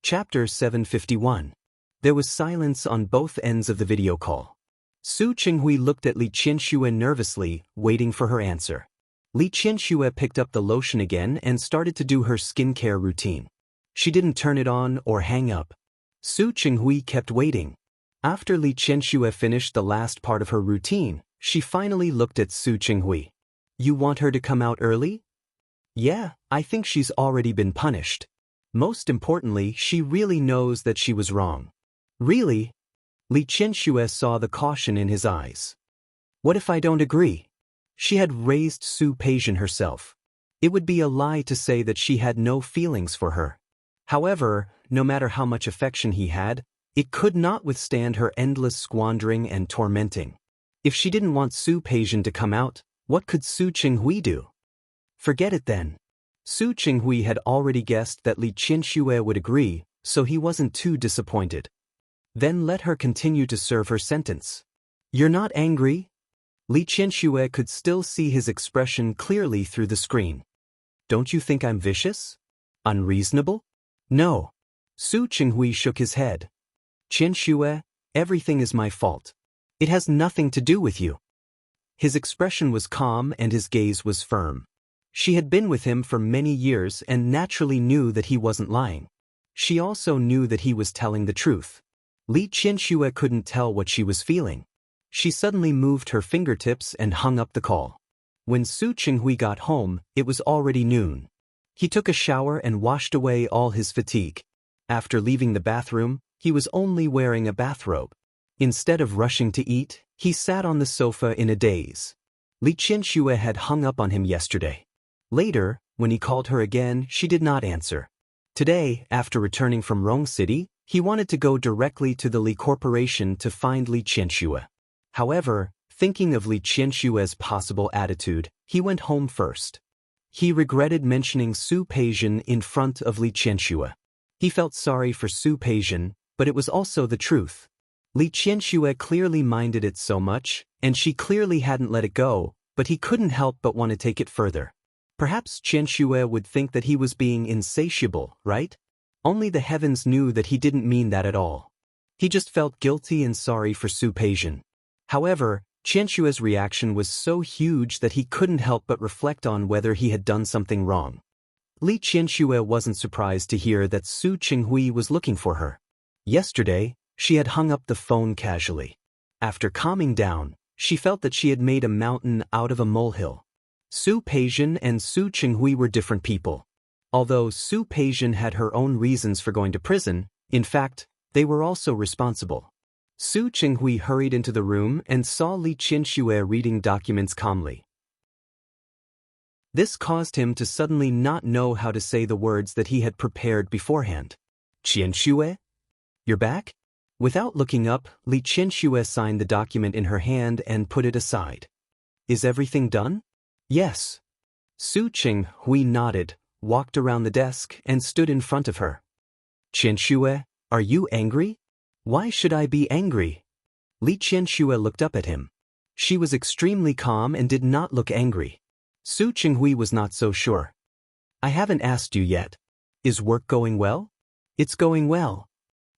Chapter 751. There was silence on both ends of the video call. Su Qinghui looked at Li Qianxue nervously, waiting for her answer. Li Qianxue picked up the lotion again and started to do her skincare routine. She didn't turn it on or hang up. Su Qinghui kept waiting. After Li Qianxue finished the last part of her routine, she finally looked at Su Qinghui. "You want her to come out early?" "Yeah, I think she's already been punished. Most importantly, she really knows that she was wrong." "Really?" Li Qianxue saw the caution in his eyes. "What if I don't agree?" She had raised Su Peijian herself. It would be a lie to say that she had no feelings for her. However, no matter how much affection he had, it could not withstand her endless squandering and tormenting. If she didn't want Su Peijian to come out, what could Su Qinghui do? Forget it then. Su Qinghui had already guessed that Li Qianxue would agree, so he wasn't too disappointed. Then let her continue to serve her sentence. "You're not angry?" Li Qianxue could still see his expression clearly through the screen. "Don't you think I'm vicious? Unreasonable?" "No." Su Qinghui shook his head. "Qianxue, everything is my fault. It has nothing to do with you." His expression was calm and his gaze was firm. She had been with him for many years and naturally knew that he wasn't lying. She also knew that he was telling the truth. Li Qianxue couldn't tell what she was feeling. She suddenly moved her fingertips and hung up the call. When Su Qinghui got home, it was already noon. He took a shower and washed away all his fatigue. After leaving the bathroom, he was only wearing a bathrobe. Instead of rushing to eat, he sat on the sofa in a daze. Li Qianxue had hung up on him yesterday. Later, when he called her again, she did not answer. Today, after returning from Rong City, he wanted to go directly to the Li Corporation to find Li Qianxue. However, thinking of Li Qianxue's possible attitude, he went home first. He regretted mentioning Su Peijian in front of Li Qianxue. He felt sorry for Su Peijian, but it was also the truth. Li Qianxue clearly minded it so much, and she clearly hadn't let it go, but he couldn't help but want to take it further. Perhaps Qianxue would think that he was being insatiable, right? Only the heavens knew that he didn't mean that at all. He just felt guilty and sorry for Su Peijian. However, Qianxue's reaction was so huge that he couldn't help but reflect on whether he had done something wrong. Li Qianxue wasn't surprised to hear that Su Qinghui was looking for her. Yesterday, she had hung up the phone casually. After calming down, she felt that she had made a mountain out of a molehill. Su Peijian and Su Qinghui were different people. Although Su Peijian had her own reasons for going to prison, in fact, they were also responsible. Su Qinghui hurried into the room and saw Li Qianxue reading documents calmly. This caused him to suddenly not know how to say the words that he had prepared beforehand. "Qianxue? You're back?" Without looking up, Li Qianxue signed the document in her hand and put it aside. "Is everything done?" "Yes." Su Qinghui nodded, walked around the desk, and stood in front of her. "Qianxue, are you angry?" "Why should I be angry?" Li Qianxue looked up at him. She was extremely calm and did not look angry. Su Qinghui was not so sure. "I haven't asked you yet. Is work going well?" "It's going well."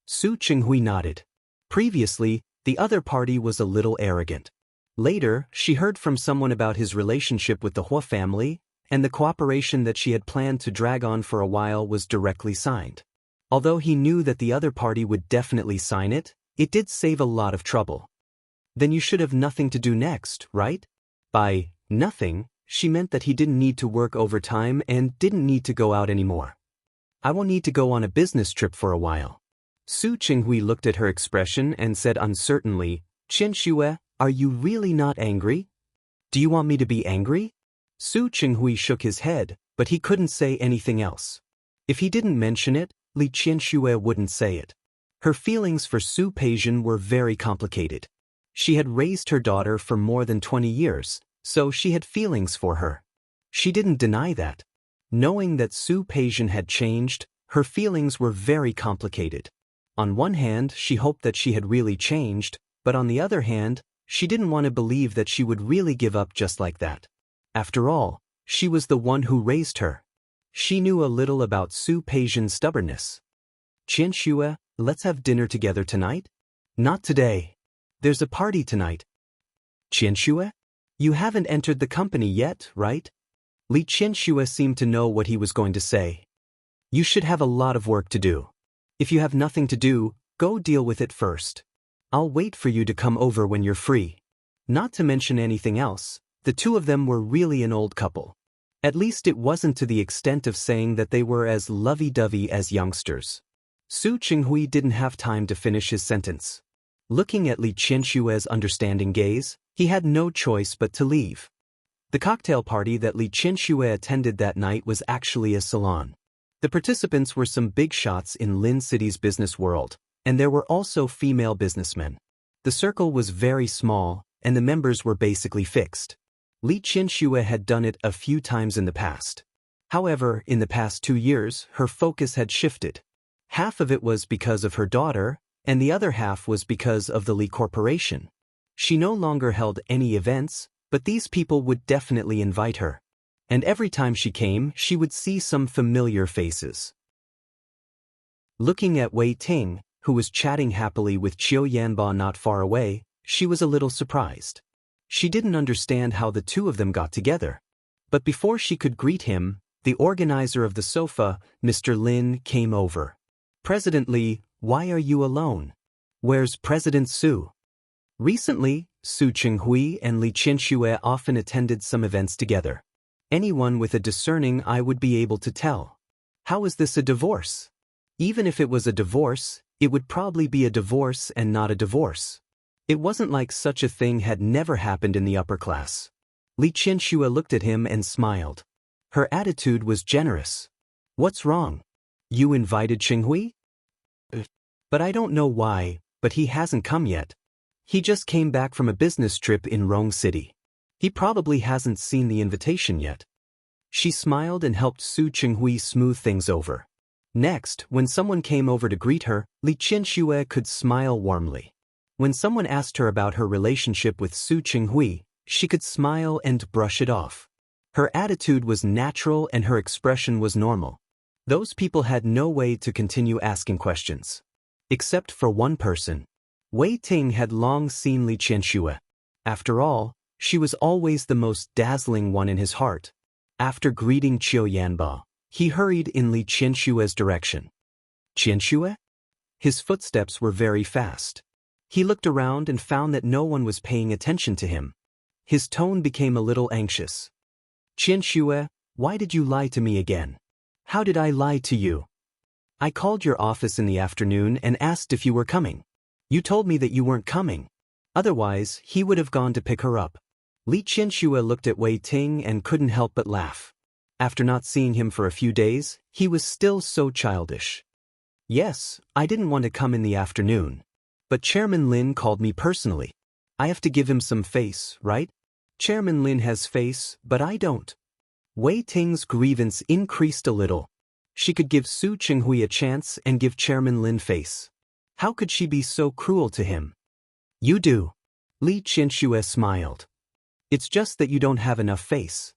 Su Qinghui nodded. Previously, the other party was a little arrogant. Later, she heard from someone about his relationship with the Hua family, and the cooperation that she had planned to drag on for a while was directly signed. Although he knew that the other party would definitely sign it, it did save a lot of trouble. "Then you should have nothing to do next, right?" By nothing, she meant that he didn't need to work overtime and didn't need to go out anymore. "I won't need to go on a business trip for a while." Su Qinghui looked at her expression and said uncertainly, "Qianxue, are you really not angry? Do you want me to be angry?" Su Qinghui shook his head, but he couldn't say anything else. If he didn't mention it, Li Qianxue wouldn't say it. Her feelings for Su Peijian were very complicated. She had raised her daughter for more than 20 years, so she had feelings for her. She didn't deny that. Knowing that Su Peijian had changed, her feelings were very complicated. On one hand, she hoped that she had really changed, but on the other hand, she didn't want to believe that she would really give up just like that. After all, she was the one who raised her. She knew a little about Su Peijian's stubbornness. Qianxue, let's have dinner together tonight? Not today. There's a party tonight. Qianxue? You haven't entered the company yet, right? Li Qianxue seemed to know what he was going to say. You should have a lot of work to do. If you have nothing to do, go deal with it first. I'll wait for you to come over when you're free. Not to mention anything else, the two of them were really an old couple. At least it wasn't to the extent of saying that they were as lovey-dovey as youngsters. Su Qinghui didn't have time to finish his sentence. Looking at Li Qianxue's understanding gaze, he had no choice but to leave. The cocktail party that Li Qianxue attended that night was actually a salon. The participants were some big shots in Lin City's business world, and there were also female businessmen. The circle was very small, and the members were basically fixed. Li Qianxue had done it a few times in the past. However, in the past 2 years, her focus had shifted. Half of it was because of her daughter, and the other half was because of the Li Corporation. She no longer held any events, but these people would definitely invite her. And every time she came, she would see some familiar faces. Looking at Wei Ting, who was chatting happily with Qiu Yanba not far away, she was a little surprised. She didn't understand how the two of them got together. But before she could greet him, the organizer of the sofa, Mr. Lin, came over. President Li, why are you alone? Where's President Su? Recently, Su Qinghui and Li Qianxue often attended some events together. Anyone with a discerning eye would be able to tell. How is this a divorce? Even if it was a divorce, it would probably be a divorce and not a divorce. It wasn't like such a thing had never happened in the upper class. Li Qianxue looked at him and smiled. Her attitude was generous. What's wrong? You invited Qinghui? But I don't know why, but he hasn't come yet. He just came back from a business trip in Rong City. He probably hasn't seen the invitation yet. She smiled and helped Su Qinghui smooth things over. Next, when someone came over to greet her, Li Qianxue could smile warmly. When someone asked her about her relationship with Su Qinghui, she could smile and brush it off. Her attitude was natural and her expression was normal. Those people had no way to continue asking questions. Except for one person. Wei Ting had long seen Li Qianxue. After all, she was always the most dazzling one in his heart. After greeting Qiu Yanba, he hurried in Li Qianxue's direction. Qianxue? His footsteps were very fast. He looked around and found that no one was paying attention to him. His tone became a little anxious. Qianxue, why did you lie to me again? How did I lie to you? I called your office in the afternoon and asked if you were coming. You told me that you weren't coming. Otherwise, he would have gone to pick her up. Li Qianxue looked at Wei Ting and couldn't help but laugh. After not seeing him for a few days, he was still so childish. Yes, I didn't want to come in the afternoon. But Chairman Lin called me personally. I have to give him some face, right? Chairman Lin has face, but I don't. Wei Ting's grievance increased a little. She could give Su Qinghui a chance and give Chairman Lin face. How could she be so cruel to him? You do. Li Qianxue smiled. It's just that you don't have enough face.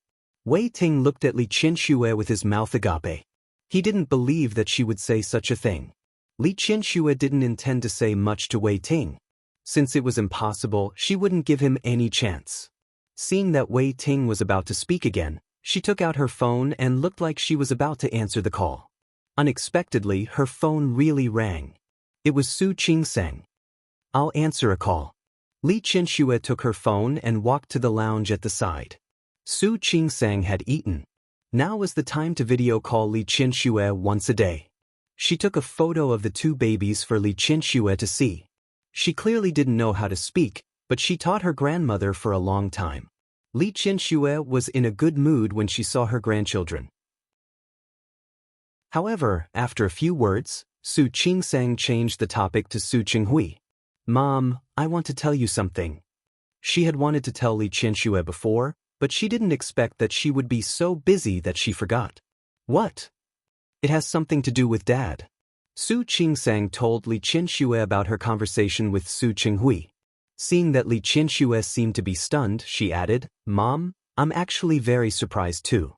Wei Ting looked at Li Qianxue with his mouth agape. He didn't believe that she would say such a thing. Li Qianxue didn't intend to say much to Wei Ting. Since it was impossible, she wouldn't give him any chance. Seeing that Wei Ting was about to speak again, she took out her phone and looked like she was about to answer the call. Unexpectedly, her phone really rang. It was Su Qingsang. I'll answer a call. Li Qianxue took her phone and walked to the lounge at the side. Su Qingsang had eaten. Now was the time to video call Li Qianxue once a day. She took a photo of the two babies for Li Qianxue to see. She clearly didn't know how to speak, but she taught her grandmother for a long time. Li Qianxue was in a good mood when she saw her grandchildren. However, after a few words, Su Qingsang changed the topic to Su Qinghui. Mom, I want to tell you something. She had wanted to tell Li Qianxue before, but she didn't expect that she would be so busy that she forgot. What? It has something to do with Dad. Su Qingsang told Li Qianxue about her conversation with Su Qinghui. Seeing that Li Qianxue seemed to be stunned, she added, Mom, I'm actually very surprised too.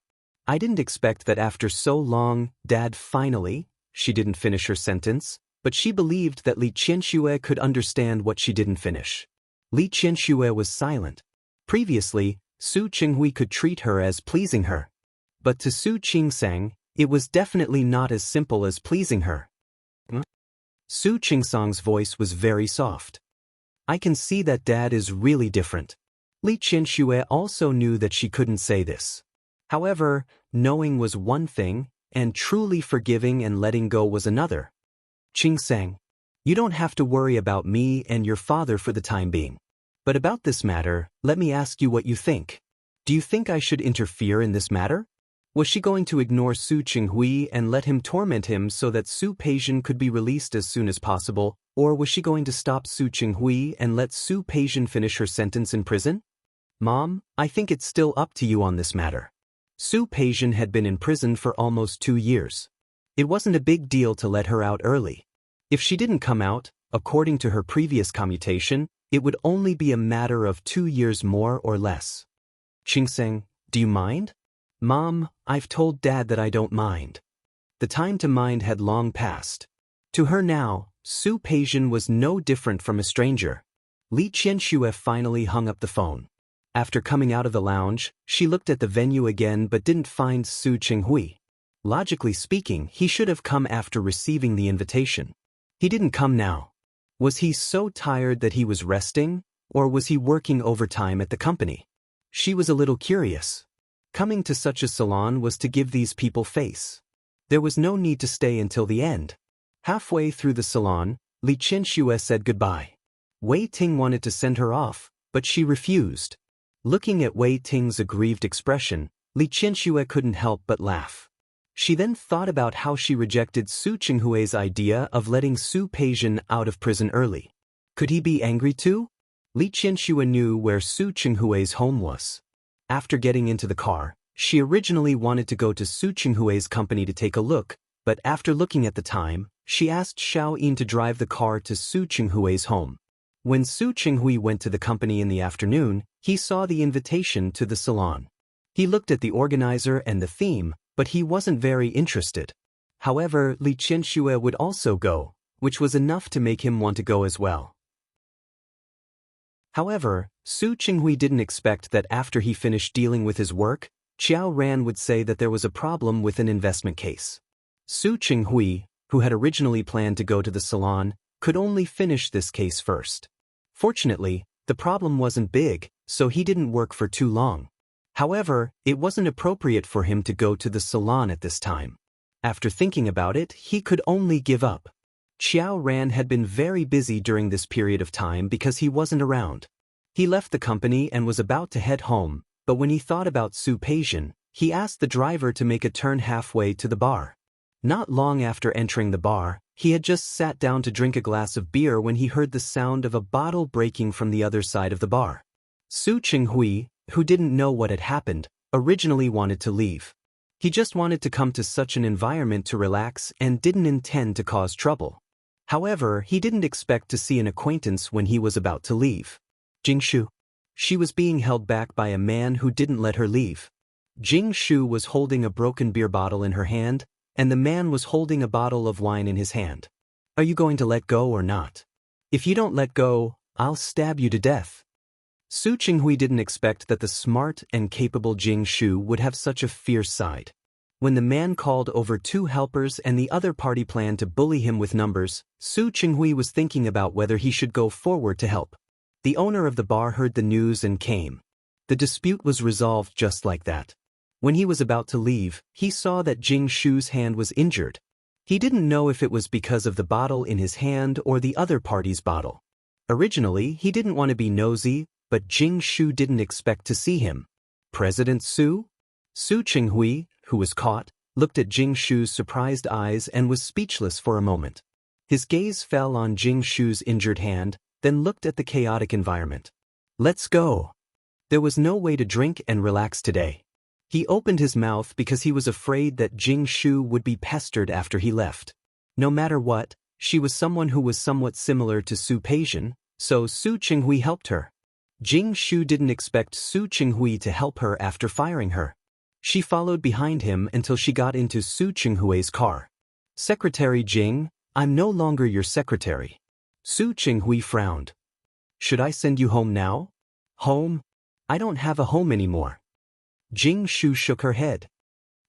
I didn't expect that after so long, Dad finally, She didn't finish her sentence, but she believed that Li Qianxue could understand what she didn't finish. Li Qianxue was silent. Previously, Su Qinghui could treat her as pleasing her. But to Su Qingsang, it was definitely not as simple as pleasing her. Su Qingsang's voice was very soft. I can see that Dad is really different. Li Qianxue also knew that she couldn't say this. However, knowing was one thing, and truly forgiving and letting go was another. Qingsang, you don't have to worry about me and your father for the time being. But about this matter, let me ask you what you think. Do you think I should interfere in this matter? Was she going to ignore Su Qinghui and let him torment him so that Su Peijian could be released as soon as possible, or was she going to stop Su Qinghui and let Su Peijian finish her sentence in prison? Mom, I think it's still up to you on this matter. Su Peijian had been in prison for almost 2 years. It wasn't a big deal to let her out early. If she didn't come out, according to her previous commutation, it would only be a matter of 2 years more or less. Qingsang, do you mind? Mom, I've told Dad that I don't mind. The time to mind had long passed. To her now, Su Peijian was no different from a stranger. Li Qianxue finally hung up the phone. After coming out of the lounge, she looked at the venue again but didn't find Su Qinghui. Logically speaking, he should have come after receiving the invitation. He didn't come now. Was he so tired that he was resting, or was he working overtime at the company? She was a little curious. Coming to such a salon was to give these people face. There was no need to stay until the end. Halfway through the salon, Li Qianxue said goodbye. Wei Ting wanted to send her off, but she refused. Looking at Wei Ting's aggrieved expression, Li Qianxue couldn't help but laugh. She then thought about how she rejected Su Qinghui's idea of letting Su Peijian out of prison early. Could he be angry too? Li Qianxue knew where Su Qinghui's home was. After getting into the car, she originally wanted to go to Su Qinghui's company to take a look, but after looking at the time, she asked Xiao Yin to drive the car to Su Qinghui's home. When Su Qinghui went to the company in the afternoon, he saw the invitation to the salon. He looked at the organizer and the theme, but he wasn't very interested. However, Li Qianxue would also go, which was enough to make him want to go as well. However, Su Qinghui didn't expect that after he finished dealing with his work, Qiao Ran would say that there was a problem with an investment case. Su Qinghui, who had originally planned to go to the salon, could only finish this case first. Fortunately, the problem wasn't big, so he didn't work for too long. However, it wasn't appropriate for him to go to the salon at this time. After thinking about it, he could only give up. Qiao Ran had been very busy during this period of time because he wasn't around. He left the company and was about to head home, but when he thought about Su Peijian, he asked the driver to make a turn halfway to the bar. Not long after entering the bar, he had just sat down to drink a glass of beer when he heard the sound of a bottle breaking from the other side of the bar. Su Qinghui, who didn't know what had happened, originally wanted to leave. He just wanted to come to such an environment to relax and didn't intend to cause trouble. However, he didn't expect to see an acquaintance when he was about to leave. Jingshu. She was being held back by a man who didn't let her leave. Jingshu was holding a broken beer bottle in her hand, and the man was holding a bottle of wine in his hand. Are you going to let go or not? If you don't let go, I'll stab you to death. Su Qinghui didn't expect that the smart and capable Jingshu would have such a fierce side. When the man called over 2 helpers and the other party planned to bully him with numbers, Su Qinghui was thinking about whether he should go forward to help. The owner of the bar heard the news and came. The dispute was resolved just like that. When he was about to leave, he saw that Jingshu's hand was injured. He didn't know if it was because of the bottle in his hand or the other party's bottle. Originally, he didn't want to be nosy, but Jingshu didn't expect to see him. President Su? Su Qinghui, who was caught, looked at Jingshu's surprised eyes and was speechless for a moment. His gaze fell on Jingshu's injured hand, then looked at the chaotic environment. Let's go. There was no way to drink and relax today. He opened his mouth because he was afraid that Jingshu would be pestered after he left. No matter what, she was someone who was somewhat similar to Su Peijian, so Su Qinghui helped her. Jingshu didn't expect Su Qinghui to help her after firing her. She followed behind him until she got into Su Qinghui's car. Secretary Jing, I'm no longer your secretary. Su Qinghui frowned. Should I send you home now? Home? I don't have a home anymore. Jing Shu shook her head.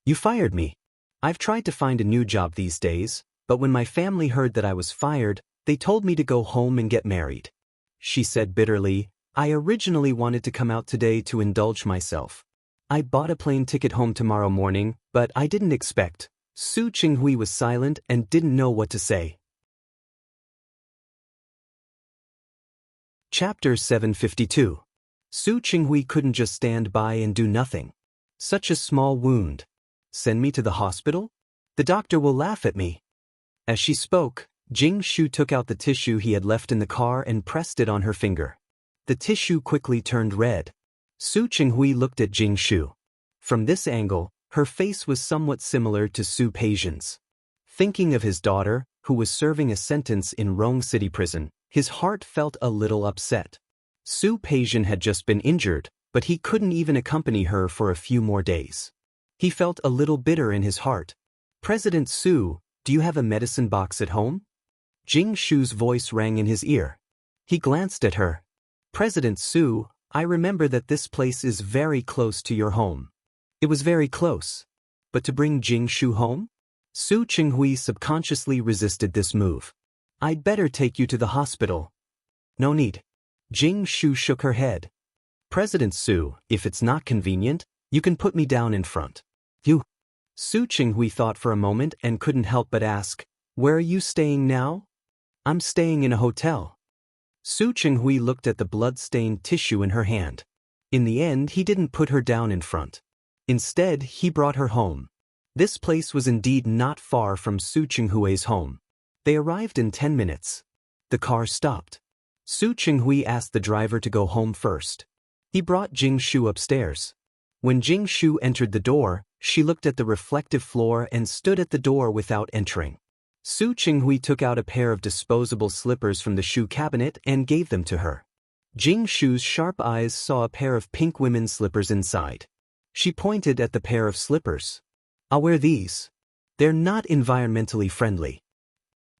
You fired me. I've tried to find a new job these days, but when my family heard that I was fired, they told me to go home and get married. She said bitterly, I originally wanted to come out today to indulge myself. I bought a plane ticket home tomorrow morning, but I didn't expect. Su Qinghui was silent and didn't know what to say. Chapter 752. Su Qinghui couldn't just stand by and do nothing. Such a small wound. Send me to the hospital? The doctor will laugh at me. As she spoke, Jing Shu took out the tissue he had left in the car and pressed it on her finger. The tissue quickly turned red. Su Qinghui looked at Jing Shu. From this angle, her face was somewhat similar to Su Peijian's. Thinking of his daughter, who was serving a sentence in Rong City Prison, his heart felt a little upset. Su Peijian had just been injured, but he couldn't even accompany her for a few more days. He felt a little bitter in his heart. President Su, do you have a medicine box at home? Jing Shu's voice rang in his ear. He glanced at her. President Su, I remember that this place is very close to your home. It was very close. But to bring Jing Shu home? Su Qinghui subconsciously resisted this move. I'd better take you to the hospital. No need. Jing Shu shook her head. President Su, if it's not convenient, you can put me down in front. You? Su Qinghui thought for a moment and couldn't help but ask, where are you staying now? I'm staying in a hotel. Su Qinghui looked at the blood-stained tissue in her hand. In the end, he didn't put her down in front. Instead, he brought her home. This place was indeed not far from Su Qinghui's home. They arrived in 10 minutes. The car stopped. Su Qinghui asked the driver to go home first. He brought Jing Shu upstairs. When Jing Shu entered the door, she looked at the reflective floor and stood at the door without entering. Su Qinghui took out a pair of disposable slippers from the shoe cabinet and gave them to her. Jing Shu's sharp eyes saw a pair of pink women's slippers inside. She pointed at the pair of slippers. I'll wear these. They're not environmentally friendly.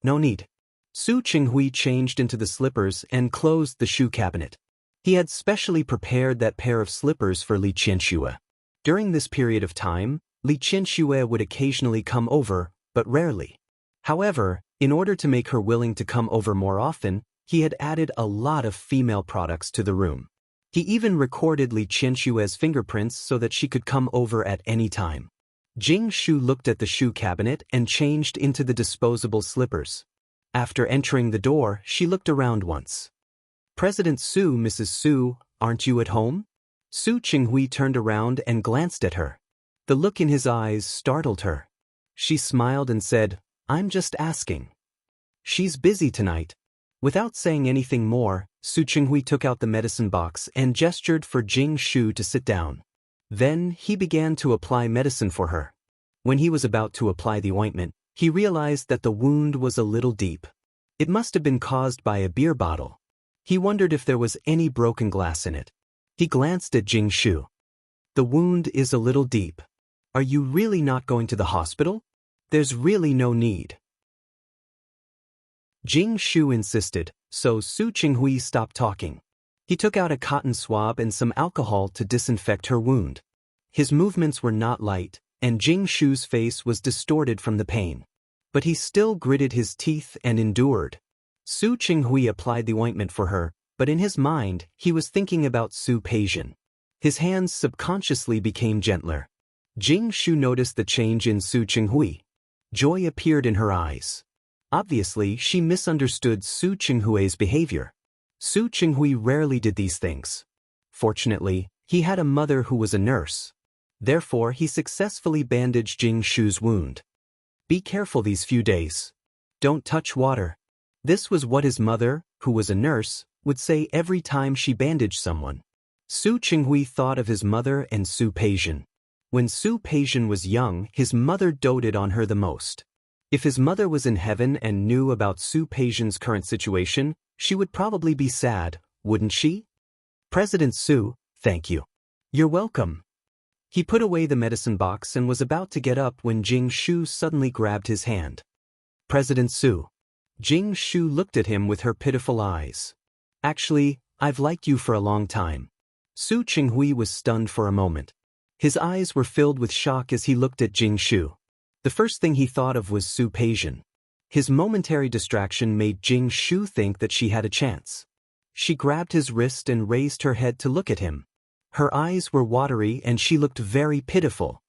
No need. Su Qinghui changed into the slippers and closed the shoe cabinet. He had specially prepared that pair of slippers for Li Qianxue. During this period of time, Li Qianxue would occasionally come over, but rarely. However, in order to make her willing to come over more often, he had added a lot of female products to the room. He even recorded Li Qianxue's fingerprints so that she could come over at any time. Jing Shu looked at the shoe cabinet and changed into the disposable slippers. After entering the door, she looked around once. President Su, Mrs. Su, aren't you at home? Su Qinghui turned around and glanced at her. The look in his eyes startled her. She smiled and said, I'm just asking. She's busy tonight. Without saying anything more, Su Qinghui took out the medicine box and gestured for Jing Shu to sit down. Then, he began to apply medicine for her. When he was about to apply the ointment, he realized that the wound was a little deep. It must have been caused by a beer bottle. He wondered if there was any broken glass in it. He glanced at Jing Shu. The wound is a little deep. Are you really not going to the hospital? There's really no need. Jing Shu insisted, so Su Qinghui stopped talking. He took out a cotton swab and some alcohol to disinfect her wound. His movements were not light, and Jing Shu's face was distorted from the pain. But he still gritted his teeth and endured. Su Qinghui applied the ointment for her, but in his mind, he was thinking about Su Peijian. His hands subconsciously became gentler. Jing Shu noticed the change in Su Qinghui. Joy appeared in her eyes. Obviously, she misunderstood Su Qinghui's behavior. Su Qinghui rarely did these things. Fortunately, he had a mother who was a nurse. Therefore, he successfully bandaged Jing Shu's wound. Be careful these few days. Don't touch water. This was what his mother, who was a nurse, would say every time she bandaged someone. Su Qinghui thought of his mother and Su Peijian. When Su Peijian was young, his mother doted on her the most. If his mother was in heaven and knew about Su Peijian's current situation, she would probably be sad, wouldn't she? President Su, thank you. You're welcome. He put away the medicine box and was about to get up when Jing Shu suddenly grabbed his hand. President Su. Jing Shu looked at him with her pitiful eyes. Actually, I've liked you for a long time. Su Qinghui was stunned for a moment. His eyes were filled with shock as he looked at Jing Shu. The first thing he thought of was Su Peijian. His momentary distraction made Jing Shu think that she had a chance. She grabbed his wrist and raised her head to look at him. Her eyes were watery and she looked very pitiful.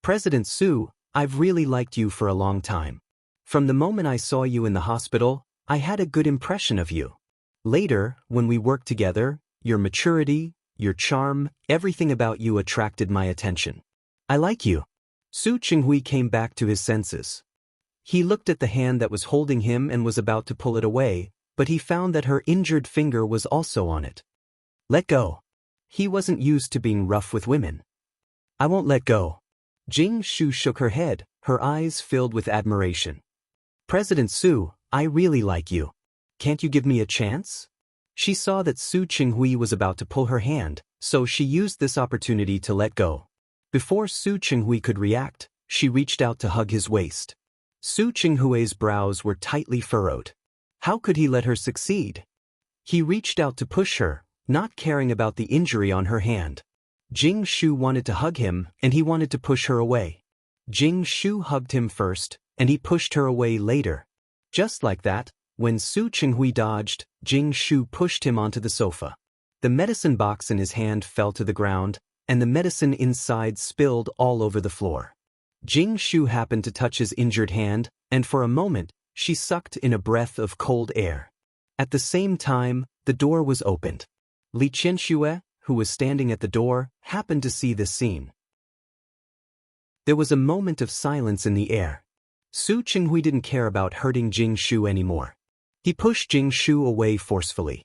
President Su, I've really liked you for a long time. From the moment I saw you in the hospital, I had a good impression of you. Later, when we worked together, your maturity, your charm, everything about you attracted my attention. I like you. Su Qinghui came back to his senses. He looked at the hand that was holding him and was about to pull it away, but he found that her injured finger was also on it. Let go. He wasn't used to being rough with women. I won't let go. Jing Shu shook her head, her eyes filled with admiration. President Su, I really like you. Can't you give me a chance? She saw that Su Qinghui was about to pull her hand, so she used this opportunity to let go. Before Su Qinghui could react, she reached out to hug his waist. Su Qinghui's brows were tightly furrowed. How could he let her succeed? He reached out to push her, not caring about the injury on her hand. Jing Shu wanted to hug him, and he wanted to push her away. Jing Shu hugged him first, and he pushed her away later. Just like that, when Su Qinghui dodged, Jing Shu pushed him onto the sofa. The medicine box in his hand fell to the ground, and the medicine inside spilled all over the floor. Jing Shu happened to touch his injured hand, and for a moment, she sucked in a breath of cold air. At the same time, the door was opened. Li Qianxue, who was standing at the door, happened to see this scene. There was a moment of silence in the air. Su Qinghui didn't care about hurting Jing Shu anymore. He pushed Jing Shu away forcefully.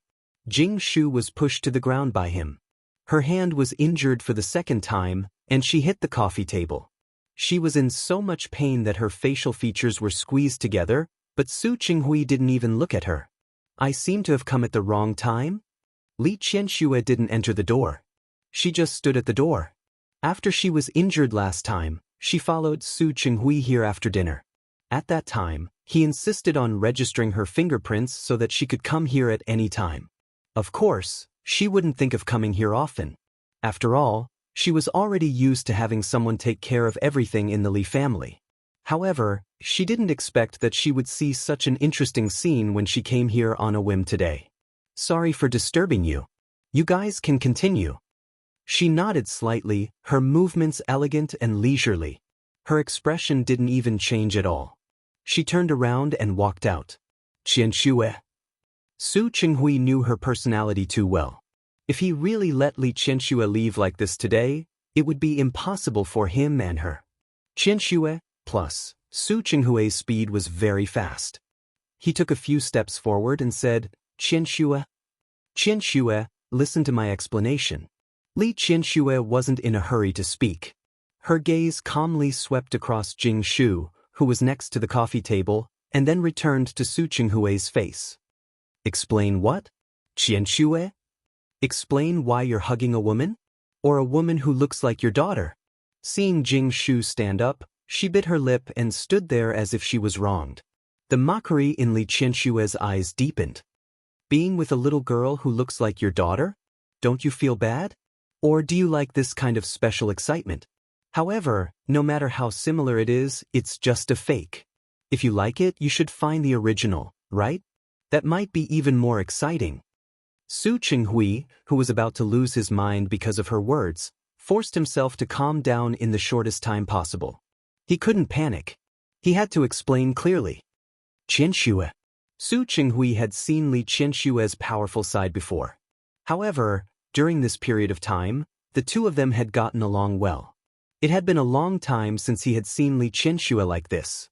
Jing Shu was pushed to the ground by him. Her hand was injured for the second time, and she hit the coffee table. She was in so much pain that her facial features were squeezed together, but Su Qinghui didn't even look at her. I seem to have come at the wrong time? Li Qianxue didn't enter the door. She just stood at the door. After she was injured last time, she followed Su Qinghui here after dinner. At that time, he insisted on registering her fingerprints so that she could come here at any time. Of course, she wouldn't think of coming here often. After all, she was already used to having someone take care of everything in the Li family. However, she didn't expect that she would see such an interesting scene when she came here on a whim today. Sorry for disturbing you. You guys can continue. She nodded slightly, her movements elegant and leisurely. Her expression didn't even change at all. She turned around and walked out. Qianxue. Su Qinghui knew her personality too well. If he really let Li Qianxue leave like this today, it would be impossible for him and her. Qianxue, plus, Su Qinghui's speed was very fast. He took a few steps forward and said, Qianxue. Qianxue, listen to my explanation. Li Qianxue wasn't in a hurry to speak. Her gaze calmly swept across Jing Shu, who was next to the coffee table, and then returned to Su Qinghui's face. Explain what? Qianxue? Explain why you're hugging a woman? Or a woman who looks like your daughter? Seeing Jing Shu stand up, she bit her lip and stood there as if she was wronged. The mockery in Li Qianxue's eyes deepened. Being with a little girl who looks like your daughter? Don't you feel bad? Or do you like this kind of special excitement? However, no matter how similar it is, it's just a fake. If you like it, you should find the original, right? That might be even more exciting. Su Qinghui, who was about to lose his mind because of her words, forced himself to calm down in the shortest time possible. He couldn't panic. He had to explain clearly. Qianxue. Su Qinghui had seen Li Qianxue's powerful side before. However, during this period of time, the two of them had gotten along well. It had been a long time since he had seen Li Qianxue like this.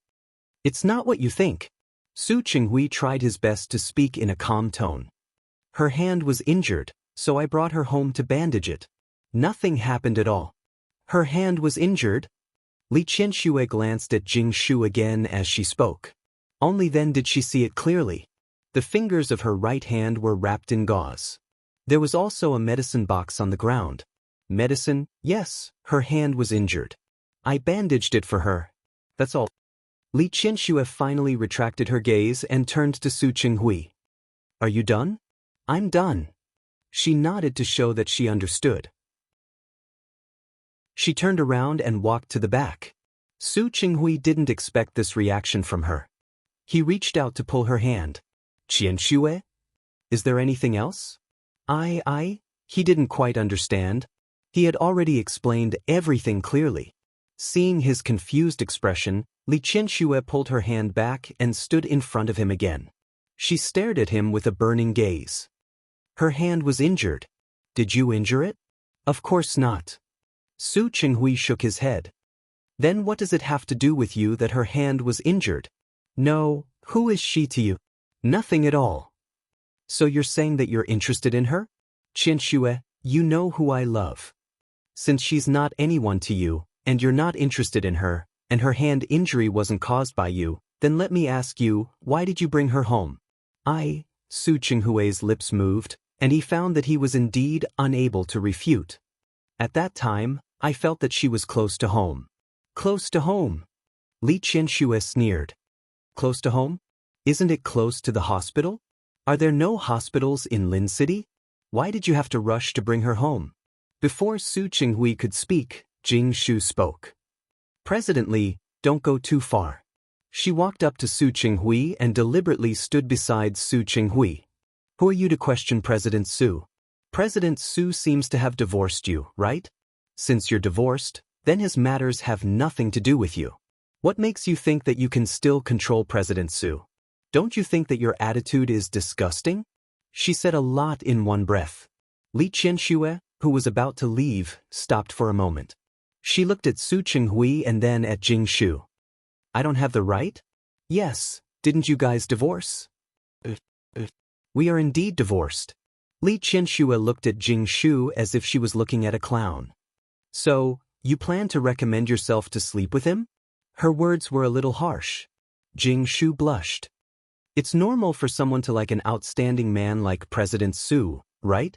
It's not what you think. Su Qinghui tried his best to speak in a calm tone. Her hand was injured, so I brought her home to bandage it. Nothing happened at all. Her hand was injured? Li Qianxue glanced at Jing Shu again as she spoke. Only then did she see it clearly. The fingers of her right hand were wrapped in gauze. There was also a medicine box on the ground. Medicine? Yes, her hand was injured. I bandaged it for her. That's all. Li Qianxue finally retracted her gaze and turned to Su Qinghui. Are you done? I'm done. She nodded to show that she understood. She turned around and walked to the back. Su Qinghui didn't expect this reaction from her. He reached out to pull her hand. Qianxue? Is there anything else? He didn't quite understand. He had already explained everything clearly. Seeing his confused expression, Li Qianxue pulled her hand back and stood in front of him again. She stared at him with a burning gaze. Her hand was injured. Did you injure it? Of course not. Su Qinghui shook his head. Then what does it have to do with you that her hand was injured? No, who is she to you? Nothing at all. So you're saying that you're interested in her? Qianxue, you know who I love. Since she's not anyone to you, and you're not interested in her, and her hand injury wasn't caused by you, then let me ask you, why did you bring her home? Su Qinghui's lips moved, and he found that he was indeed unable to refute. At that time, I felt that she was close to home. Close to home? Li Qianxue sneered. Close to home? Isn't it close to the hospital? Are there no hospitals in Lin City? Why did you have to rush to bring her home? Before Su Qinghui could speak, Jing Shu spoke. President Li, don't go too far. She walked up to Su Qinghui and deliberately stood beside Su Qinghui. Who are you to question President Su? President Su seems to have divorced you, right? Since you're divorced, then his matters have nothing to do with you. What makes you think that you can still control President Su? Don't you think that your attitude is disgusting? She said a lot in one breath. Li Qianxue, who was about to leave, stopped for a moment. She looked at Su Qinghui and then at Jing Shu. I don't have the right? Yes, didn't you guys divorce? We are indeed divorced. Li Qianxue looked at Jing Shu as if she was looking at a clown. So, you plan to recommend yourself to sleep with him? Her words were a little harsh. Jing Shu blushed. It's normal for someone to like an outstanding man like President Su, right?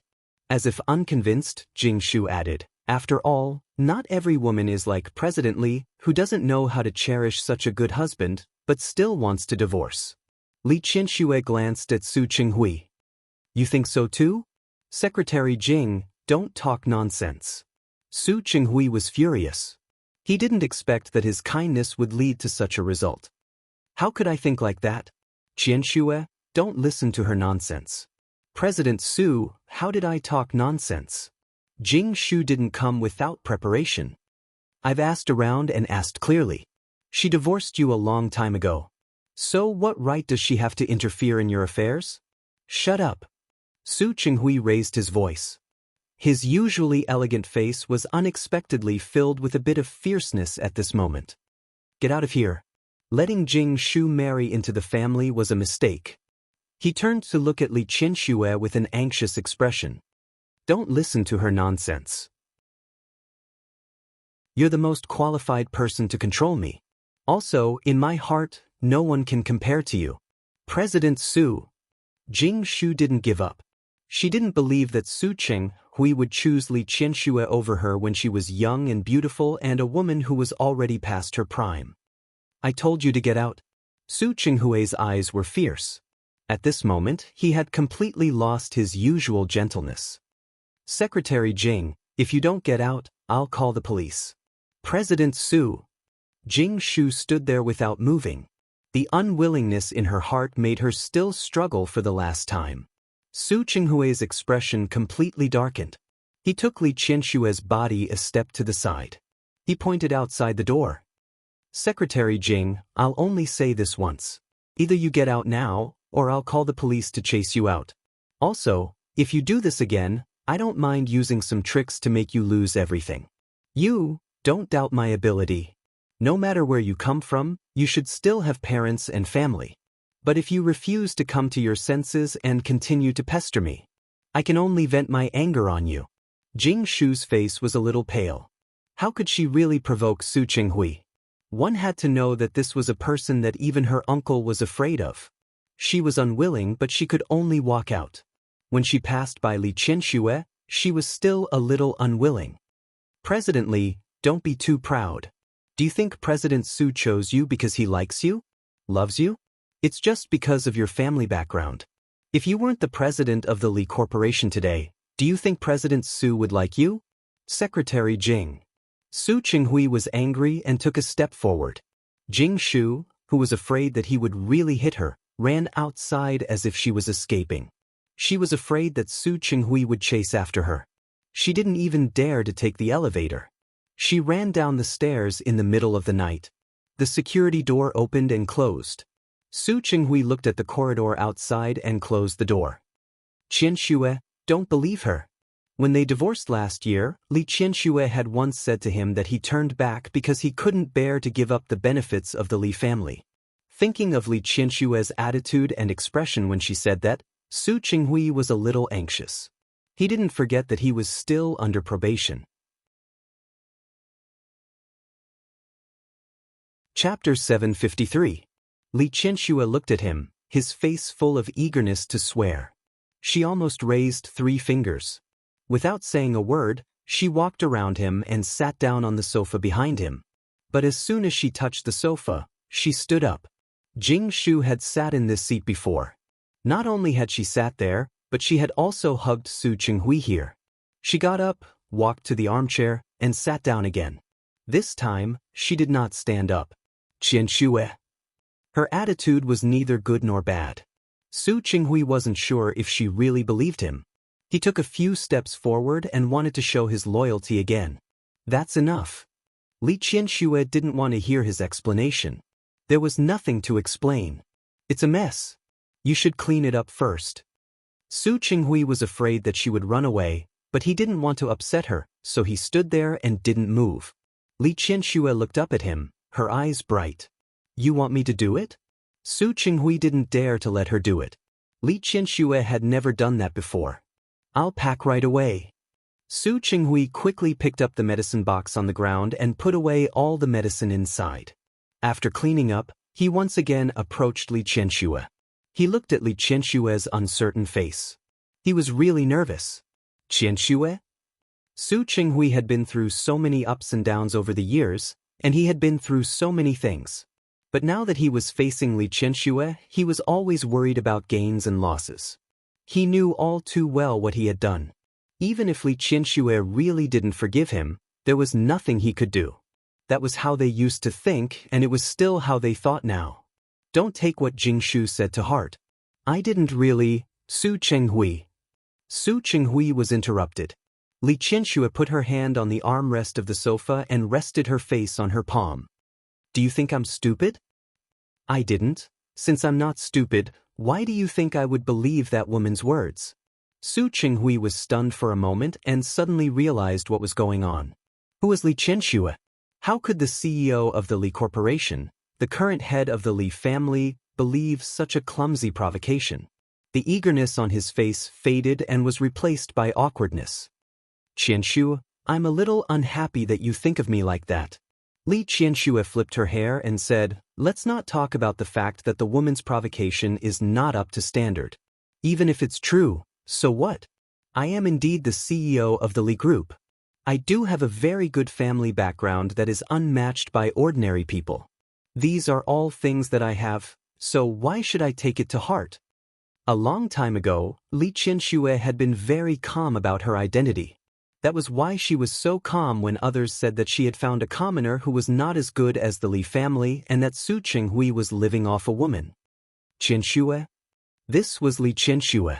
As if unconvinced, Jing Shu added, after all, not every woman is like President Li, who doesn't know how to cherish such a good husband, but still wants to divorce. Li Qianxue glanced at Su Qinghui. You think so too? Secretary Jing, don't talk nonsense. Su Qinghui was furious. He didn't expect that his kindness would lead to such a result. How could I think like that? Qianxue, don't listen to her nonsense. President Su, how did I talk nonsense? Jing Shu didn't come without preparation. I've asked around and asked clearly. She divorced you a long time ago. So what right does she have to interfere in your affairs? Shut up. Su Qinghui raised his voice. His usually elegant face was unexpectedly filled with a bit of fierceness at this moment. Get out of here. Letting Jing Shu marry into the family was a mistake. He turned to look at Li Qianxue with an anxious expression. Don't listen to her nonsense. You're the most qualified person to control me. Also, in my heart, no one can compare to you. President Su. Jing Shu didn't give up. She didn't believe that Su Qinghui would choose Li Qianxue over her when she was young and beautiful and a woman who was already past her prime. I told you to get out. Su Qinghui's eyes were fierce. At this moment, he had completely lost his usual gentleness. Secretary Jing, if you don't get out, I'll call the police. President Su. Jing Shu stood there without moving. The unwillingness in her heart made her still struggle for the last time. Su Qinghui's expression completely darkened. He took Li Qianxue's body a step to the side. He pointed outside the door. Secretary Jing, I'll only say this once. Either you get out now, or I'll call the police to chase you out. Also, if you do this again, I don't mind using some tricks to make you lose everything. You, don't doubt my ability. No matter where you come from, you should still have parents and family. But if you refuse to come to your senses and continue to pester me, I can only vent my anger on you. Jing Shu's face was a little pale. How could she really provoke Su Qinghui? One had to know that this was a person that even her uncle was afraid of. She was unwilling, but she could only walk out. When she passed by Li Qianxue, she was still a little unwilling. President Li, don't be too proud. Do you think President Su chose you because he likes you? Loves you? It's just because of your family background. If you weren't the president of the Li Corporation today, do you think President Su would like you? Secretary Jing. Su Qinghui was angry and took a step forward. Jing Shu, who was afraid that he would really hit her, ran outside as if she was escaping. She was afraid that Su Qinghui would chase after her. She didn't even dare to take the elevator. She ran down the stairs in the middle of the night. The security door opened and closed. Su Qinghui looked at the corridor outside and closed the door. Qianxue, don't believe her. When they divorced last year, Li Qianxue had once said to him that he turned back because he couldn't bear to give up the benefits of the Li family. Thinking of Li Qianxue's attitude and expression when she said that, Su Qinghui was a little anxious. He didn't forget that he was still under probation. Chapter 753. Li Qianxue looked at him, his face full of eagerness to swear. She almost raised 3 fingers. Without saying a word, she walked around him and sat down on the sofa behind him. But as soon as she touched the sofa, she stood up. Jing Shu had sat in this seat before. Not only had she sat there, but she had also hugged Su Qinghui here. She got up, walked to the armchair, and sat down again. This time, she did not stand up. Qianxue. Her attitude was neither good nor bad. Su Qinghui wasn't sure if she really believed him. He took a few steps forward and wanted to show his loyalty again. That's enough. Li Qianxue didn't want to hear his explanation. There was nothing to explain. It's a mess. You should clean it up first. Su Qinghui was afraid that she would run away, but he didn't want to upset her, so he stood there and didn't move. Li Qianxue looked up at him, her eyes bright. You want me to do it? Su Qinghui didn't dare to let her do it. Li Qianxue had never done that before. I'll pack right away. Su Qinghui quickly picked up the medicine box on the ground and put away all the medicine inside. After cleaning up, he once again approached Li Qianxue. He looked at Li Qianxue's uncertain face. He was really nervous. Qianxue? Su Qinghui had been through so many ups and downs over the years, and he had been through so many things. But now that he was facing Li Qianxue, he was always worried about gains and losses. He knew all too well what he had done. Even if Li Qianxue really didn't forgive him, there was nothing he could do. That was how they used to think, and it was still how they thought now. Don't take what Jing Shu said to heart. I didn't really. Su Qinghui. Su Qinghui was interrupted. Li Qianxue put her hand on the armrest of the sofa and rested her face on her palm. Do you think I'm stupid? I didn't. Since I'm not stupid, why do you think I would believe that woman's words? Su Qinghui was stunned for a moment and suddenly realized what was going on. Who was Li Qianxue? How could the CEO of the Li Corporation, the current head of the Li family, believe such a clumsy provocation? The eagerness on his face faded and was replaced by awkwardness. Qianxue, I'm a little unhappy that you think of me like that. Li Qianxue flipped her hair and said, let's not talk about the fact that the woman's provocation is not up to standard. Even if it's true, so what? I am indeed the CEO of the Li Group. I do have a very good family background that is unmatched by ordinary people. These are all things that I have, so why should I take it to heart? A long time ago, Li Qianxue had been very calm about her identity. That was why she was so calm when others said that she had found a commoner who was not as good as the Li family and that Su Qinghui was living off a woman. Qianxue? This was Li Qianxue.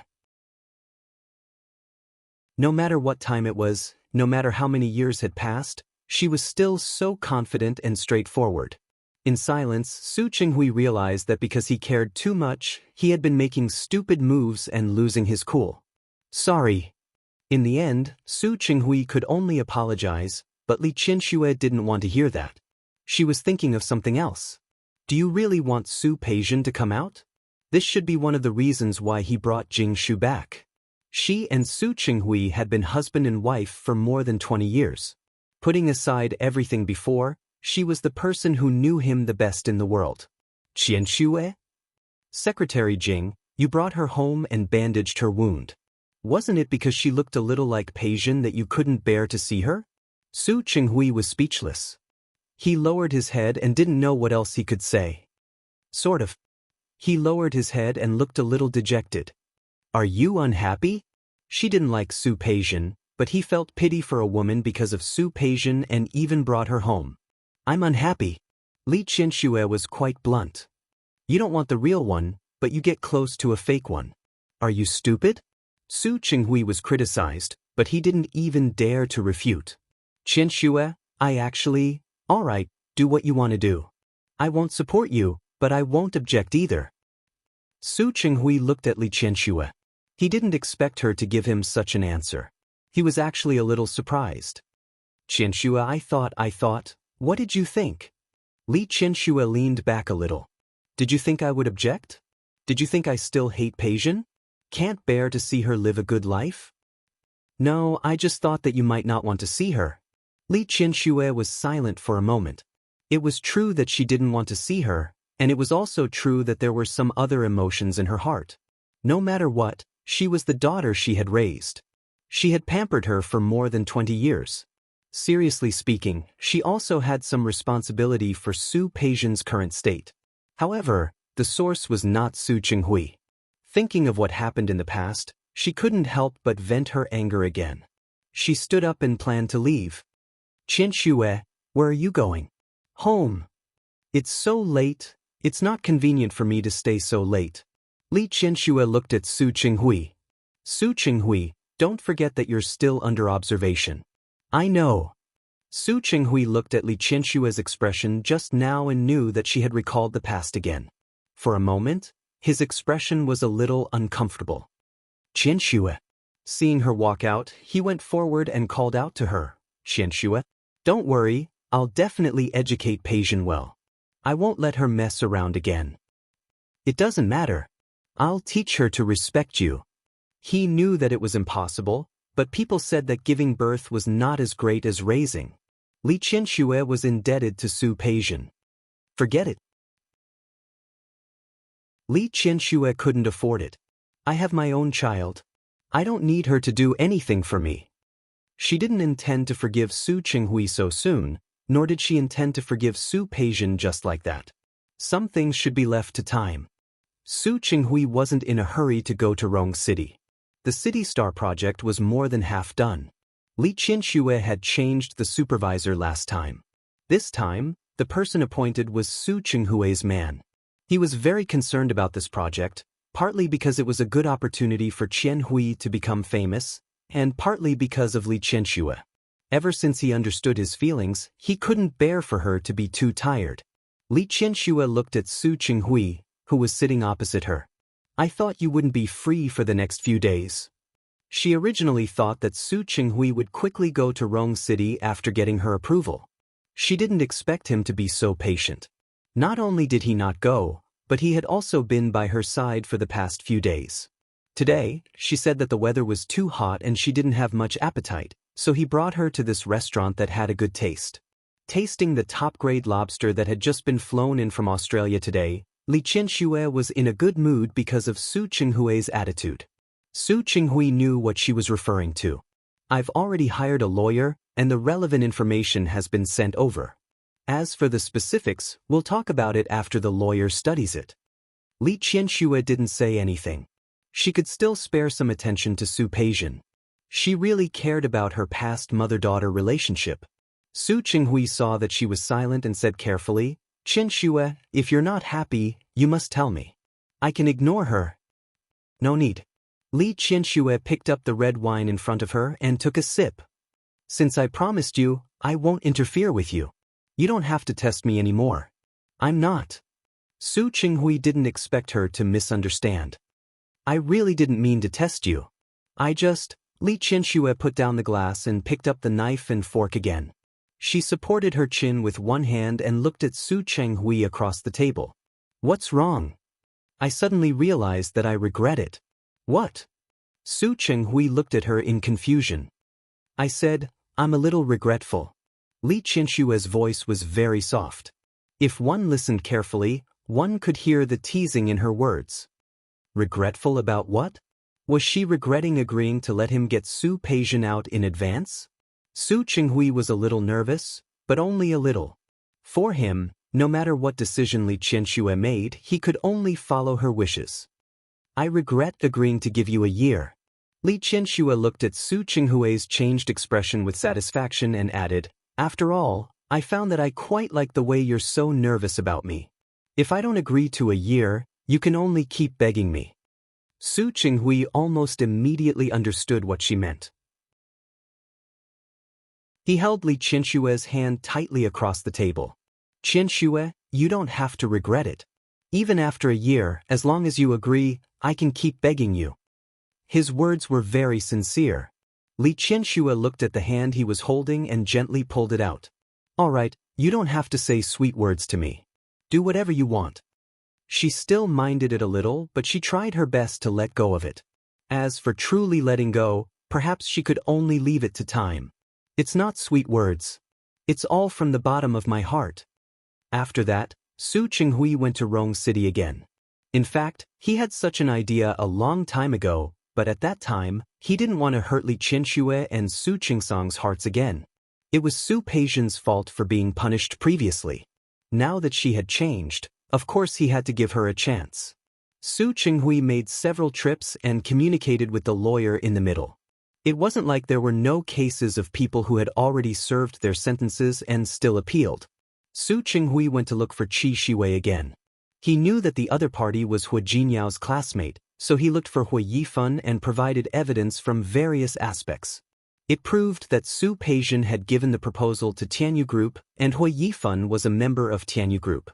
No matter what time it was, no matter how many years had passed, she was still so confident and straightforward. In silence, Su Qinghui realized that because he cared too much, he had been making stupid moves and losing his cool. Sorry. In the end, Su Qinghui could only apologize, but Li Qianxue didn't want to hear that. She was thinking of something else. Do you really want Su Peijian to come out? This should be one of the reasons why he brought Jing Shu back. She and Su Qinghui had been husband and wife for more than 20 years. Putting aside everything before, she was the person who knew him the best in the world. Qianxue? Secretary Jing, you brought her home and bandaged her wound. Wasn't it because she looked a little like Peijian that you couldn't bear to see her? Su Qinghui was speechless. He lowered his head and didn't know what else he could say. Sort of. He lowered his head and looked a little dejected. Are you unhappy? She didn't like Su Peijian, but he felt pity for a woman because of Su Peijian and even brought her home. I'm unhappy. Li Qianxue was quite blunt. You don't want the real one, but you get close to a fake one. Are you stupid? Su Qinghui was criticized, but he didn't even dare to refute. Qianxue, all right, do what you want to do. I won't support you, but I won't object either. Su Qinghui looked at Li Qianxue. He didn't expect her to give him such an answer. He was actually a little surprised. Qianxue, I thought, what did you think? Li Qianxue leaned back a little. Did you think I would object? Did you think I still hate Peijian? Can't bear to see her live a good life? No, I just thought that you might not want to see her. Li Qianxue was silent for a moment. It was true that she didn't want to see her, and it was also true that there were some other emotions in her heart. No matter what, she was the daughter she had raised. She had pampered her for more than 20 years. Seriously speaking, she also had some responsibility for Su Peijian's current state. However, the source was not Su Qinghui. Thinking of what happened in the past, she couldn't help but vent her anger again. She stood up and planned to leave. Qianxue, where are you going? Home. It's so late, it's not convenient for me to stay so late. Li Qianxue looked at Su Qinghui. Su Qinghui, don't forget that you're still under observation. I know. Su Qinghui looked at Li Qianxue's expression just now and knew that she had recalled the past again. For a moment, his expression was a little uncomfortable. Qianxue. Seeing her walk out, he went forward and called out to her. Qianxue, don't worry, I'll definitely educate Peijian well. I won't let her mess around again. It doesn't matter. I'll teach her to respect you. He knew that it was impossible, but people said that giving birth was not as great as raising. Li Qianxue was indebted to Su Peijian. Forget it. Li Qianxue couldn't afford it. I have my own child. I don't need her to do anything for me. She didn't intend to forgive Su Qinghui so soon, nor did she intend to forgive Su Peijian just like that. Some things should be left to time. Su Qinghui wasn't in a hurry to go to Rong City. The City Star project was more than half done. Li Qianxue had changed the supervisor last time. This time, the person appointed was Su Qinghui's man. He was very concerned about this project, partly because it was a good opportunity for Qianhui to become famous, and partly because of Li Qianxue. Ever since he understood his feelings, he couldn't bear for her to be too tired. Li Qianxue looked at Su Qinghui, who was sitting opposite her. I thought you wouldn't be free for the next few days. She originally thought that Su Qinghui would quickly go to Rong City after getting her approval. She didn't expect him to be so patient. Not only did he not go, but he had also been by her side for the past few days. Today, she said that the weather was too hot and she didn't have much appetite, so he brought her to this restaurant that had a good taste. Tasting the top-grade lobster that had just been flown in from Australia today, Li Qianxue was in a good mood because of Su Qinghui's attitude. Su Qinghui knew what she was referring to. I've already hired a lawyer, and the relevant information has been sent over. As for the specifics, we'll talk about it after the lawyer studies it. Li Qianxue didn't say anything. She could still spare some attention to Su Peijian. She really cared about her past mother-daughter relationship. Su Qinghui saw that she was silent and said carefully, Qianxue, if you're not happy, you must tell me. I can ignore her. No need. Li Qianxue picked up the red wine in front of her and took a sip. Since I promised you, I won't interfere with you. You don't have to test me anymore. I'm not. Su Qinghui didn't expect her to misunderstand. I really didn't mean to test you. Li Qianxue put down the glass and picked up the knife and fork again. She supported her chin with one hand and looked at Su Qinghui across the table. What's wrong? I suddenly realized that I regret it. What? Su Qinghui looked at her in confusion. I said, I'm a little regretful. Li Qianxue's voice was very soft. If one listened carefully, one could hear the teasing in her words. Regretful about what? Was she regretting agreeing to let him get Su Peijian out in advance? Su Qinghui was a little nervous, but only a little. For him, no matter what decision Li Qianxue made, he could only follow her wishes. I regret agreeing to give you a year. Li Qianxue looked at Su Qinghui's changed expression with satisfaction and added, after all, I found that I quite like the way you're so nervous about me. If I don't agree to a year, you can only keep begging me. Su Qinghui almost immediately understood what she meant. He held Li Qianxue's hand tightly across the table. Qianxue, you don't have to regret it. Even after a year, as long as you agree, I can keep begging you. His words were very sincere. Li Qianxue looked at the hand he was holding and gently pulled it out. All right, you don't have to say sweet words to me. Do whatever you want. She still minded it a little, but she tried her best to let go of it. As for truly letting go, perhaps she could only leave it to time. It's not sweet words. It's all from the bottom of my heart. After that, Su Qinghui went to Rong City again. In fact, he had such an idea a long time ago, but at that time, he didn't want to hurt Li Qianxue and Su Qingsang's hearts again. It was Su Peijian's fault for being punished previously. Now that she had changed, of course he had to give her a chance. Su Qinghui made several trips and communicated with the lawyer in the middle. It wasn't like there were no cases of people who had already served their sentences and still appealed. Su Qinghui went to look for Qi Shiwei again. He knew that the other party was Hu Jinyao's classmate, so he looked for Hu Yifan and provided evidence from various aspects. It proved that Su Peijian had given the proposal to Tianyu Group, and Hu Yifan was a member of Tianyu Group.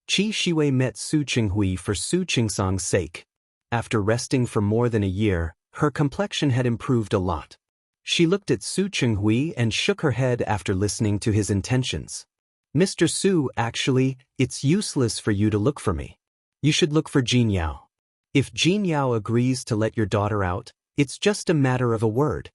Qi Shiwei met Su Qinghui for Su Qingsang's sake. After resting for more than a year, her complexion had improved a lot. She looked at Su Qinghui and shook her head after listening to his intentions. Mr. Su, actually, it's useless for you to look for me. You should look for Jin Yao. If Jin Yao agrees to let your daughter out, it's just a matter of a word.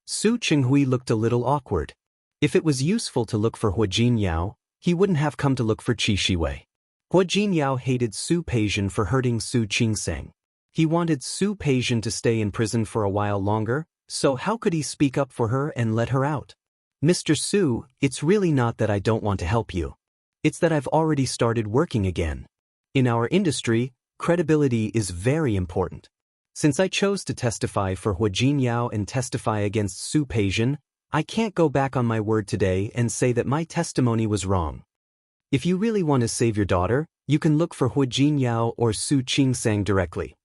Su Qinghui looked a little awkward. If it was useful to look for Hu Jinyao, he wouldn't have come to look for Qi Shiwei. Hu Jinyao hated Su Peijian for hurting Su Qingsang. He wanted Su Peijian to stay in prison for a while longer, so how could he speak up for her and let her out? Mr. Su, it's really not that I don't want to help you. It's that I've already started working again. In our industry, credibility is very important. Since I chose to testify for Hu Jinyao and testify against Su Peijian, I can't go back on my word today and say that my testimony was wrong. If you really want to save your daughter, you can look for Hu Jinyao or Su Qingsang directly.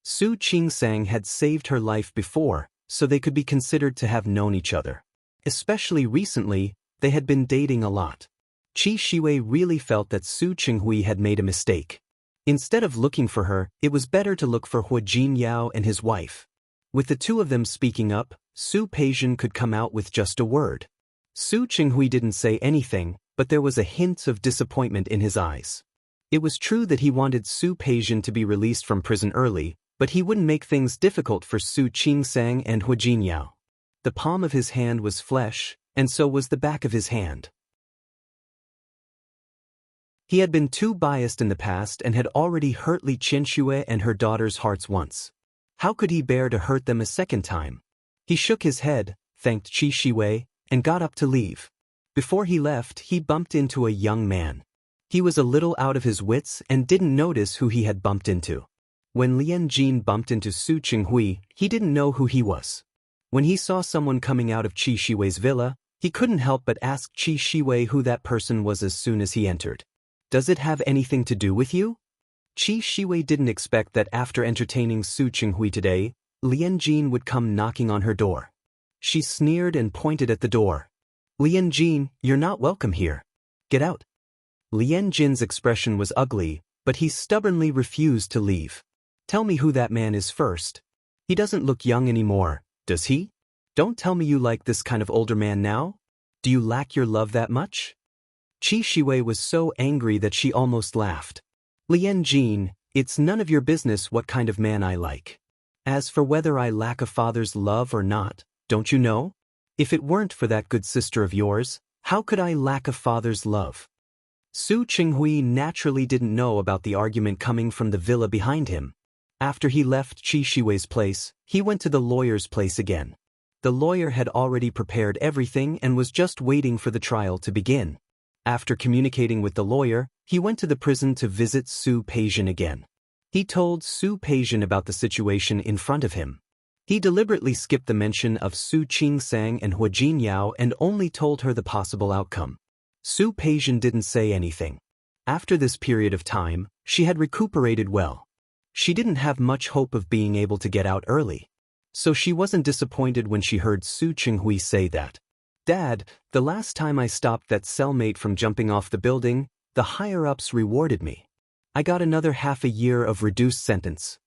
Su Qingsang had saved her life before, so they could be considered to have known each other. Especially recently, they had been dating a lot. Qi Shiwei really felt that Su Qinghui had made a mistake. Instead of looking for her, it was better to look for Hu Jinyao and his wife. With the two of them speaking up, Su Peijian could come out with just a word. Su Qinghui didn't say anything, but there was a hint of disappointment in his eyes. It was true that he wanted Su Peijian to be released from prison early, but he wouldn't make things difficult for Su Qingsang and Hu Jinyao. The palm of his hand was flesh, and so was the back of his hand. He had been too biased in the past and had already hurt Li Qianxue and her daughter's hearts once. How could he bear to hurt them a second time? He shook his head, thanked Qi Shiwei, and got up to leave. Before he left, he bumped into a young man. He was a little out of his wits and didn't notice who he had bumped into. When Lian Jin bumped into Su Qinghui, he didn't know who he was. When he saw someone coming out of Qi Shiwei's villa, he couldn't help but ask Qi Shiwei who that person was as soon as he entered. Does it have anything to do with you? Qi Shiwei didn't expect that after entertaining Su Qinghui today, Lian Jin would come knocking on her door. She sneered and pointed at the door. Lian Jin, you're not welcome here. Get out. Lian Jin's expression was ugly, but he stubbornly refused to leave. Tell me who that man is first. He doesn't look young anymore, does he? Don't tell me you like this kind of older man now. Do you lack your love that much? Qi Shiwei was so angry that she almost laughed. Lian Jin, it's none of your business what kind of man I like. As for whether I lack a father's love or not, don't you know? If it weren't for that good sister of yours, how could I lack a father's love? Su Qinghui naturally didn't know about the argument coming from the villa behind him. After he left Qi Shiwei's place, he went to the lawyer's place again. The lawyer had already prepared everything and was just waiting for the trial to begin. After communicating with the lawyer, he went to the prison to visit Su Peijian again. He told Su Peijian about the situation in front of him. He deliberately skipped the mention of Su Qingsang and Hua Jinyao and only told her the possible outcome. Su Peijian didn't say anything. After this period of time, she had recuperated well. She didn't have much hope of being able to get out early. So she wasn't disappointed when she heard Su Qinghui say that. "Dad, the last time I stopped that cellmate from jumping off the building, the higher-ups rewarded me. I got another half a year of reduced sentence."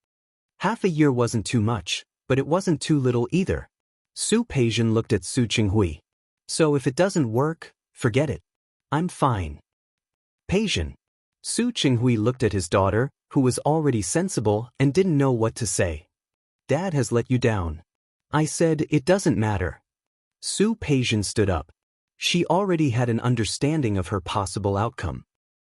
Half a year wasn't too much, but it wasn't too little either. Su Peijian looked at Su Qinghui. "So if it doesn't work, forget it. I'm fine." Peijian. Su Qinghui looked at his daughter, who was already sensible and didn't know what to say. "Dad has let you down." I said, "It doesn't matter." Su Peijian stood up. She already had an understanding of her possible outcome.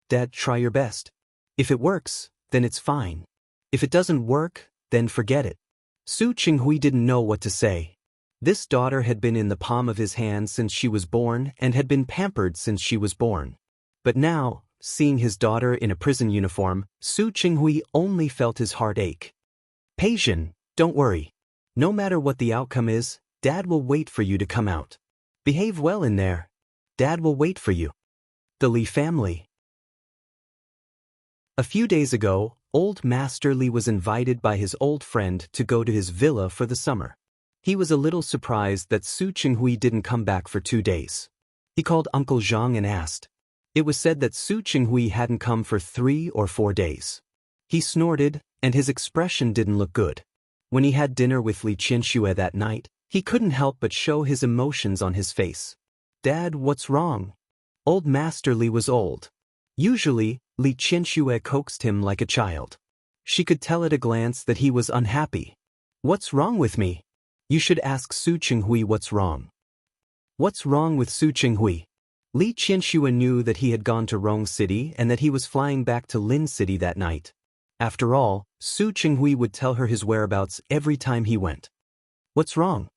"Dad, try your best. If it works, then it's fine. If it doesn't work, then forget it." Su Qinghui didn't know what to say. This daughter had been in the palm of his hand since she was born and had been pampered since she was born. But now, seeing his daughter in a prison uniform, Su Qinghui only felt his heart ache. "Peijian, don't worry. No matter what the outcome is, Dad will wait for you to come out. Behave well in there. Dad will wait for you." The Li family. A few days ago, old Master Li was invited by his old friend to go to his villa for the summer. He was a little surprised that Su Qinghui didn't come back for 2 days. He called Uncle Zhang and asked. It was said that Su Qinghui hadn't come for 3 or 4 days. He snorted, and his expression didn't look good. When he had dinner with Li Qianxue that night, he couldn't help but show his emotions on his face. "Dad, what's wrong?" Old Master Li was old. Usually, Li Qianxue coaxed him like a child. She could tell at a glance that he was unhappy. "What's wrong with me?" "You should ask Su Qinghui what's wrong." "What's wrong with Su Qinghui?" Li Qianxue knew that he had gone to Rong City and that he was flying back to Lin City that night. After all, Su Qinghui would tell her his whereabouts every time he went. "What's wrong?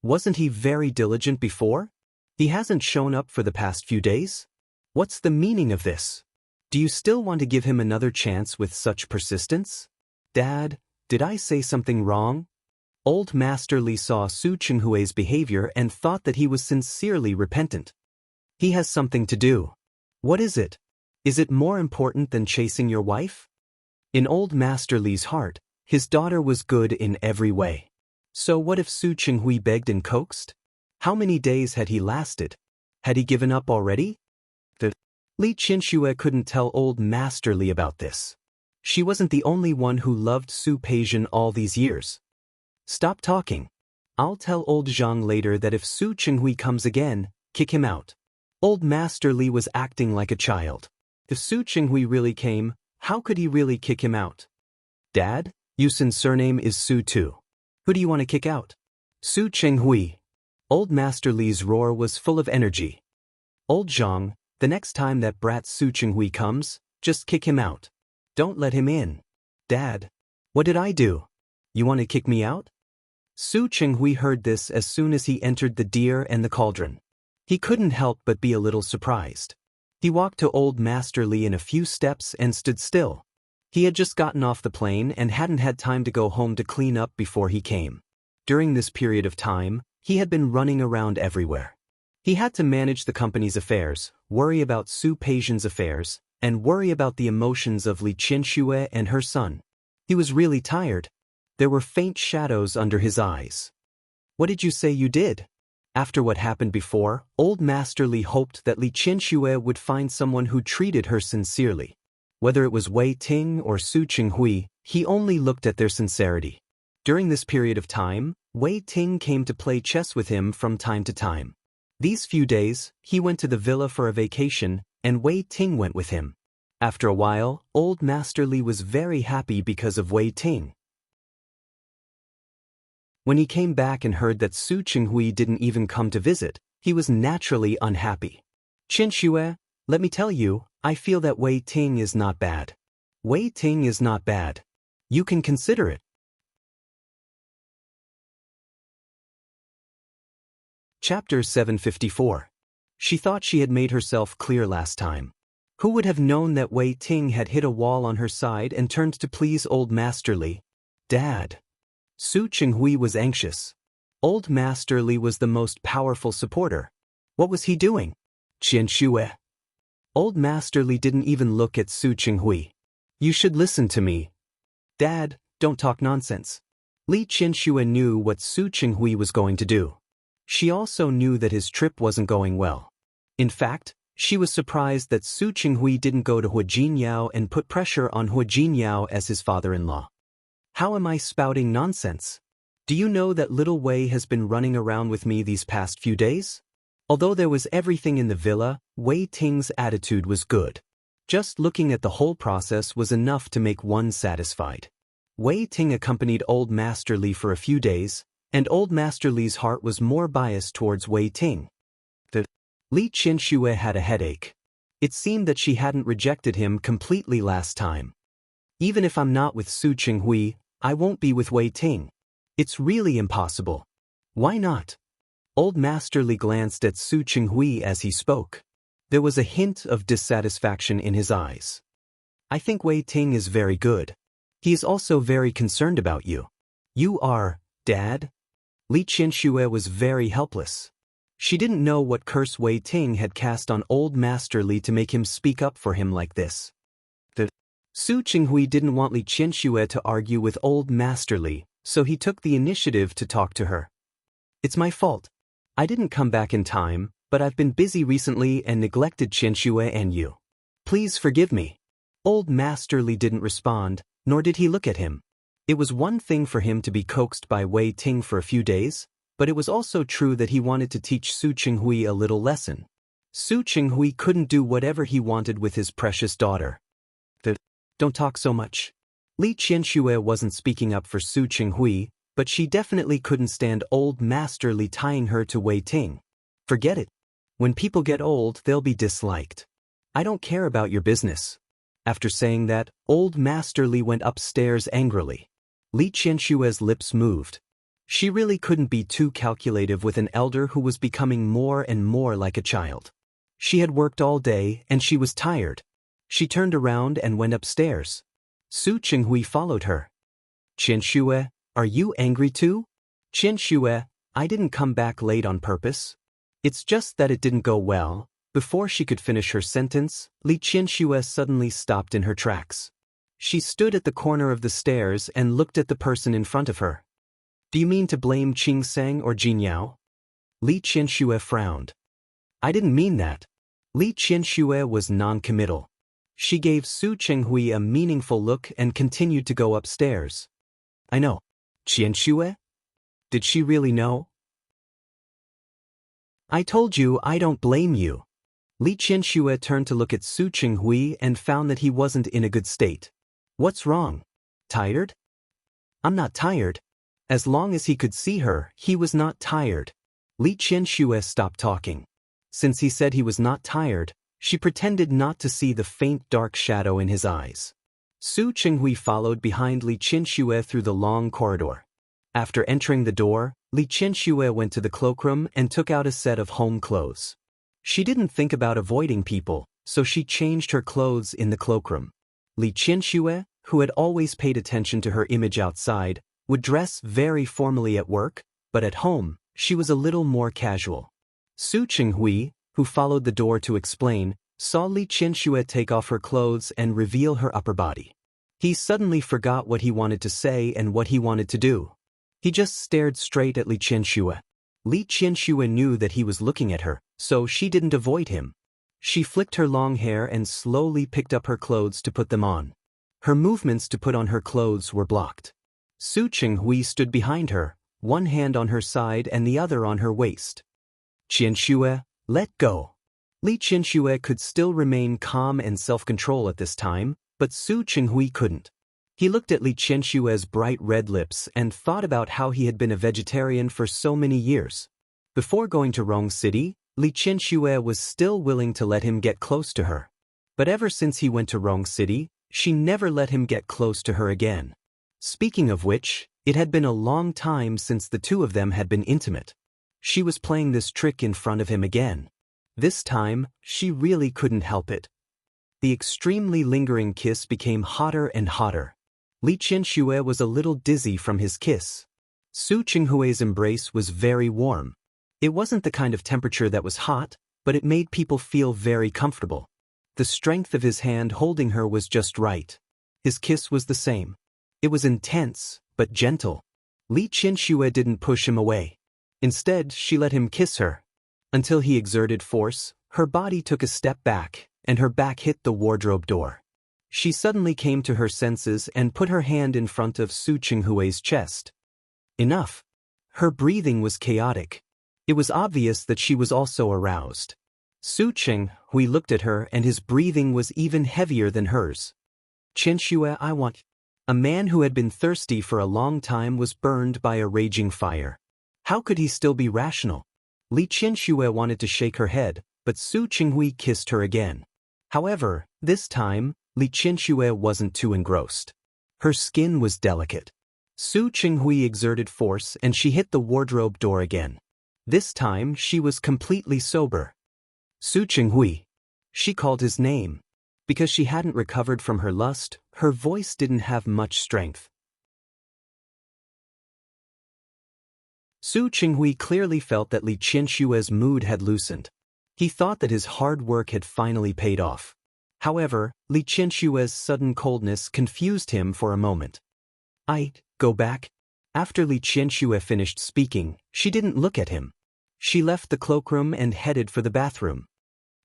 Wasn't he very diligent before? He hasn't shown up for the past few days? What's the meaning of this? Do you still want to give him another chance with such persistence?" "Dad, did I say something wrong?" Old Master Li saw Su Qinghui's behavior and thought that he was sincerely repentant. "He has something to do." "What is it? Is it more important than chasing your wife?" In old Master Li's heart, his daughter was good in every way. So what if Su Qinghui begged and coaxed? How many days had he lasted? Had he given up already? Li Qianxue couldn't tell old Master Li about this. She wasn't the only one who loved Su Peijian all these years. "Stop talking. I'll tell old Zhang later that if Su Qinghui comes again, kick him out." Old Master Li was acting like a child. If Su Qinghui really came, how could he really kick him out? "Dad, Yusin's surname is Su too. Who do you want to kick out?" "Su Qinghui." Old Master Li's roar was full of energy. "Old Zhang, the next time that brat Su Qinghui comes, just kick him out. Don't let him in." "Dad, what did I do? You want to kick me out?" Su Qinghui heard this as soon as he entered the deer and the cauldron. He couldn't help but be a little surprised. He walked to old Master Li in a few steps and stood still. He had just gotten off the plane and hadn't had time to go home to clean up before he came. During this period of time, he had been running around everywhere. He had to manage the company's affairs, worry about Su Peijian's affairs, and worry about the emotions of Li Qianxue and her son. He was really tired. There were faint shadows under his eyes. "What did you say you did?" After what happened before, old Master Li hoped that Li Qianxue would find someone who treated her sincerely. Whether it was Wei Ting or Su Qinghui, he only looked at their sincerity. During this period of time, Wei Ting came to play chess with him from time to time. These few days, he went to the villa for a vacation, and Wei Ting went with him. After a while, old Master Li was very happy because of Wei Ting. When he came back and heard that Su Qinghui didn't even come to visit, he was naturally unhappy. "Qianxue, let me tell you, I feel that Wei Ting is not bad. Wei Ting is not bad. You can consider it." Chapter 754. She thought she had made herself clear last time. Who would have known that Wei Ting had hit a wall on her side and turned to please Old Master Li? Dad. Su Chenghui was anxious. Old Master Li was the most powerful supporter. What was he doing? Qian Xue. Old Master Li didn't even look at Su Chenghui. You should listen to me. Dad, don't talk nonsense. Li Qianxue knew what Su Chenghui was going to do. She also knew that his trip wasn't going well. In fact, she was surprised that Su Chenghui didn't go to Hua Jinyao and put pressure on Hua Jinyao as his father-in-law. How am I spouting nonsense? Do you know that little Wei has been running around with me these past few days? Although there was everything in the villa, Wei Ting's attitude was good. Just looking at the whole process was enough to make one satisfied. Wei Ting accompanied Old Master Li for a few days, and Old Master Li's heart was more biased towards Wei Ting. Li Qianxue had a headache. It seemed that she hadn't rejected him completely last time. Even if I'm not with Su Chenghui, I won't be with Wei Ting. It's really impossible. Why not? Old Master Li glanced at Su Chenghui as he spoke. There was a hint of dissatisfaction in his eyes. I think Wei Ting is very good. He is also very concerned about you. You are, Dad? Li Qianxue was very helpless. She didn't know what curse Wei Ting had cast on Old Master Li to make him speak up for him like this. Su Chenghui didn't want Li Qianxue to argue with Old Master Li, so he took the initiative to talk to her. It's my fault. I didn't come back in time, but I've been busy recently and neglected Qianxue and you. Please forgive me. Old Master Li didn't respond, nor did he look at him. It was one thing for him to be coaxed by Wei Ting for a few days, but it was also true that he wanted to teach Su Chenghui a little lesson. Su Chenghui couldn't do whatever he wanted with his precious daughter. Don't talk so much. Li Qianxue wasn't speaking up for Su Chenghui, but she definitely couldn't stand Old Master Li tying her to Wei Ting. Forget it. When people get old, they'll be disliked. I don't care about your business. After saying that, Old Master Li went upstairs angrily. Li Qianxue's lips moved. She really couldn't be too calculative with an elder who was becoming more and more like a child. She had worked all day and she was tired. She turned around and went upstairs. Su Chenghui followed her. Qianxue, are you angry too? Qianxue, I didn't come back late on purpose. It's just that it didn't go well. Before she could finish her sentence, Li Qianxue suddenly stopped in her tracks. She stood at the corner of the stairs and looked at the person in front of her. Do you mean to blame Qing Seng or Jinyao? Li Qianxue frowned. I didn't mean that. Li Qianxue was non-committal. She gave Su Chenghui a meaningful look and continued to go upstairs. I know. Qianxue? Did she really know? I told you I don't blame you. Li Qianxue turned to look at Su Chenghui and found that he wasn't in a good state. What's wrong? Tired? I'm not tired. As long as he could see her, he was not tired. Li Qianxue stopped talking. Since he said he was not tired, she pretended not to see the faint dark shadow in his eyes. Su Chenghui followed behind Li Qianxue through the long corridor. After entering the door, Li Qianxue went to the cloakroom and took out a set of home clothes. She didn't think about avoiding people, so she changed her clothes in the cloakroom. Li Qianxue, who had always paid attention to her image outside, would dress very formally at work, but at home, she was a little more casual. Su Chenghui, who followed the door to explain, saw Li Qianxue take off her clothes and reveal her upper body. He suddenly forgot what he wanted to say and what he wanted to do. He just stared straight at Li Qianxue. Li Qianxue knew that he was looking at her, so she didn't avoid him. She flicked her long hair and slowly picked up her clothes to put them on. Her movements to put on her clothes were blocked. Su Chenghui stood behind her, one hand on her side and the other on her waist. Qianxue, let go. Li Qianxue could still remain calm and self-control at this time, but Su Chenghui couldn't. He looked at Li Qianxue's bright red lips and thought about how he had been a vegetarian for so many years. Before going to Rong City, Li Qianxue was still willing to let him get close to her. But ever since he went to Rong City, she never let him get close to her again. Speaking of which, it had been a long time since the two of them had been intimate. She was playing this trick in front of him again. This time, she really couldn't help it. The extremely lingering kiss became hotter and hotter. Li Qianxue was a little dizzy from his kiss. Su Qinghui's embrace was very warm. It wasn't the kind of temperature that was hot, but it made people feel very comfortable. The strength of his hand holding her was just right. His kiss was the same. It was intense, but gentle. Li Qianxue didn't push him away. Instead, she let him kiss her. Until he exerted force, her body took a step back, and her back hit the wardrobe door. She suddenly came to her senses and put her hand in front of Su Qinghui's chest. Enough. Her breathing was chaotic. It was obvious that she was also aroused. Su Qinghui looked at her and his breathing was even heavier than hers. Qianxue, I want. A man who had been thirsty for a long time was burned by a raging fire. How could he still be rational? Li Qianxue wanted to shake her head, but Su Qinghui kissed her again. However, this time, Li Qianxue wasn't too engrossed. Her skin was delicate. Su Qinghui exerted force and she hit the wardrobe door again. This time, she was completely sober. Su Qinghui. She called his name. Because she hadn't recovered from her lust, her voice didn't have much strength. Su Qinghui clearly felt that Li Qianxue's mood had loosened. He thought that his hard work had finally paid off. However, Li Qianxue's sudden coldness confused him for a moment. Go back? After Li Qianxue finished speaking, she didn't look at him. She left the cloakroom and headed for the bathroom.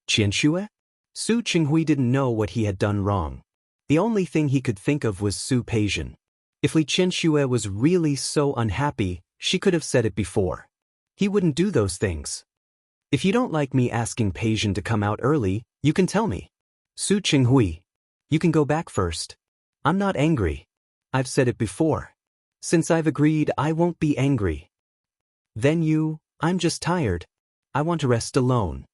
Qianxue? Su Qinghui didn't know what he had done wrong. The only thing he could think of was Su Peijian. If Li Qianxue was really so unhappy, she could have said it before. He wouldn't do those things. If you don't like me asking Peijian to come out early, you can tell me. Su Qinghui. You can go back first. I'm not angry. I've said it before. Since I've agreed, I won't be angry. Then I'm just tired. I want to rest alone.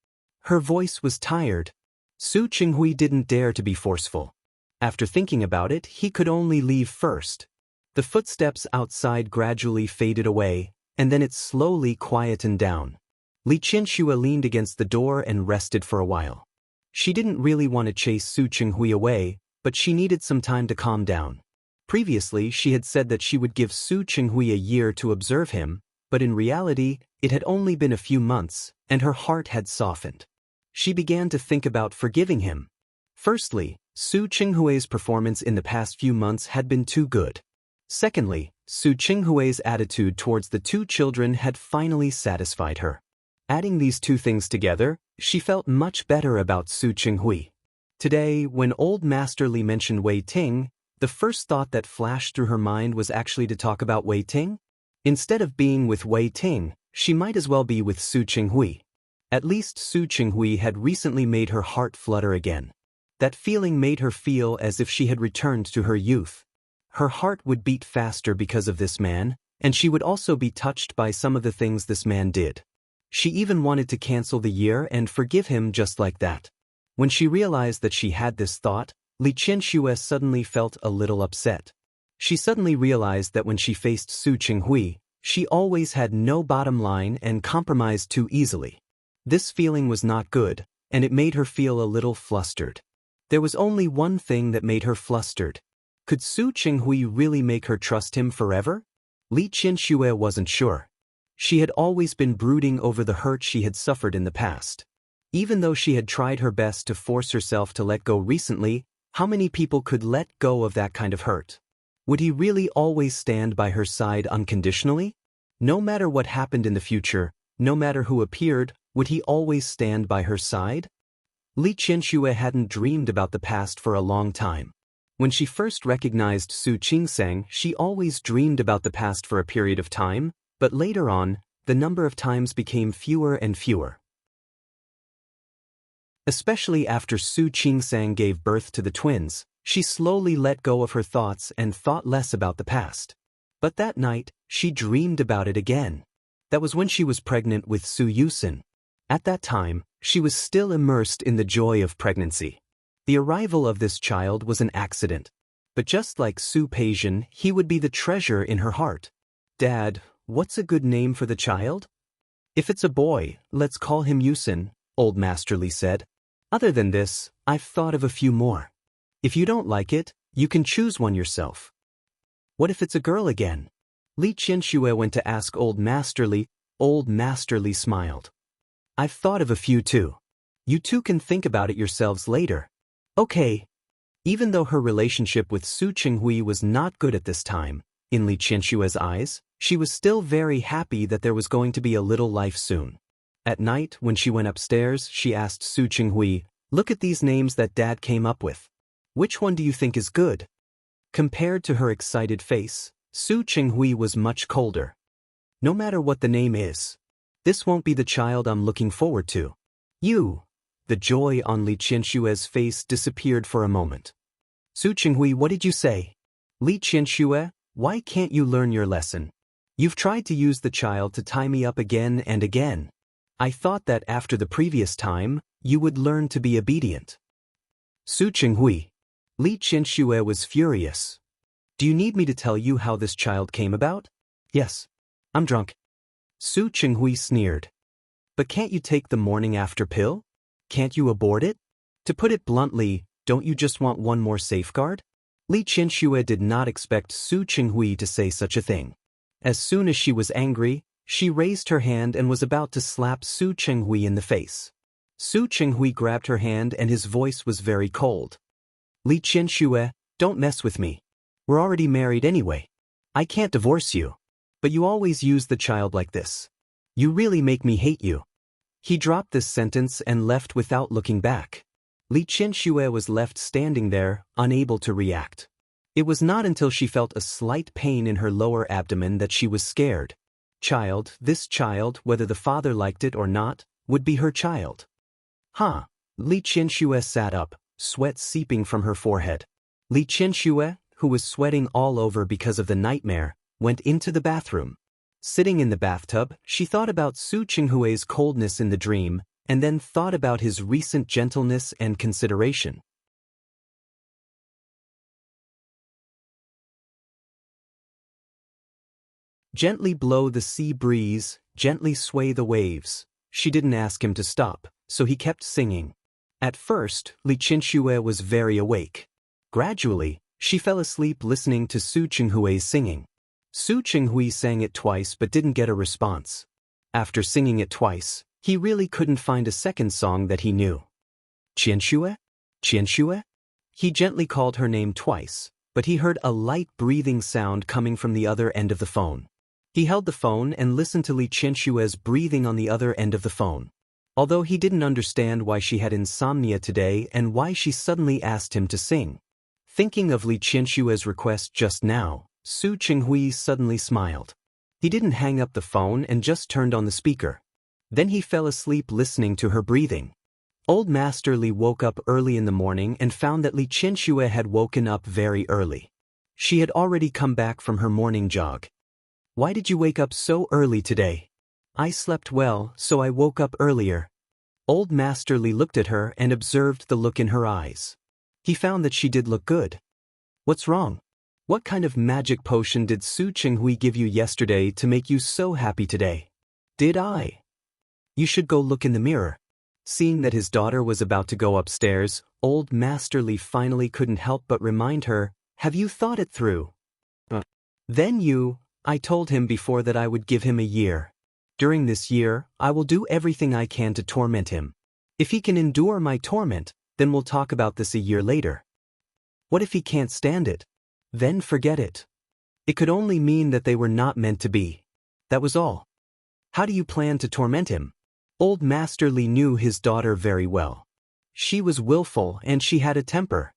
Her voice was tired. Su Qinghui didn't dare to be forceful. After thinking about it, he could only leave first. The footsteps outside gradually faded away, and then it slowly quietened down. Li Qianxue leaned against the door and rested for a while. She didn't really want to chase Su Qinghui away, but she needed some time to calm down. Previously, she had said that she would give Su Qinghui a year to observe him, but in reality, it had only been a few months, and her heart had softened. She began to think about forgiving him. Firstly, Su Qinghui's performance in the past few months had been too good. Secondly, Su Qinghui's attitude towards the two children had finally satisfied her. Adding these two things together, she felt much better about Su Qinghui. Today, when old Master Li mentioned Wei Ting, the first thought that flashed through her mind was actually to talk about Wei Ting. Instead of being with Wei Ting, she might as well be with Su Qinghui. At least Su Qinghui had recently made her heart flutter again. That feeling made her feel as if she had returned to her youth. Her heart would beat faster because of this man, and she would also be touched by some of the things this man did. She even wanted to cancel the year and forgive him just like that. When she realized that she had this thought, Li Qianxue suddenly felt a little upset. She suddenly realized that when she faced Su Qinghui, she always had no bottom line and compromised too easily. This feeling was not good, and it made her feel a little flustered. There was only one thing that made her flustered. Could Su Qinghui really make her trust him forever? Li Qianxue wasn't sure. She had always been brooding over the hurt she had suffered in the past. Even though she had tried her best to force herself to let go recently, how many people could let go of that kind of hurt? Would he really always stand by her side unconditionally? No matter what happened in the future, no matter who appeared, would he always stand by her side? Li Qianxue hadn't dreamed about the past for a long time. When she first recognized Su Qingsang, she always dreamed about the past for a period of time, but later on, the number of times became fewer and fewer. Especially after Su Qingsang gave birth to the twins, she slowly let go of her thoughts and thought less about the past. But that night, she dreamed about it again. That was when she was pregnant with Su Yusin. At that time, she was still immersed in the joy of pregnancy. The arrival of this child was an accident. But just like Su Peijian, he would be the treasure in her heart. Dad, what's a good name for the child? If it's a boy, let's call him Yusin. Old Master Li said. Other than this, I've thought of a few more. If you don't like it, you can choose one yourself. What if it's a girl again? Li Qianxue went to ask Old Master Li. Old Master Li smiled. I've thought of a few too. You two can think about it yourselves later. Okay. Even though her relationship with Su Qinghui was not good at this time, in Li Qianxue's eyes, she was still very happy that there was going to be a little life soon. At night, when she went upstairs, she asked Su Qinghui, "Look at these names that Dad came up with. Which one do you think is good?" Compared to her excited face, Su Qinghui was much colder. No matter what the name is, this won't be the child I'm looking forward to. You. The joy on Li Qianxue's face disappeared for a moment. Su Qinghui, what did you say? Li Qianxue, why can't you learn your lesson? You've tried to use the child to tie me up again and again. I thought that after the previous time, you would learn to be obedient. Su Qinghui. Li Qianxue was furious. Do you need me to tell you how this child came about? Yes. I'm drunk. Su Qinghui sneered. But can't you take the morning after pill? Can't you abort it? To put it bluntly, don't you just want one more safeguard? Li Qianxue did not expect Su Qinghui to say such a thing. As soon as she was angry, she raised her hand and was about to slap Su Qinghui in the face. Su Qinghui grabbed her hand and his voice was very cold. Li Qianxue, don't mess with me. We're already married anyway. I can't divorce you. But you always use the child like this. You really make me hate you. He dropped this sentence and left without looking back. Li Qianxue was left standing there, unable to react. It was not until she felt a slight pain in her lower abdomen that she was scared. This child, whether the father liked it or not, would be her child. Huh. Li Qianxue sat up, sweat seeping from her forehead. Li Qianxue, who was sweating all over because of the nightmare, went into the bathroom. Sitting in the bathtub, she thought about Su Qinghui's coldness in the dream, and then thought about his recent gentleness and consideration. Gently blow the sea breeze, gently sway the waves. She didn't ask him to stop, so he kept singing. At first, Li Qianxue was very awake. Gradually, she fell asleep listening to Su Qinghui's singing. Su Qinghui sang it twice but didn't get a response. After singing it twice, he really couldn't find a second song that he knew. Qianxue? Qianxue? He gently called her name twice, but he heard a light breathing sound coming from the other end of the phone. He held the phone and listened to Li Qianxue's breathing on the other end of the phone. Although he didn't understand why she had insomnia today and why she suddenly asked him to sing. Thinking of Li Qianxue's request just now, Su Qinghui suddenly smiled. He didn't hang up the phone and just turned on the speaker. Then he fell asleep listening to her breathing. Old Master Li woke up early in the morning and found that Li Qianxue had woken up very early. She had already come back from her morning jog. Why did you wake up so early today? I slept well, so I woke up earlier. Old Master Li looked at her and observed the look in her eyes. He found that she did look good. What's wrong? What kind of magic potion did Su Qinghui give you yesterday to make you so happy today? Did I? You should go look in the mirror. Seeing that his daughter was about to go upstairs, Old Master Li finally couldn't help but remind her, have you thought it through? I told him before that I would give him a year. During this year, I will do everything I can to torment him. If he can endure my torment, then we'll talk about this a year later. What if he can't stand it? Then forget it. It could only mean that they were not meant to be. That was all. How do you plan to torment him? Old Master Li knew his daughter very well. She was willful and she had a temper.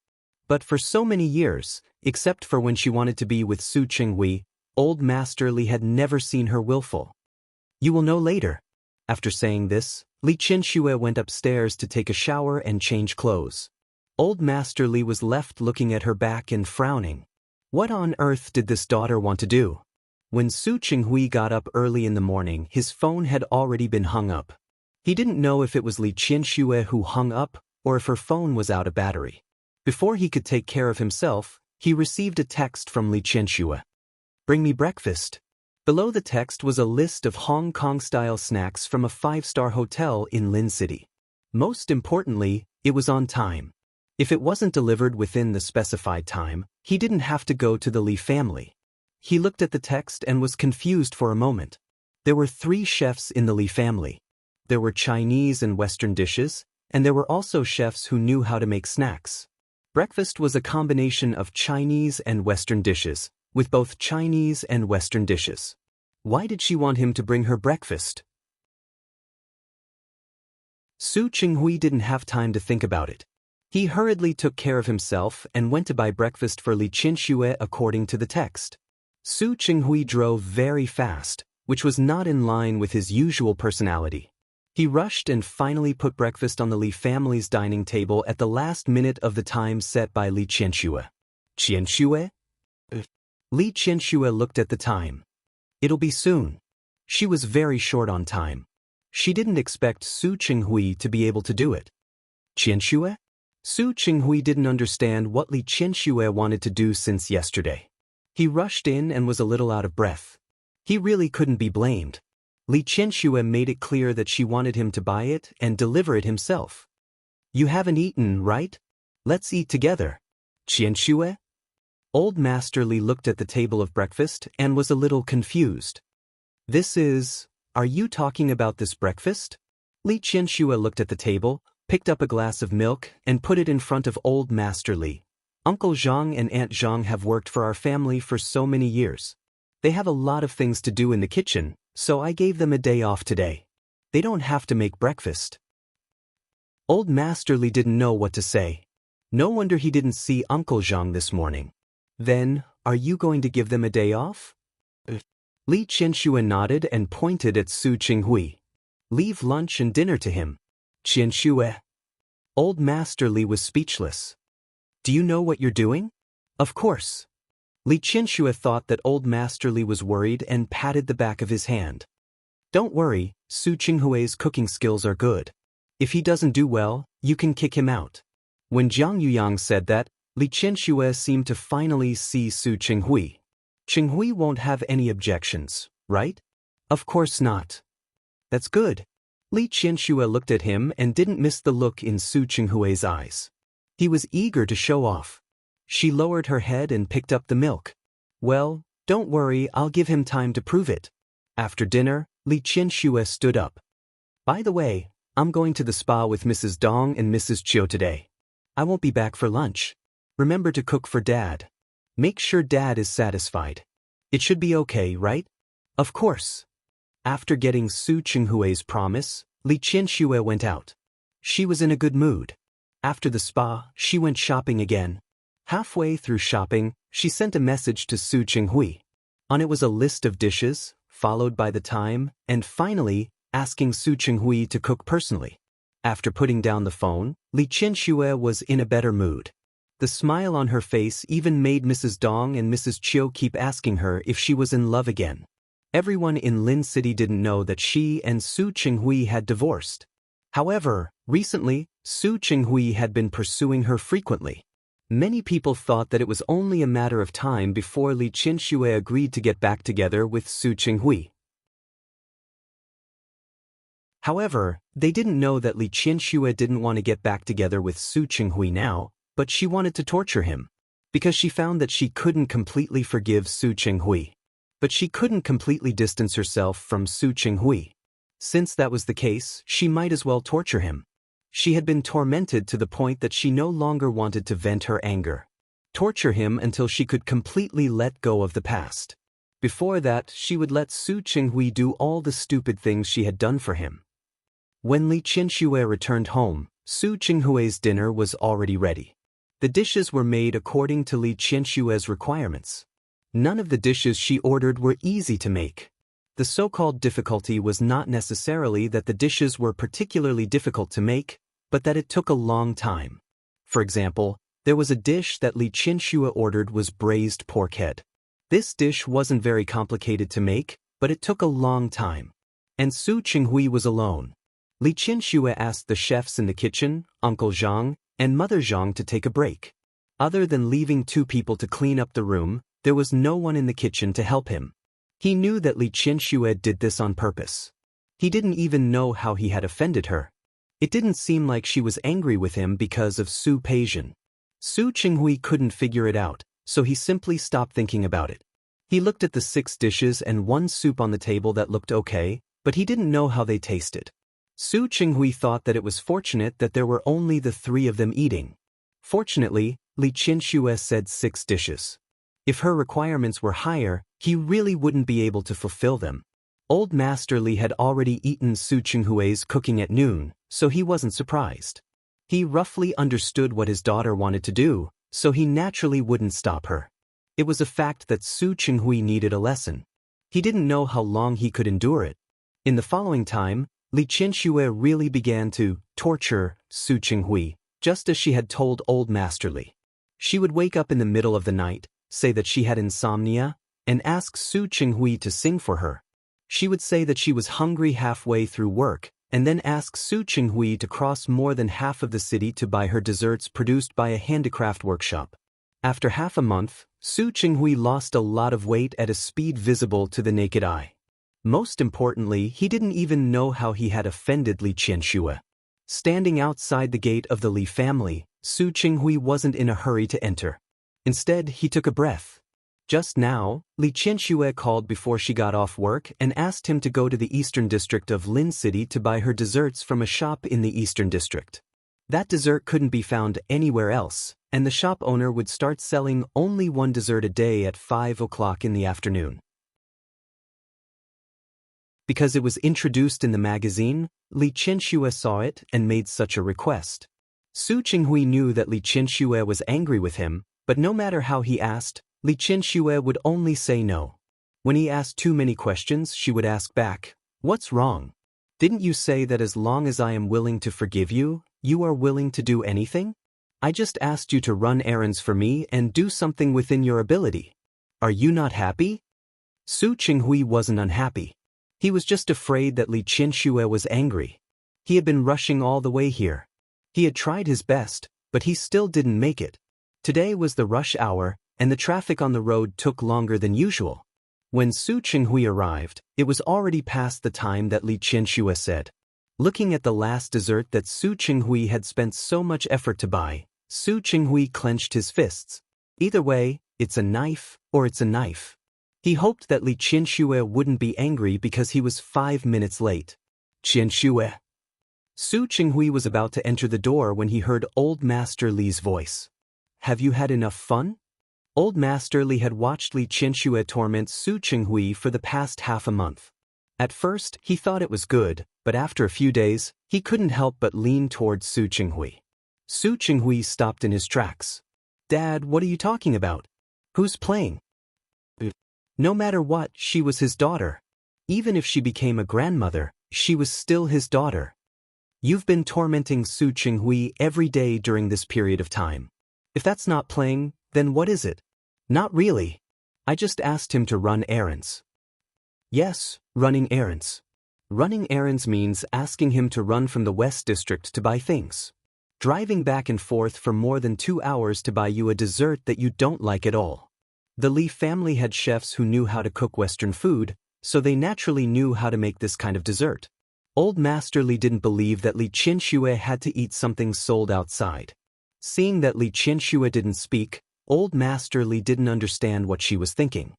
But for so many years, except for when she wanted to be with Su Qinghui, Old Master Li had never seen her willful. You will know later. After saying this, Li Qianxue went upstairs to take a shower and change clothes. Old Master Li was left looking at her back and frowning. What on earth did this daughter want to do? When Su Qinghui got up early in the morning, his phone had already been hung up. He didn't know if it was Li Qianxue who hung up or if her phone was out of battery. Before he could take care of himself, he received a text from Li Qianxue. Bring me breakfast. Below the text was a list of Hong Kong-style snacks from a 5-star hotel in Lin City. Most importantly, it was on time. If it wasn't delivered within the specified time, he didn't have to go to the Li family. He looked at the text and was confused for a moment. There were 3 chefs in the Li family. There were Chinese and Western dishes, and there were also chefs who knew how to make snacks. Breakfast was a combination of Chinese and Western dishes, with both Chinese and Western dishes. Why did she want him to bring her breakfast? Su Qinghui didn't have time to think about it. He hurriedly took care of himself and went to buy breakfast for Li Qianxue according to the text. Su Qinghui drove very fast, which was not in line with his usual personality. He rushed and finally put breakfast on the Li family's dining table at the last minute of the time set by Li Qianxue. Qianxue? Li Qianxue looked at the time. It'll be soon. She was very short on time. She didn't expect Su Qinghui to be able to do it. Qianxue? Su Qinghui didn't understand what Li Qianxue wanted to do since yesterday. He rushed in and was a little out of breath. He really couldn't be blamed. Li Qianxue made it clear that she wanted him to buy it and deliver it himself. You haven't eaten, right? Let's eat together. Qianxue? Old Master Li looked at the table of breakfast and was a little confused. Are you talking about this breakfast? Li Qianxue looked at the table, picked up a glass of milk, and put it in front of Old Master Li. Uncle Zhang and Aunt Zhang have worked for our family for so many years. They have a lot of things to do in the kitchen, so I gave them a day off today. They don't have to make breakfast. Old Master Li didn't know what to say. No wonder he didn't see Uncle Zhang this morning. Then, are you going to give them a day off? Li Qianxue nodded and pointed at Su Qinghui. Leave lunch and dinner to him. Qianxue. Old Master Li was speechless. Do you know what you're doing? Of course. Li Qianxue thought that Old Master Li was worried and patted the back of his hand. Don't worry, Su Qinghui's cooking skills are good. If he doesn't do well, you can kick him out. When Jiang Yuyang said that, Li Qianxue seemed to finally see Su Qinghui. Qinghui won't have any objections, right? Of course not. That's good. Li Qianxue looked at him and didn't miss the look in Su Qinghui's eyes. He was eager to show off. She lowered her head and picked up the milk. Well, don't worry, I'll give him time to prove it. After dinner, Li Qianxue stood up. By the way, I'm going to the spa with Mrs. Dong and Mrs. Chiu today. I won't be back for lunch. Remember to cook for Dad. Make sure Dad is satisfied. It should be okay, right? Of course. After getting Su Qinghui's promise, Li Qianxue went out. She was in a good mood. After the spa, she went shopping again. Halfway through shopping, she sent a message to Su Qinghui. On it was a list of dishes, followed by the time, and finally, asking Su Qinghui to cook personally. After putting down the phone, Li Qianxue was in a better mood. The smile on her face even made Mrs. Dong and Mrs. Chiu keep asking her if she was in love again. Everyone in Lin City didn't know that she and Su Qinghui had divorced. However, recently, Su Qinghui had been pursuing her frequently. Many people thought that it was only a matter of time before Li Qianxue agreed to get back together with Su Qinghui. However, they didn't know that Li Qianxue didn't want to get back together with Su Qinghui now, but she wanted to torture him. Because she found that she couldn't completely forgive Su Qinghui. But she couldn't completely distance herself from Su Qinghui. Since that was the case, she might as well torture him. She had been tormented to the point that she no longer wanted to vent her anger. Torture him until she could completely let go of the past. Before that, she would let Su Qinghui do all the stupid things she had done for him. When Li Qianxue returned home, Su Qinghui's dinner was already ready. The dishes were made according to Li Qianxue's requirements. None of the dishes she ordered were easy to make. The so-called difficulty was not necessarily that the dishes were particularly difficult to make, but that it took a long time. For example, there was a dish that Li Qianxue ordered was braised pork head. This dish wasn't very complicated to make, but it took a long time. And Su Qinghui was alone. Li Qianxue asked the chefs in the kitchen, Uncle Zhang, and Mother Zhang to take a break. Other than leaving 2 people to clean up the room, there was no one in the kitchen to help him. He knew that Li Qianxue did this on purpose. He didn't even know how he had offended her. It didn't seem like she was angry with him because of Su Peijian. Su Qinghui couldn't figure it out, so he simply stopped thinking about it. He looked at the 6 dishes and 1 soup on the table that looked okay, but he didn't know how they tasted. Su Qinghui thought that it was fortunate that there were only the 3 of them eating. Fortunately, Li Qianxue said 6 dishes. If her requirements were higher, he really wouldn't be able to fulfill them. Old Master Li had already eaten Su Qinghui's cooking at noon, so he wasn't surprised. He roughly understood what his daughter wanted to do, so he naturally wouldn't stop her. It was a fact that Su Qinghui needed a lesson. He didn't know how long he could endure it. In the following time, Li Qianxue really began to torture Su Qinghui, just as she had told Old Master Li. She would wake up in the middle of the night, say that she had insomnia, and ask Su Qinghui to sing for her. She would say that she was hungry halfway through work, and then ask Su Qinghui to cross more than half of the city to buy her desserts produced by a handicraft workshop. After half a month, Su Qinghui lost a lot of weight at a speed visible to the naked eye. Most importantly, he didn't even know how he had offended Li Qianxue. Standing outside the gate of the Li family, Su Qinghui wasn't in a hurry to enter. Instead, he took a breath. Just now, Li Qianxue called before she got off work and asked him to go to the eastern district of Lin City to buy her desserts from a shop in the eastern district. That dessert couldn't be found anywhere else, and the shop owner would start selling only 1 dessert a day at 5 o'clock in the afternoon. Because it was introduced in the magazine, Li Qianxue saw it and made such a request. Su Qinghui knew that Li Qianxue was angry with him, but no matter how he asked, Li Qianxue would only say no. When he asked too many questions, she would ask back, "What's wrong? Didn't you say that as long as I am willing to forgive you, you are willing to do anything? I just asked you to run errands for me and do something within your ability. Are you not happy?" Su Qinghui wasn't unhappy. He was just afraid that Li Qianxue was angry. He had been rushing all the way here. He had tried his best, but he still didn't make it. Today was the rush hour, and the traffic on the road took longer than usual. When Su Qinghui arrived, it was already past the time that Li Qianxue said. Looking at the last dessert that Su Qinghui had spent so much effort to buy, Su Qinghui clenched his fists. Either way, it's a knife or it's a knife. He hoped that Li Qianxue wouldn't be angry because he was 5 minutes late. "Qianxue." Su Qinghui was about to enter the door when he heard Old Master Li's voice. "Have you had enough fun?" Old Master Li had watched Li Qianxue torment Su Qinghui for the past half a month. At first, he thought it was good, but after a few days, he couldn't help but lean towards Su Qinghui. Su Qinghui stopped in his tracks. "Dad, what are you talking about? Who's playing?" No matter what, she was his daughter. Even if she became a grandmother, she was still his daughter. "You've been tormenting Su Qinghui every day during this period of time. If that's not playing, then what is it?" "Not really. I just asked him to run errands." "Yes, running errands. Running errands means asking him to run from the West District to buy things. Driving back and forth for more than 2 hours to buy you a dessert that you don't like at all." The Li family had chefs who knew how to cook Western food, so they naturally knew how to make this kind of dessert. Old Master Li didn't believe that Li Qianxue had to eat something sold outside. Seeing that Li Qianxue didn't speak, Old Master Li didn't understand what she was thinking.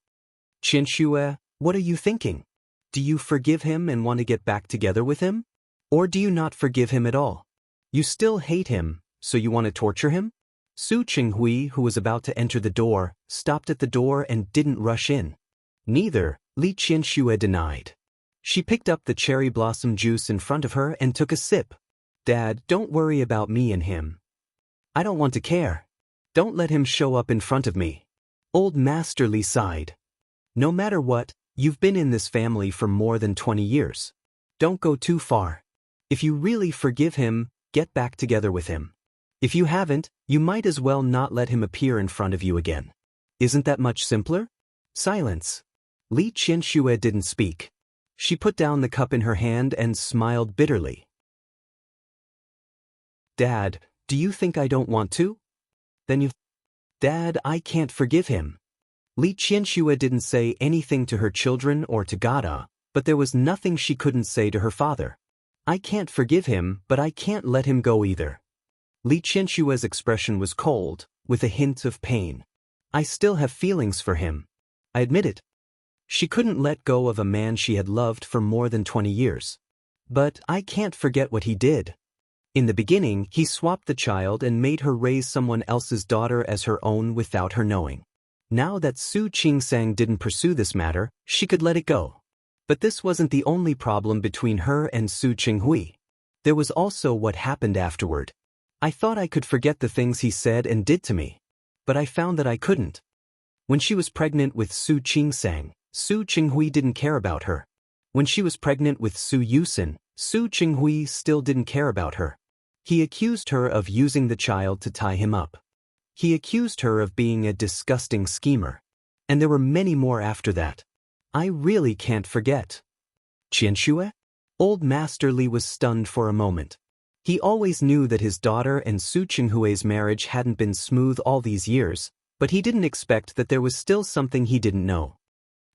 "Qianxue, what are you thinking? Do you forgive him and want to get back together with him? Or do you not forgive him at all? You still hate him, so you want to torture him?" Su Qinghui, who was about to enter the door, stopped at the door and didn't rush in. Neither, Li Qianxue denied. She picked up the cherry blossom juice in front of her and took a sip. "Dad, don't worry about me and him. I don't want to care. Don't let him show up in front of me." Old Master Li sighed. "No matter what, you've been in this family for more than 20 years. Don't go too far. If you really forgive him, get back together with him. If you haven't, you might as well not let him appear in front of you again. Isn't that much simpler?" Silence. Li Qianxue didn't speak. She put down the cup in her hand and smiled bitterly. "Dad, do you think I don't want to? Then you..." "Dad, I can't forgive him." Li Qianxue didn't say anything to her children or to Gada, but there was nothing she couldn't say to her father. I can't forgive him, but I can't let him go either. Li Qianshue's expression was cold, with a hint of pain. I still have feelings for him. I admit it. She couldn't let go of a man she had loved for more than 20 years. But I can't forget what he did. In the beginning, he swapped the child and made her raise someone else's daughter as her own without her knowing. Now that Su Qingsang didn't pursue this matter, she could let it go. But this wasn't the only problem between her and Su Qinghui. There was also what happened afterward. I thought I could forget the things he said and did to me. But I found that I couldn't. When she was pregnant with Su Qingsang, Su Qinghui didn't care about her. When she was pregnant with Su Yusin, Su Qinghui still didn't care about her. He accused her of using the child to tie him up. He accused her of being a disgusting schemer. And there were many more after that. I really can't forget. Qianxue? Old Master Li was stunned for a moment. He always knew that his daughter and Su Qinghui's marriage hadn't been smooth all these years, but he didn't expect that there was still something he didn't know.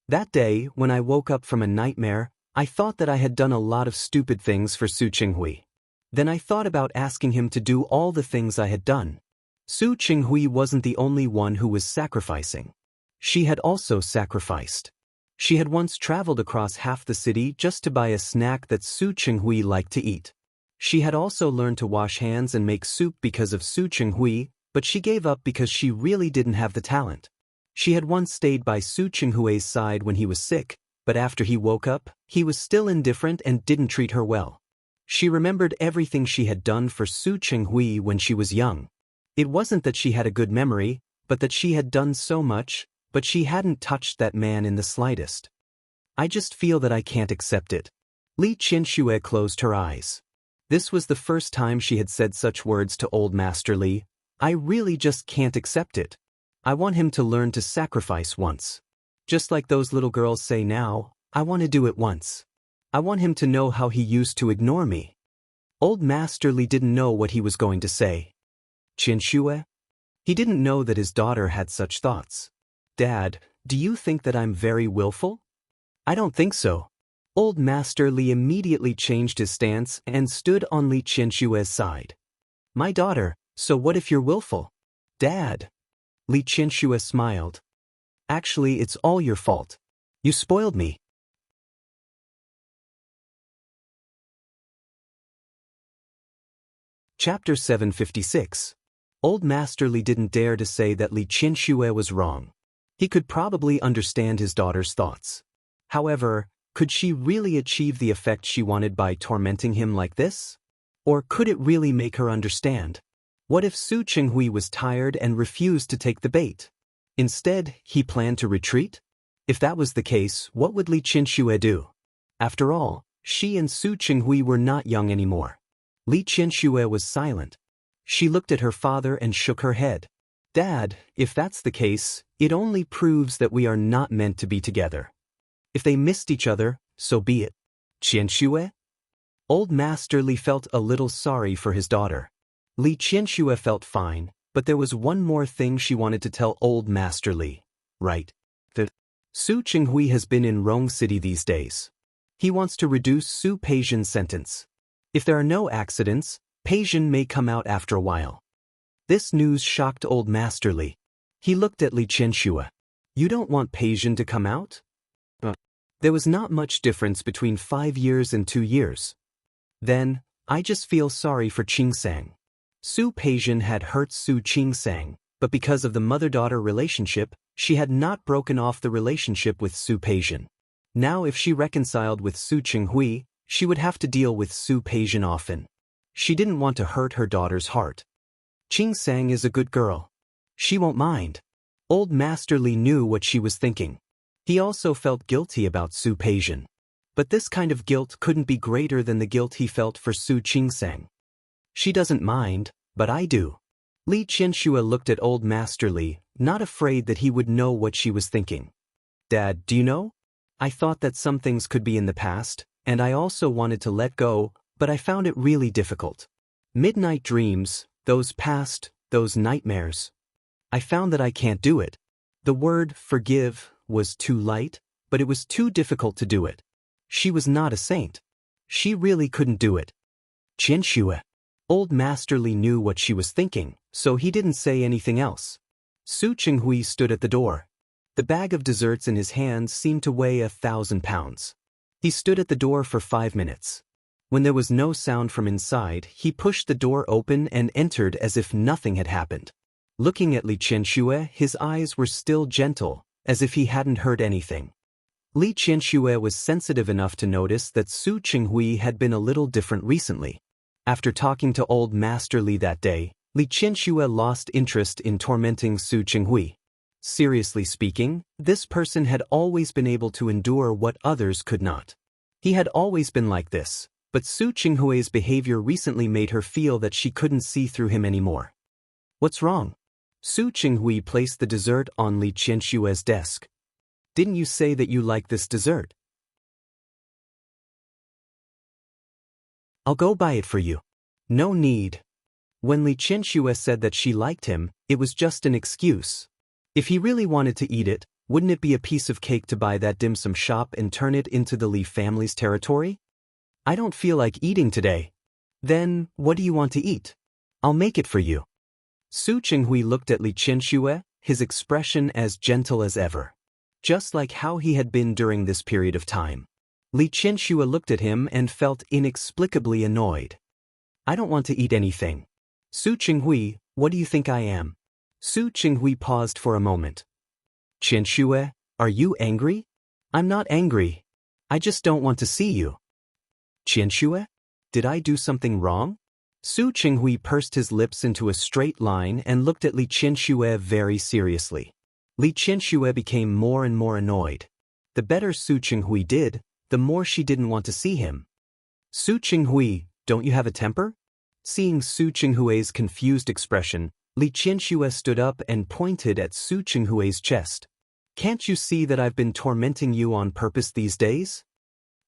That day, when I woke up from a nightmare, I thought that I had done a lot of stupid things for Su Qinghui. Then I thought about asking him to do all the things I had done. Su Qinghui wasn't the only one who was sacrificing. She had also sacrificed. She had once traveled across half the city just to buy a snack that Su Qinghui liked to eat. She had also learned to wash hands and make soup because of Su Qinghui, but she gave up because she really didn't have the talent. She had once stayed by Su Qinghui's side when he was sick, but after he woke up, he was still indifferent and didn't treat her well. She remembered everything she had done for Su Qinghui when she was young. It wasn't that she had a good memory, but that she had done so much, but she hadn't touched that man in the slightest. I just feel that I can't accept it. Li Qianxue closed her eyes. This was the first time she had said such words to Old Master Li. I really just can't accept it. I want him to learn to sacrifice once. Just like those little girls say now, I want to do it once. I want him to know how he used to ignore me. Old Master Li didn't know what he was going to say. Qianxue? He didn't know that his daughter had such thoughts. Dad, do you think that I'm very willful? I don't think so. Old Master Li immediately changed his stance and stood on Li Qianshue's side. My daughter, so what if you're willful? Dad. Li Qianxue smiled. Actually, it's all your fault. You spoiled me. Chapter 756. Old Master Li didn't dare to say that Li Qianxue was wrong. He could probably understand his daughter's thoughts. However, could she really achieve the effect she wanted by tormenting him like this? Or could it really make her understand? What if Su Qinghui was tired and refused to take the bait? Instead, he planned to retreat? If that was the case, what would Li Qianxue do? After all, she and Su Qinghui were not young anymore. Li Qianxue was silent. She looked at her father and shook her head. Dad, if that's the case, it only proves that we are not meant to be together. If they missed each other, so be it. Qianxue? Old Master Li felt a little sorry for his daughter. Li Qianxue felt fine, but there was one more thing she wanted to tell Old Master Li. Right. That Su Qinghui has been in Rong City these days. He wants to reduce Su Peijian's sentence. If there are no accidents, Peijian may come out after a while. This news shocked Old Master Li. He looked at Li Qianxue. You don't want Peijian to come out? There was not much difference between 5 years and 2 years. Then, I just feel sorry for Qingsang. Su Peijian had hurt Su Qingsang, but because of the mother-daughter relationship, she had not broken off the relationship with Su Peijian. Now if she reconciled with Su Qinghui, she would have to deal with Su Peijian often. She didn't want to hurt her daughter's heart. Qingsang is a good girl. She won't mind. Old Master Li knew what she was thinking. He also felt guilty about Su Peijian. But this kind of guilt couldn't be greater than the guilt he felt for Su Qingsang. She doesn't mind, but I do. Li Qianxue looked at Old Master Li, not afraid that he would know what she was thinking. Dad, do you know? I thought that some things could be in the past, and I also wanted to let go, but I found it really difficult. Midnight dreams, those past, those nightmares. I found that I can't do it. The word forgive was too light, but it was too difficult to do it. She was not a saint. She really couldn't do it. Qianxue. Old Master Li knew what she was thinking, so he didn't say anything else. Su Qinghui stood at the door. The bag of desserts in his hands seemed to weigh 1,000 pounds. He stood at the door for 5 minutes. When there was no sound from inside, he pushed the door open and entered as if nothing had happened. Looking at Li Qianxue, his eyes were still gentle, as if he hadn't heard anything. Li Qianxue was sensitive enough to notice that Su Qinghui had been a little different recently. After talking to Old Master Li that day, Li Qianxue lost interest in tormenting Su Qinghui. Seriously speaking, this person had always been able to endure what others could not. He had always been like this, but Su Qinghui's behavior recently made her feel that she couldn't see through him anymore. What's wrong? Su Qinghui placed the dessert on Li Qianxue's desk. Didn't you say that you like this dessert? I'll go buy it for you. No need. When Li Qianxue said that she liked him, it was just an excuse. If he really wanted to eat it, wouldn't it be a piece of cake to buy that dim sum shop and turn it into the Li family's territory? I don't feel like eating today. Then, what do you want to eat? I'll make it for you. Su Qinghui looked at Li Qianxue, his expression as gentle as ever. Just like how he had been during this period of time. Li Qianxue looked at him and felt inexplicably annoyed. I don't want to eat anything. Su Qinghui, what do you think I am? Su Qinghui paused for a moment. Qianxue, are you angry? I'm not angry. I just don't want to see you. Qianxue? Did I do something wrong? Su Qinghui pursed his lips into a straight line and looked at Li Qianxue very seriously. Li Qianxue became more and more annoyed. The better Su Qinghui did, the more she didn't want to see him. Su Qinghui, don't you have a temper? Seeing Su Qinghui's confused expression, Li Qianxue stood up and pointed at Su Qinghui's chest. Can't you see that I've been tormenting you on purpose these days?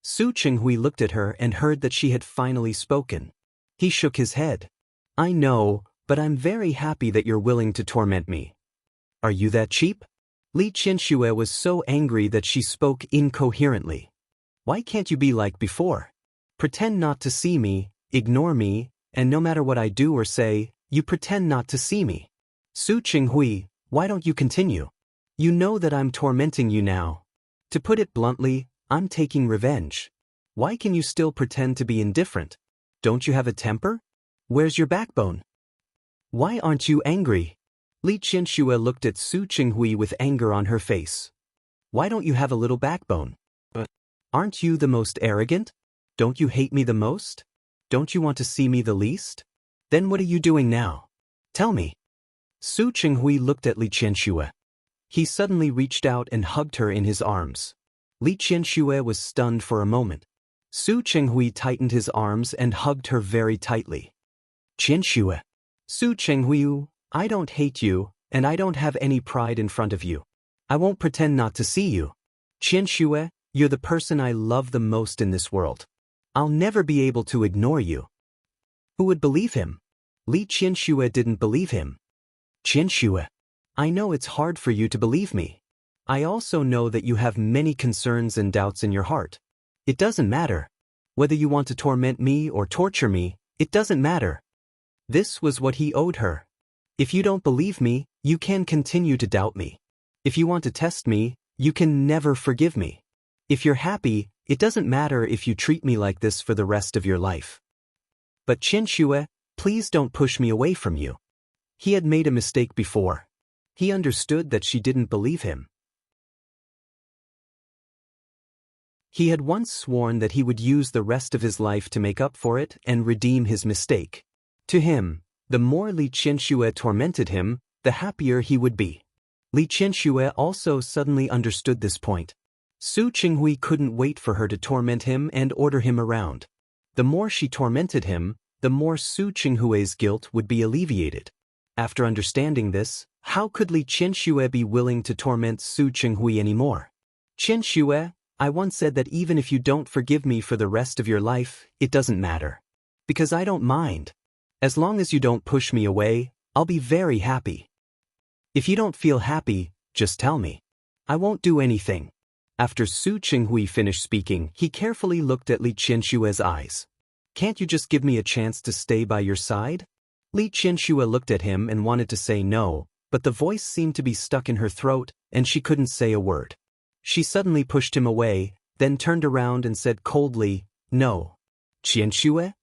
Su Qinghui looked at her and heard that she had finally spoken. He shook his head. I know, but I'm very happy that you're willing to torment me. Are you that cheap? Li Qianxue was so angry that she spoke incoherently. Why can't you be like before? Pretend not to see me, ignore me, and no matter what I do or say, you pretend not to see me. Su Qinghui, why don't you continue? You know that I'm tormenting you now. To put it bluntly, I'm taking revenge. Why can you still pretend to be indifferent? Don't you have a temper? Where's your backbone? Why aren't you angry? Li Qianxue looked at Su Qinghui with anger on her face. Why don't you have a little backbone? Aren't you the most arrogant? Don't you hate me the most? Don't you want to see me the least? Then what are you doing now? Tell me. Su Qinghui looked at Li Qianxue. He suddenly reached out and hugged her in his arms. Li Qianxue was stunned for a moment. Su Qinghui tightened his arms and hugged her very tightly. Qianxue. Su Qinghui, I don't hate you, and I don't have any pride in front of you. I won't pretend not to see you. Qianxue, you're the person I love the most in this world. I'll never be able to ignore you. Who would believe him? Li Qianxue didn't believe him. Qianxue, I know it's hard for you to believe me. I also know that you have many concerns and doubts in your heart. It doesn't matter. Whether you want to torment me or torture me, it doesn't matter. This was what he owed her. If you don't believe me, you can continue to doubt me. If you want to test me, you can never forgive me. If you're happy, it doesn't matter if you treat me like this for the rest of your life. But Qianxue, please don't push me away from you. He had made a mistake before. He understood that she didn't believe him. He had once sworn that he would use the rest of his life to make up for it and redeem his mistake. To him, the more Li Qianxue tormented him, the happier he would be. Li Qianxue also suddenly understood this point. Su Qinghui couldn't wait for her to torment him and order him around. The more she tormented him, the more Su Qinghui's guilt would be alleviated. After understanding this, how could Li Qianxue be willing to torment Su Qinghui anymore? Qianxue, I once said that even if you don't forgive me for the rest of your life, it doesn't matter. Because I don't mind. As long as you don't push me away, I'll be very happy. If you don't feel happy, just tell me. I won't do anything. After Su Qinghui finished speaking, he carefully looked at Li Qianshue's eyes. Can't you just give me a chance to stay by your side? Li Qianshue looked at him and wanted to say no, but the voice seemed to be stuck in her throat, and she couldn't say a word. She suddenly pushed him away, then turned around and said coldly, "No." "Qianshue?"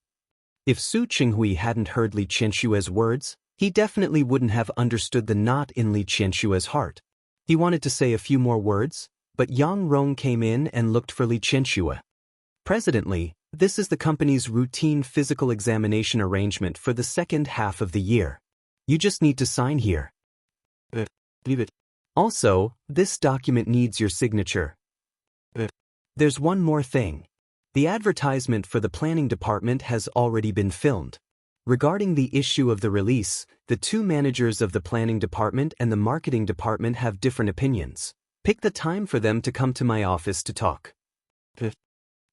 If Su Qinghui hadn't heard Li Qianshue's words, he definitely wouldn't have understood the knot in Li Qianshue's heart. He wanted to say a few more words, but Yang Rong came in and looked for Li Qianshue. "Presently, this is the company's routine physical examination arrangement for the second half of the year. You just need to sign here. Also, this document needs your signature. There's one more thing. The advertisement for the planning department has already been filmed. Regarding the issue of the release, the two managers of the planning department and the marketing department have different opinions. Pick the time for them to come to my office to talk."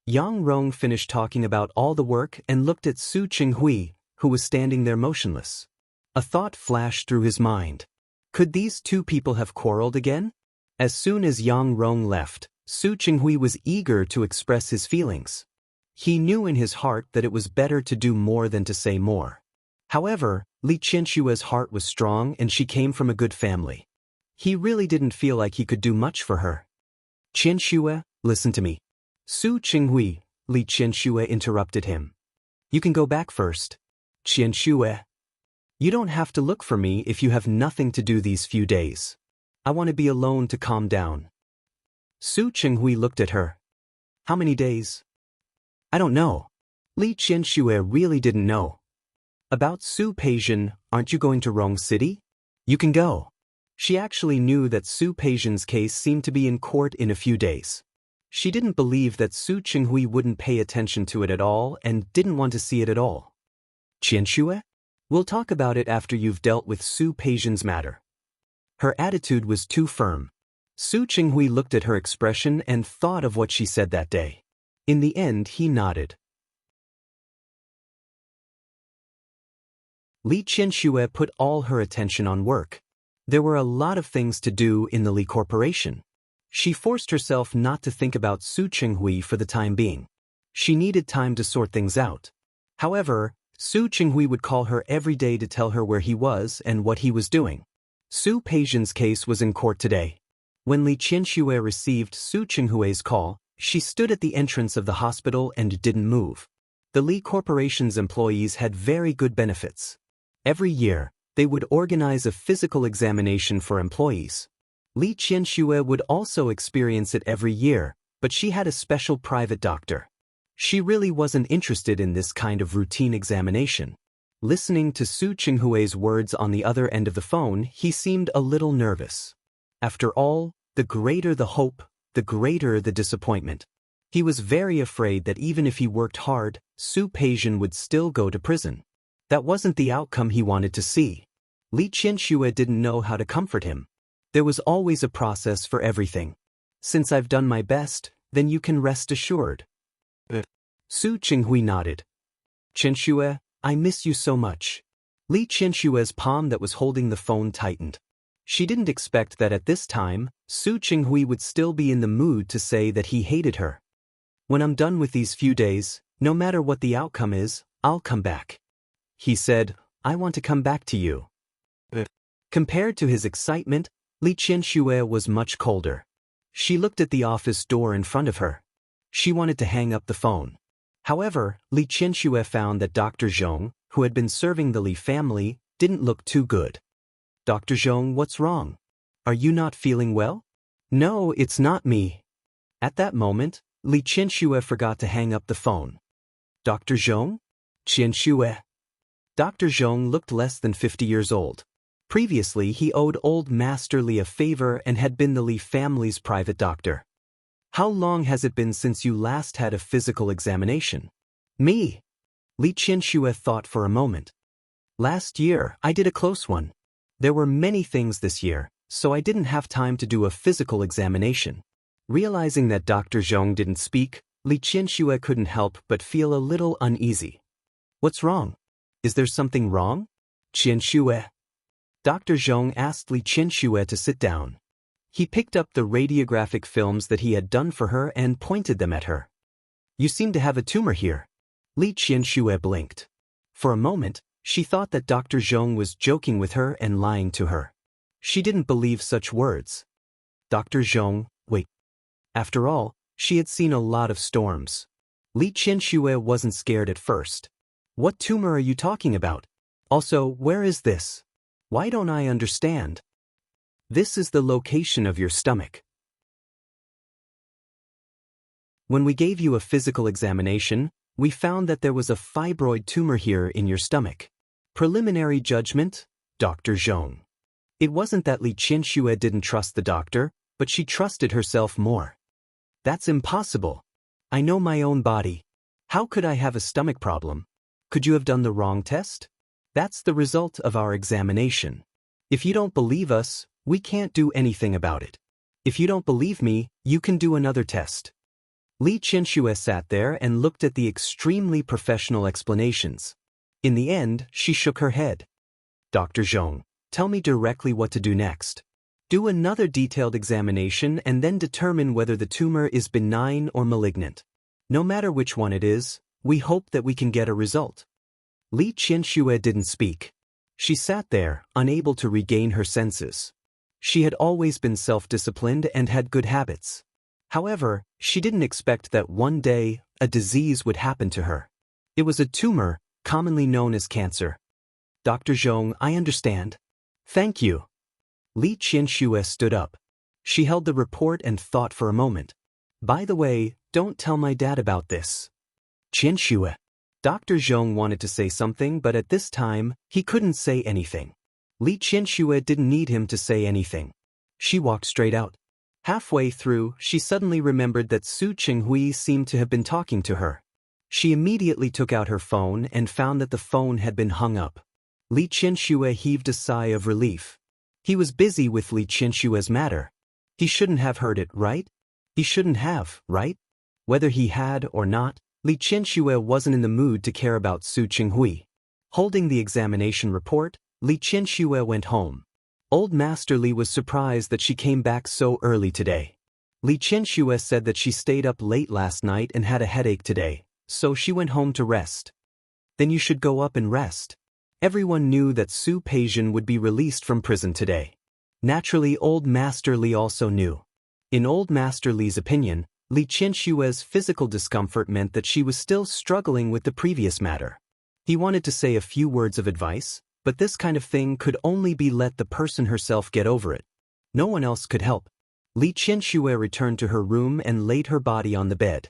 Yang Rong finished talking about all the work and looked at Su Qinghui, who was standing there motionless. A thought flashed through his mind. Could these two people have quarreled again? As soon as Yang Rong left, Su Qinghui was eager to express his feelings. He knew in his heart that it was better to do more than to say more. However, Li Qianshue's heart was strong and she came from a good family. He really didn't feel like he could do much for her. "Qianshue, listen to me." "Su Qinghui," Li Qianshue interrupted him. "You can go back first." "Qianshue, you don't have to look for me if you have nothing to do these few days. I want to be alone to calm down." Su Qinghui looked at her. "How many days?" "I don't know." Li Qianshue really didn't know. "About Su Peijian, aren't you going to Rong City? You can go." She actually knew that Su Peijian's case seemed to be in court in a few days. She didn't believe that Su Qinghui wouldn't pay attention to it at all and didn't want to see it at all. "Qianshue? We'll talk about it after you've dealt with Su Peijian's matter." Her attitude was too firm. Su Qinghui looked at her expression and thought of what she said that day. In the end, he nodded. Li Qianshue put all her attention on work. There were a lot of things to do in the Li Corporation. She forced herself not to think about Su Qinghui for the time being. She needed time to sort things out. However, Su Qinghui would call her every day to tell her where he was and what he was doing. Su Peijian's case was in court today. When Li Qianshue received Su Qinghui's call, she stood at the entrance of the hospital and didn't move. The Li Corporation's employees had very good benefits. Every year, they would organize a physical examination for employees. Li Qianshue would also experience it every year, but she had a special private doctor. She really wasn't interested in this kind of routine examination. Listening to Su Qinghui's words on the other end of the phone, he seemed a little nervous. After all, the greater the hope, the greater the disappointment. He was very afraid that even if he worked hard, Su Peijian would still go to prison. That wasn't the outcome he wanted to see. Li Qianshue didn't know how to comfort him. There was always a process for everything. "Since I've done my best, then you can rest assured." Su Qinghui nodded. "Qianshue, I miss you so much." Li Qianshue's palm that was holding the phone tightened. She didn't expect that at this time, Su Qinghui would still be in the mood to say that he hated her. "When I'm done with these few days, no matter what the outcome is, I'll come back." He said, "I want to come back to you." Compared to his excitement, Li Qianshue was much colder. She looked at the office door in front of her. She wanted to hang up the phone. However, Li Qianshue found that Dr. Zhong, who had been serving the Li family, didn't look too good. "Dr. Zhong, what's wrong? Are you not feeling well?" "No, it's not me." At that moment, Li Qianshue forgot to hang up the phone. "Dr. Zhong?" "Qianshue." Dr. Zhong looked less than 50 years old. Previously, he owed old Master Li a favor and had been the Li family's private doctor. "How long has it been since you last had a physical examination?" "Me?" Li Qianshue thought for a moment. "Last year, I did a close one. There were many things this year, so I didn't have time to do a physical examination." Realizing that Dr. Zhong didn't speak, Li Qianshue couldn't help but feel a little uneasy. "What's wrong? Is there something wrong?" "Qianshue." Dr. Zhong asked Li Qianshue to sit down. He picked up the radiographic films that he had done for her and pointed them at her. You seem to have a tumor here. Li Qianxue blinked. For a moment, she thought that Dr. Zhong was joking with her and lying to her. She didn't believe such words. Dr. Zhong, wait. After all, she had seen a lot of storms. Li Qianxue wasn't scared at first. What tumor are you talking about? Also, where is this? Why don't I understand? This is the location of your stomach. When we gave you a physical examination, we found that there was a fibroid tumor here in your stomach. Preliminary judgment, Dr. Zhong. It wasn't that Li Qianxue didn't trust the doctor, but she trusted herself more. That's impossible. I know my own body. How could I have a stomach problem? Could you have done the wrong test? That's the result of our examination. If you don't believe us, we can't do anything about it. If you don't believe me, you can do another test. Li Qianxue sat there and looked at the extremely professional explanations. In the end, she shook her head. Dr. Zhong, tell me directly what to do next. Do another detailed examination and then determine whether the tumor is benign or malignant. No matter which one it is, we hope that we can get a result. Li Qianxue didn't speak. She sat there, unable to regain her senses. She had always been self-disciplined and had good habits. However, she didn't expect that one day, a disease would happen to her. It was a tumor, commonly known as cancer. Dr. Zhong, I understand. Thank you. Li Qianxue stood up. She held the report and thought for a moment. By the way, don't tell my dad about this. Qianxue. Dr. Zhong wanted to say something, but at this time, he couldn't say anything. Li Qianxue didn't need him to say anything. She walked straight out. Halfway through, she suddenly remembered that Su Qinghui seemed to have been talking to her. She immediately took out her phone and found that the phone had been hung up. Li Qianxue heaved a sigh of relief. He was busy with Li Qianxue's matter. He shouldn't have heard it, right? He shouldn't have, right? Whether he had or not, Li Qianxue wasn't in the mood to care about Su Qinghui. Holding the examination report, Li Qianxue went home. Old Master Li was surprised that she came back so early today. Li Qianxue said that she stayed up late last night and had a headache today, so she went home to rest. Then you should go up and rest. Everyone knew that Su Peijian would be released from prison today. Naturally, Old Master Li also knew. In Old Master Li's opinion, Li Qianxue's physical discomfort meant that she was still struggling with the previous matter. He wanted to say a few words of advice, but this kind of thing could only be let the person herself get over it. No one else could help. Li Qianxue returned to her room and laid her body on the bed.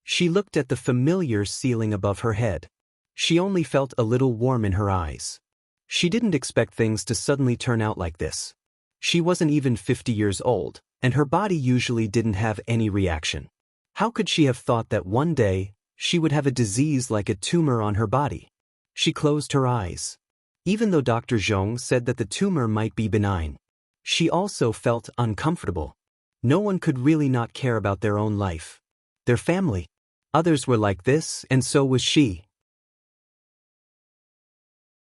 She looked at the familiar ceiling above her head. She only felt a little warm in her eyes. She didn't expect things to suddenly turn out like this. She wasn't even 50 years old, and her body usually didn't have any reaction. How could she have thought that one day, she would have a disease like a tumor on her body? She closed her eyes. Even though Dr. Zhong said that the tumor might be benign, she also felt uncomfortable. No one could really not care about their own life. Their family. Others were like this, and so was she.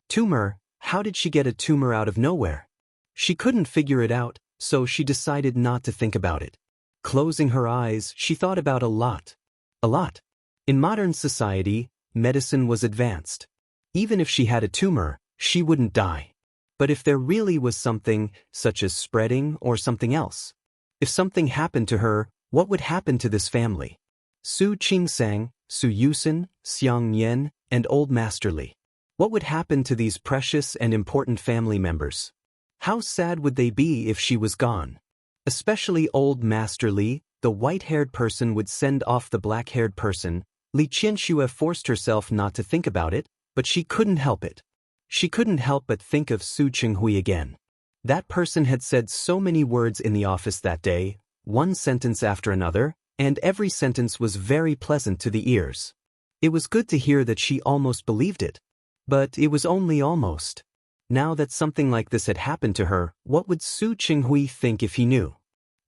Tumor, how did she get a tumor out of nowhere? She couldn't figure it out, so she decided not to think about it. Closing her eyes, she thought about a lot. A lot. In modern society, medicine was advanced. Even if she had a tumor, she wouldn't die. But if there really was something, such as spreading or something else, if something happened to her, what would happen to this family? Su Qingsang, Su Yusen, Xiang Yan, and Old Master Li. What would happen to these precious and important family members? How sad would they be if she was gone? Especially Old Master Li, the white-haired person would send off the black-haired person. Li Qianxue forced herself not to think about it, but she couldn't help it. She couldn't help but think of Su Qinghui again. That person had said so many words in the office that day, one sentence after another, and every sentence was very pleasant to the ears. It was good to hear that she almost believed it. But it was only almost. Now that something like this had happened to her, what would Su Qinghui think if he knew?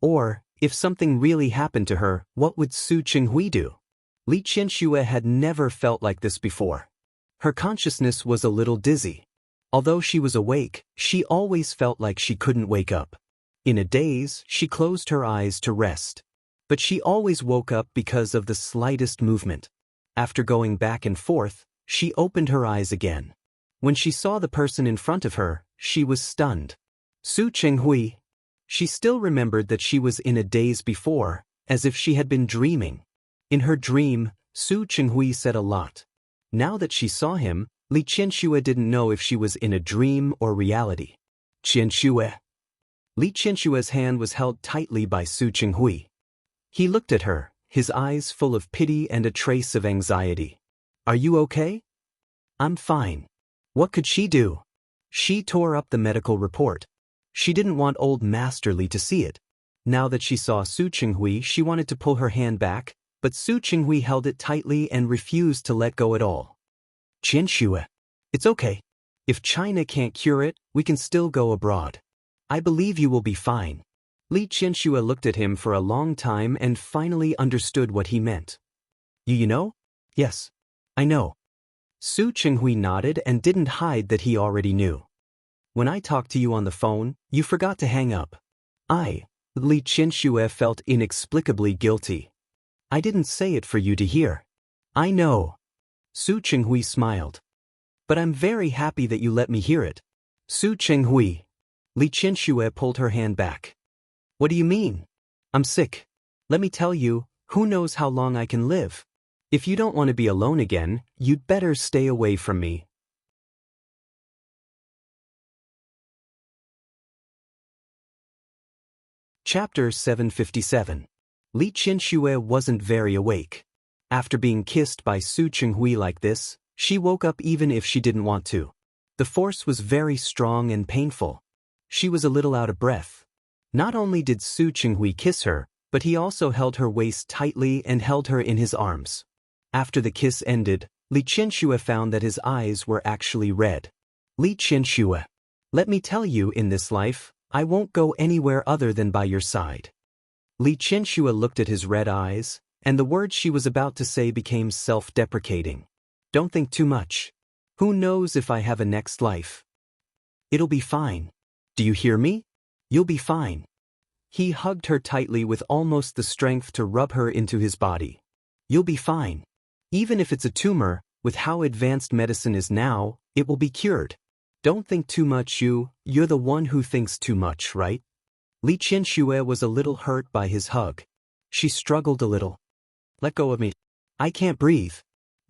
Or, if something really happened to her, what would Su Qinghui do? Li Qianxue had never felt like this before. Her consciousness was a little dizzy. Although she was awake, she always felt like she couldn't wake up. In a daze, she closed her eyes to rest. But she always woke up because of the slightest movement. After going back and forth, she opened her eyes again. When she saw the person in front of her, she was stunned. Su Chenghui. She still remembered that she was in a daze before, as if she had been dreaming. In her dream, Su Chenghui said a lot. Now that she saw him, Li Qianxue didn't know if she was in a dream or reality. Qianxue. Li Qianxue's hand was held tightly by Su Chenghui. He looked at her, his eyes full of pity and a trace of anxiety. Are you okay? I'm fine. What could she do? She tore up the medical report. She didn't want old Master Li to see it. Now that she saw Su Chenghui, she wanted to pull her hand back, but Su Chenghui held it tightly and refused to let go at all. Qianxue. It's okay. If China can't cure it, we can still go abroad. I believe you will be fine. Li Qianxue looked at him for a long time and finally understood what he meant. You know? Yes. I know. Su Chenghui nodded and didn't hide that he already knew. When I talked to you on the phone, you forgot to hang up. Li Qianxue felt inexplicably guilty. I didn't say it for you to hear. I know. Su Chenghui smiled. But I'm very happy that you let me hear it. Su Chenghui. Li Qianxue pulled her hand back. What do you mean? I'm sick. Let me tell you, who knows how long I can live? If you don't want to be alone again, you'd better stay away from me. Chapter 757. Li Qianxue wasn't very awake. After being kissed by Su Chenghui like this, she woke up even if she didn't want to. The force was very strong and painful. She was a little out of breath. Not only did Su Chenghui kiss her, but he also held her waist tightly and held her in his arms. After the kiss ended, Li Qianxue found that his eyes were actually red. Li Qianxue. Let me tell you, in this life, I won't go anywhere other than by your side. Li Qianxue looked at his red eyes, and the words she was about to say became self-deprecating. Don't think too much. Who knows if I have a next life? It'll be fine. Do you hear me? You'll be fine. He hugged her tightly with almost the strength to rub her into his body. You'll be fine. Even if it's a tumor, with how advanced medicine is now, it will be cured. Don't think too much. You're the one who thinks too much, right? Li Qianxue was a little hurt by his hug. She struggled a little. Let go of me. I can't breathe.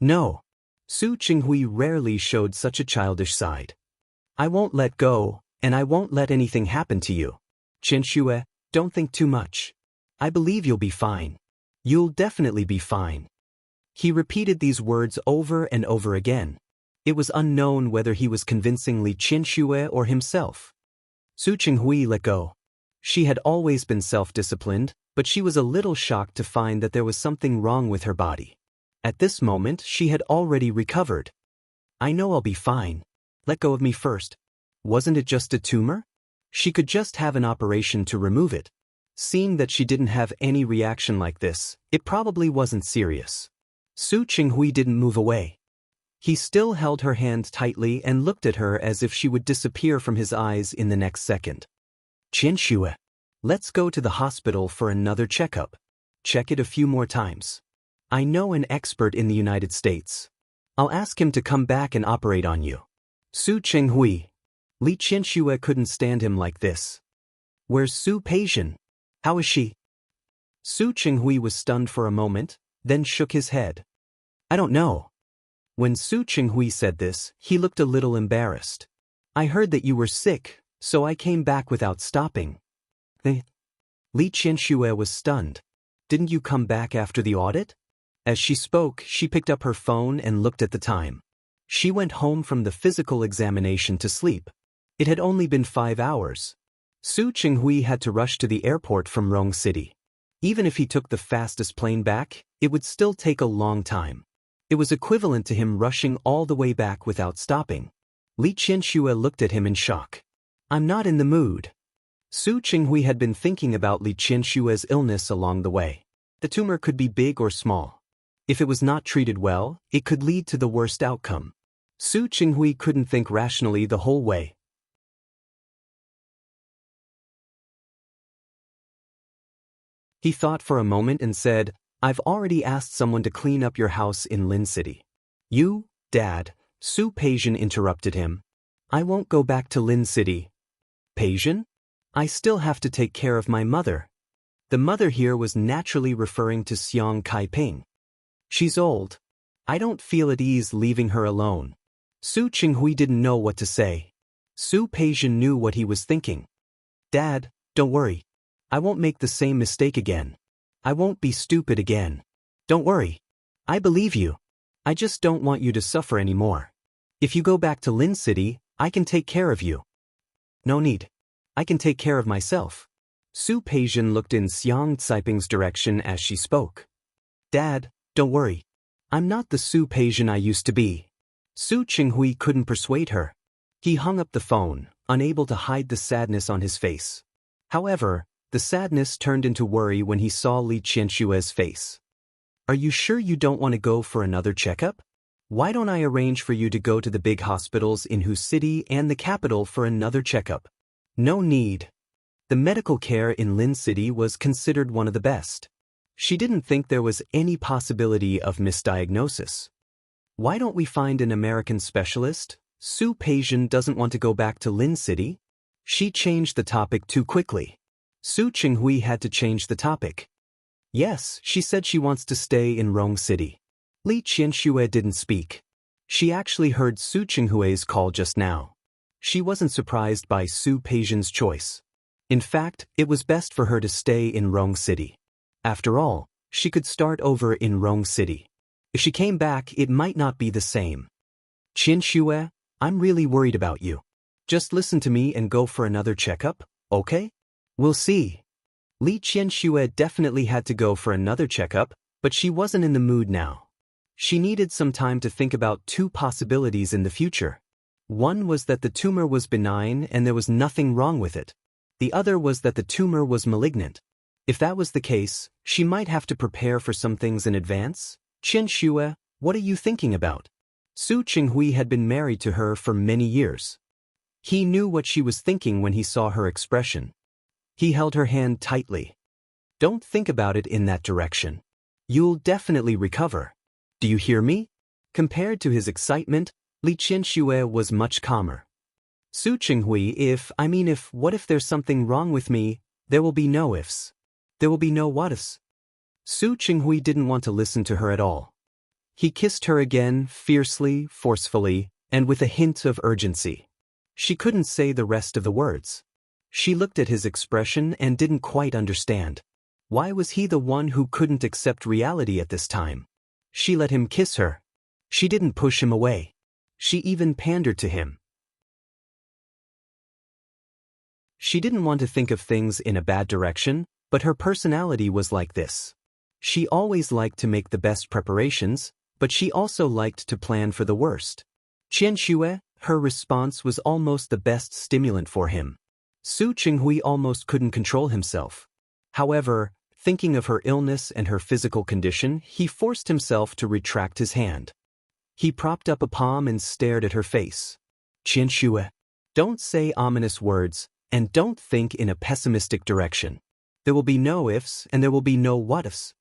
No. Su Chenghui rarely showed such a childish side. I won't let go, and I won't let anything happen to you. Qianxue, don't think too much. I believe you'll be fine. You'll definitely be fine. He repeated these words over and over again. It was unknown whether he was convincing Li Qianxue or himself. Su Chenghui let go. She had always been self-disciplined, but she was a little shocked to find that there was something wrong with her body. At this moment, she had already recovered. I know I'll be fine. Let go of me first. Wasn't it just a tumor? She could just have an operation to remove it. Seeing that she didn't have any reaction like this, it probably wasn't serious. Su Chenghui didn't move away. He still held her hand tightly and looked at her as if she would disappear from his eyes in the next second. Qianxue, let's go to the hospital for another checkup. Check it a few more times. I know an expert in the United States. I'll ask him to come back and operate on you. Su Chenghui. Li Qianxue couldn't stand him like this. Where's Su Peixian? How is she? Su Chenghui was stunned for a moment, then shook his head. I don't know. When Su Chenghui said this, he looked a little embarrassed. I heard that you were sick, so I came back without stopping. Li Qianxue was stunned. Didn't you come back after the audit? As she spoke, she picked up her phone and looked at the time. She went home from the physical examination to sleep. It had only been 5 hours. Su Chenghui had to rush to the airport from Rong City. Even if he took the fastest plane back, it would still take a long time. It was equivalent to him rushing all the way back without stopping. Li Qianxue looked at him in shock. I'm not in the mood. Su Chenghui had been thinking about Li Qianxue's illness along the way. The tumor could be big or small. If it was not treated well, it could lead to the worst outcome. Su Chenghui couldn't think rationally the whole way. He thought for a moment and said, I've already asked someone to clean up your house in Lin City. You, Dad, Su Peijian interrupted him. I won't go back to Lin City. Peijian? I still have to take care of my mother. The mother here was naturally referring to Xiang Kaiping. She's old. I don't feel at ease leaving her alone. Su Qinghui didn't know what to say. Su Peijian knew what he was thinking. Dad, don't worry. I won't make the same mistake again. I won't be stupid again. Don't worry. I believe you. I just don't want you to suffer anymore. If you go back to Lin City, I can take care of you. No need. I can take care of myself. Su Peijian looked in Xiang Caiping's direction as she spoke. Dad, don't worry. I'm not the Su Peijian I used to be. Su Qinghui couldn't persuade her. He hung up the phone, unable to hide the sadness on his face. However, the sadness turned into worry when he saw Li Qianshue's face. Are you sure you don't want to go for another checkup? Why don't I arrange for you to go to the big hospitals in Hu City and the capital for another checkup? No need. The medical care in Lin City was considered one of the best. She didn't think there was any possibility of misdiagnosis. Why don't we find an American specialist? Su Peijian doesn't want to go back to Lin City. She changed the topic too quickly. Su Qinghui had to change the topic. Yes, she said she wants to stay in Rong City. Li Qianxue didn't speak. She actually heard Su Qinghui's call just now. She wasn't surprised by Su Peijian's choice. In fact, it was best for her to stay in Rong City. After all, she could start over in Rong City. If she came back, it might not be the same. Qianxue, I'm really worried about you. Just listen to me and go for another checkup, okay? We'll see. Li Qianxue definitely had to go for another checkup, but she wasn't in the mood now. She needed some time to think about two possibilities in the future. One was that the tumor was benign and there was nothing wrong with it. The other was that the tumor was malignant. If that was the case, she might have to prepare for some things in advance. Qianxue, what are you thinking about? Su Qinghui had been married to her for many years. He knew what she was thinking when he saw her expression. He held her hand tightly. Don't think about it in that direction. You'll definitely recover. Do you hear me? Compared to his excitement, Li Qianxue was much calmer. Su Qinghui, what if there's something wrong with me? There will be no ifs. There will be no what-ifs. Su Qinghui didn't want to listen to her at all. He kissed her again, fiercely, forcefully, and with a hint of urgency. She couldn't say the rest of the words. She looked at his expression and didn't quite understand. Why was he the one who couldn't accept reality at this time? She let him kiss her. She didn't push him away. She even pandered to him. She didn't want to think of things in a bad direction, but her personality was like this. She always liked to make the best preparations, but she also liked to plan for the worst. Qianxue, her response was almost the best stimulant for him. Su Qinghui almost couldn't control himself. However, thinking of her illness and her physical condition, he forced himself to retract his hand. He propped up a palm and stared at her face. Qianxue, don't say ominous words, and don't think in a pessimistic direction. There will be no ifs and there will be no what-ifs.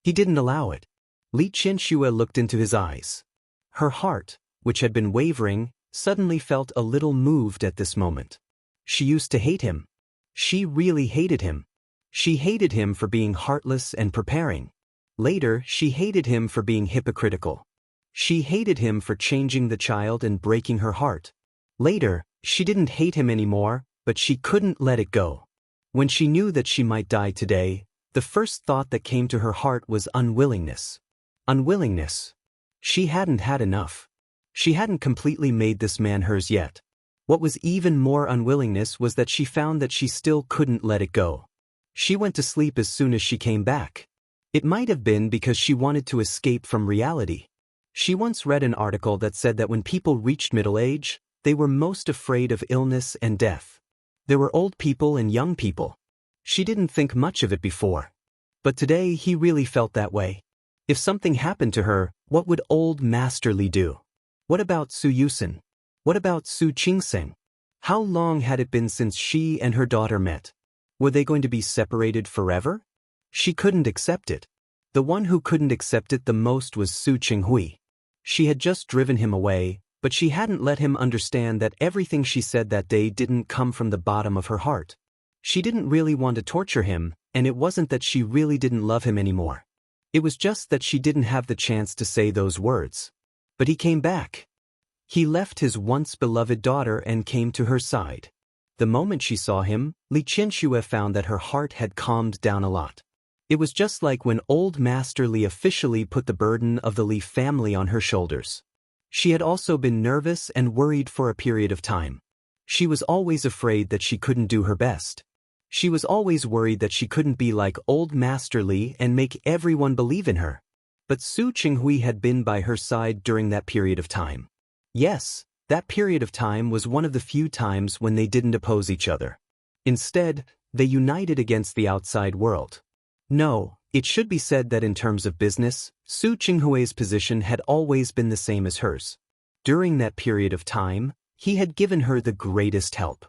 He didn't allow it. Li Qianxue looked into his eyes. Her heart, which had been wavering, suddenly felt a little moved at this moment. She used to hate him. She really hated him. She hated him for being heartless and preparing. Later, she hated him for being hypocritical. She hated him for changing the child and breaking her heart. Later, she didn't hate him anymore, but she couldn't let it go. When she knew that she might die today, the first thought that came to her heart was unwillingness. Unwillingness. She hadn't had enough. She hadn't completely made this man hers yet. What was even more unwillingness was that she found that she still couldn't let it go. She went to sleep as soon as she came back. It might have been because she wanted to escape from reality. She once read an article that said that when people reached middle age, they were most afraid of illness and death. There were old people and young people. She didn't think much of it before. But today he really felt that way. If something happened to her, what would old Master Li do? What about Su Yusen? What about Su Qingseng? How long had it been since she and her daughter met? Were they going to be separated forever? She couldn't accept it. The one who couldn't accept it the most was Su Qinghui. She had just driven him away, but she hadn't let him understand that everything she said that day didn't come from the bottom of her heart. She didn't really want to torture him, and it wasn't that she really didn't love him anymore. It was just that she didn't have the chance to say those words. But he came back. He left his once-beloved daughter and came to her side. The moment she saw him, Li Qianxue found that her heart had calmed down a lot. It was just like when old Master Li officially put the burden of the Li family on her shoulders. She had also been nervous and worried for a period of time. She was always afraid that she couldn't do her best. She was always worried that she couldn't be like old Master Li and make everyone believe in her. But Su Qinghui had been by her side during that period of time. Yes, that period of time was one of the few times when they didn't oppose each other. Instead, they united against the outside world. No, it should be said that in terms of business, Su Qinghui's position had always been the same as hers. During that period of time, he had given her the greatest help.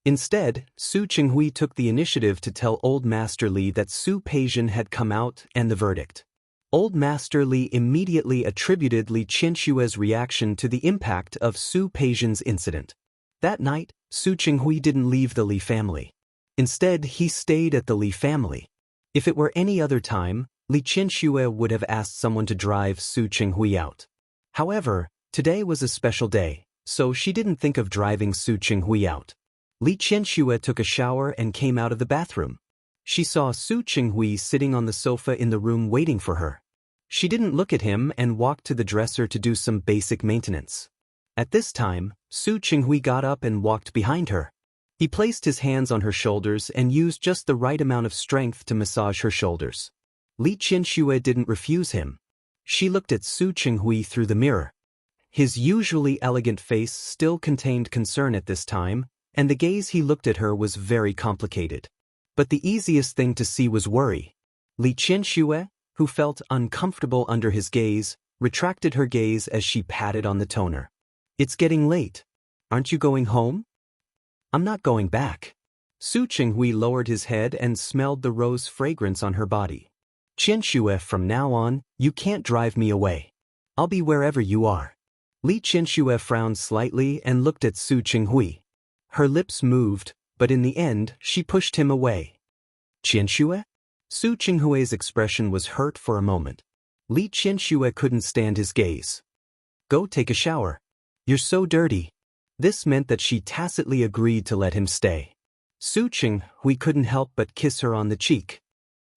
Instead, Su Qinghui took the initiative to tell Old Master Li that Su Peijian had come out and the verdict. Old Master Li immediately attributed Li Qianshue's reaction to the impact of Su Peijian's incident. That night, Su Qinghui didn't leave the Li family. Instead, he stayed at the Li family. If it were any other time, Li Qianxue would have asked someone to drive Su Qinghui out. However, today was a special day, so she didn't think of driving Su Qinghui out. Li Qianxue took a shower and came out of the bathroom. She saw Su Qinghui sitting on the sofa in the room waiting for her. She didn't look at him and walked to the dresser to do some basic maintenance. At this time, Su Qinghui got up and walked behind her. He placed his hands on her shoulders and used just the right amount of strength to massage her shoulders. Li Qianxue didn't refuse him. She looked at Su Qinghui through the mirror. His usually elegant face still contained concern at this time, and the gaze he looked at her was very complicated. But the easiest thing to see was worry. Li Qianxue, who felt uncomfortable under his gaze, retracted her gaze as she patted on the toner. "It's getting late. Aren't you going home?" "I'm not going back." Su Qinghui lowered his head and smelled the rose fragrance on her body. "Qianxue, from now on, you can't drive me away. I'll be wherever you are." Li Qianxue frowned slightly and looked at Su Qinghui. Her lips moved, but in the end, she pushed him away. "Qianxue?" Su Qinghui's expression was hurt for a moment. Li Qianxue couldn't stand his gaze. "Go take a shower. You're so dirty." This meant that she tacitly agreed to let him stay. Su Qinghui couldn't help but kiss her on the cheek.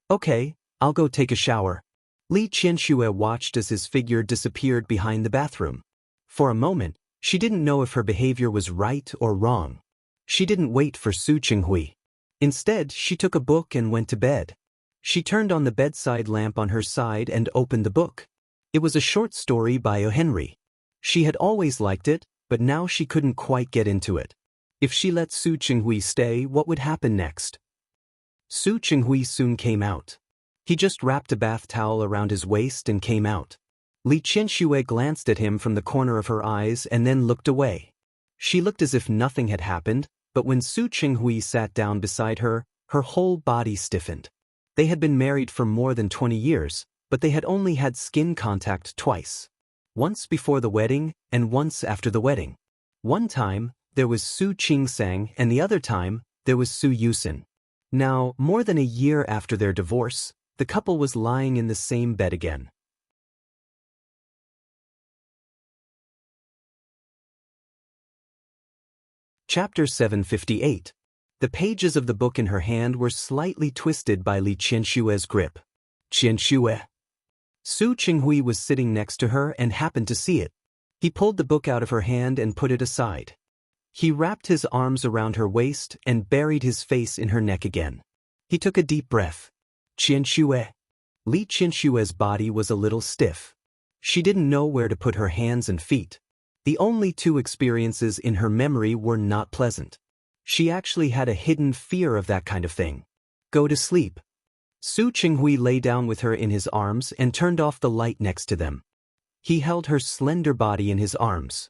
"Okay, I'll go take a shower." Li Qianxue watched as his figure disappeared behind the bathroom. For a moment, she didn't know if her behavior was right or wrong. She didn't wait for Su Qinghui. Instead, she took a book and went to bed. She turned on the bedside lamp on her side and opened the book. It was a short story by O. Henry. She had always liked it, but now she couldn't quite get into it. If she let Su Qinghui stay, what would happen next? Su Qinghui soon came out. He just wrapped a bath towel around his waist and came out. Li Qianxue glanced at him from the corner of her eyes and then looked away. She looked as if nothing had happened, but when Su Qinghui sat down beside her, her whole body stiffened. They had been married for more than 20 years, but they had only had skin contact twice. Once before the wedding and once after the wedding. One time, there was Su Qingsang and the other time, there was Su Yusin. Now, more than a year after their divorce, the couple was lying in the same bed again. Chapter 758. The pages of the book in her hand were slightly twisted by Li Qianshue's grip. "Qianxue." Su Qinghui was sitting next to her and happened to see it. He pulled the book out of her hand and put it aside. He wrapped his arms around her waist and buried his face in her neck again. He took a deep breath. "Qianxue." Li Qianshue's body was a little stiff. She didn't know where to put her hands and feet. The only two experiences in her memory were not pleasant. She actually had a hidden fear of that kind of thing. "Go to sleep." Su Qinghui lay down with her in his arms and turned off the light next to them. He held her slender body in his arms.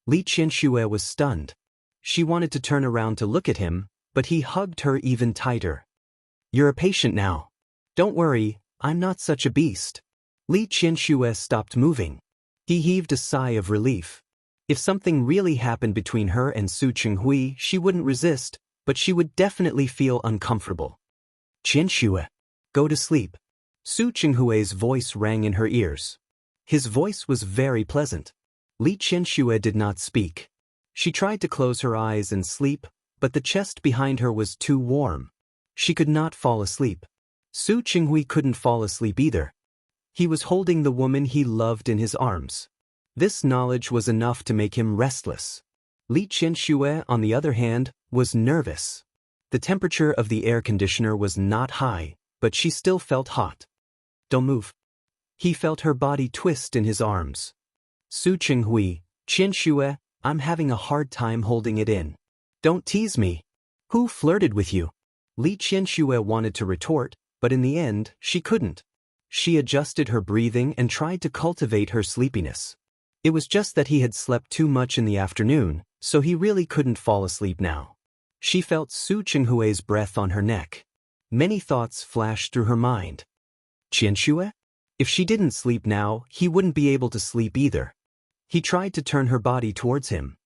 Li Qianxue was stunned. She wanted to turn around to look at him, but he hugged her even tighter. "You're a patient now. Don't worry, I'm not such a beast." Li Qianxue stopped moving. He heaved a sigh of relief. If something really happened between her and Su Chenghui, she wouldn't resist, but she would definitely feel uncomfortable. "Qianxue, go to sleep." Su Chenghui's voice rang in her ears. His voice was very pleasant. Li Qianxue did not speak. She tried to close her eyes and sleep, but the chest behind her was too warm. She could not fall asleep. Su Chenghui couldn't fall asleep either. He was holding the woman he loved in his arms. This knowledge was enough to make him restless. Li Qianxue, on the other hand, was nervous. The temperature of the air conditioner was not high, but she still felt hot. "Don't move." He felt her body twist in his arms. "Su Chenghui, Qianxue, I'm having a hard time holding it in. Don't tease me. Who flirted with you?" Li Qianxue wanted to retort, but in the end, she couldn't. She adjusted her breathing and tried to cultivate her sleepiness. It was just that he had slept too much in the afternoon, so he really couldn't fall asleep now. She felt Su Chenghui's breath on her neck. Many thoughts flashed through her mind. Qianxue? If she didn't sleep now, he wouldn't be able to sleep either. He tried to turn her body towards him.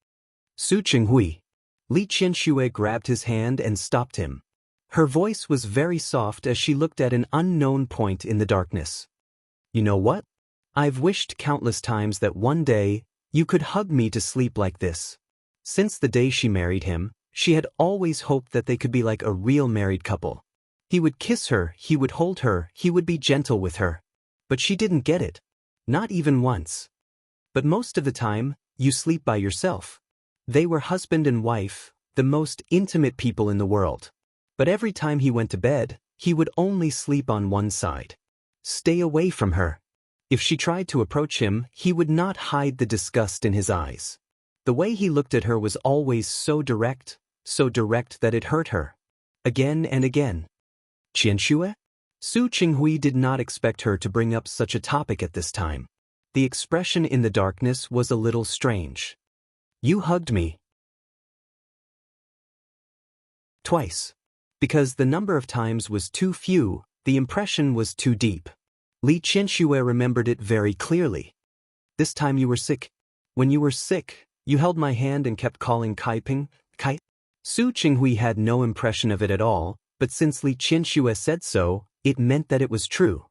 "Su Chenghui." Li Qianxue grabbed his hand and stopped him. Her voice was very soft as she looked at an unknown point in the darkness. "You know what? I've wished countless times that one day, you could hug me to sleep like this." Since the day she married him, she had always hoped that they could be like a real married couple. He would kiss her, he would hold her, he would be gentle with her. But she didn't get it. Not even once. "But most of the time, you sleep by yourself." They were husband and wife, the most intimate people in the world. But every time he went to bed, he would only sleep on one side. Stay away from her. If she tried to approach him, he would not hide the disgust in his eyes. The way he looked at her was always so direct that it hurt her. Again and again. "Qianxue?" Su Chenghui did not expect her to bring up such a topic at this time. The expression in the darkness was a little strange. "You hugged me." Twice. Because the number of times was too few, the impression was too deep. Li Qianxue remembered it very clearly. "This time you were sick. When you were sick, you held my hand and kept calling Kaiping, Kai." Su Chenghui had no impression of it at all, but since Li Qianxue said so, it meant that it was true.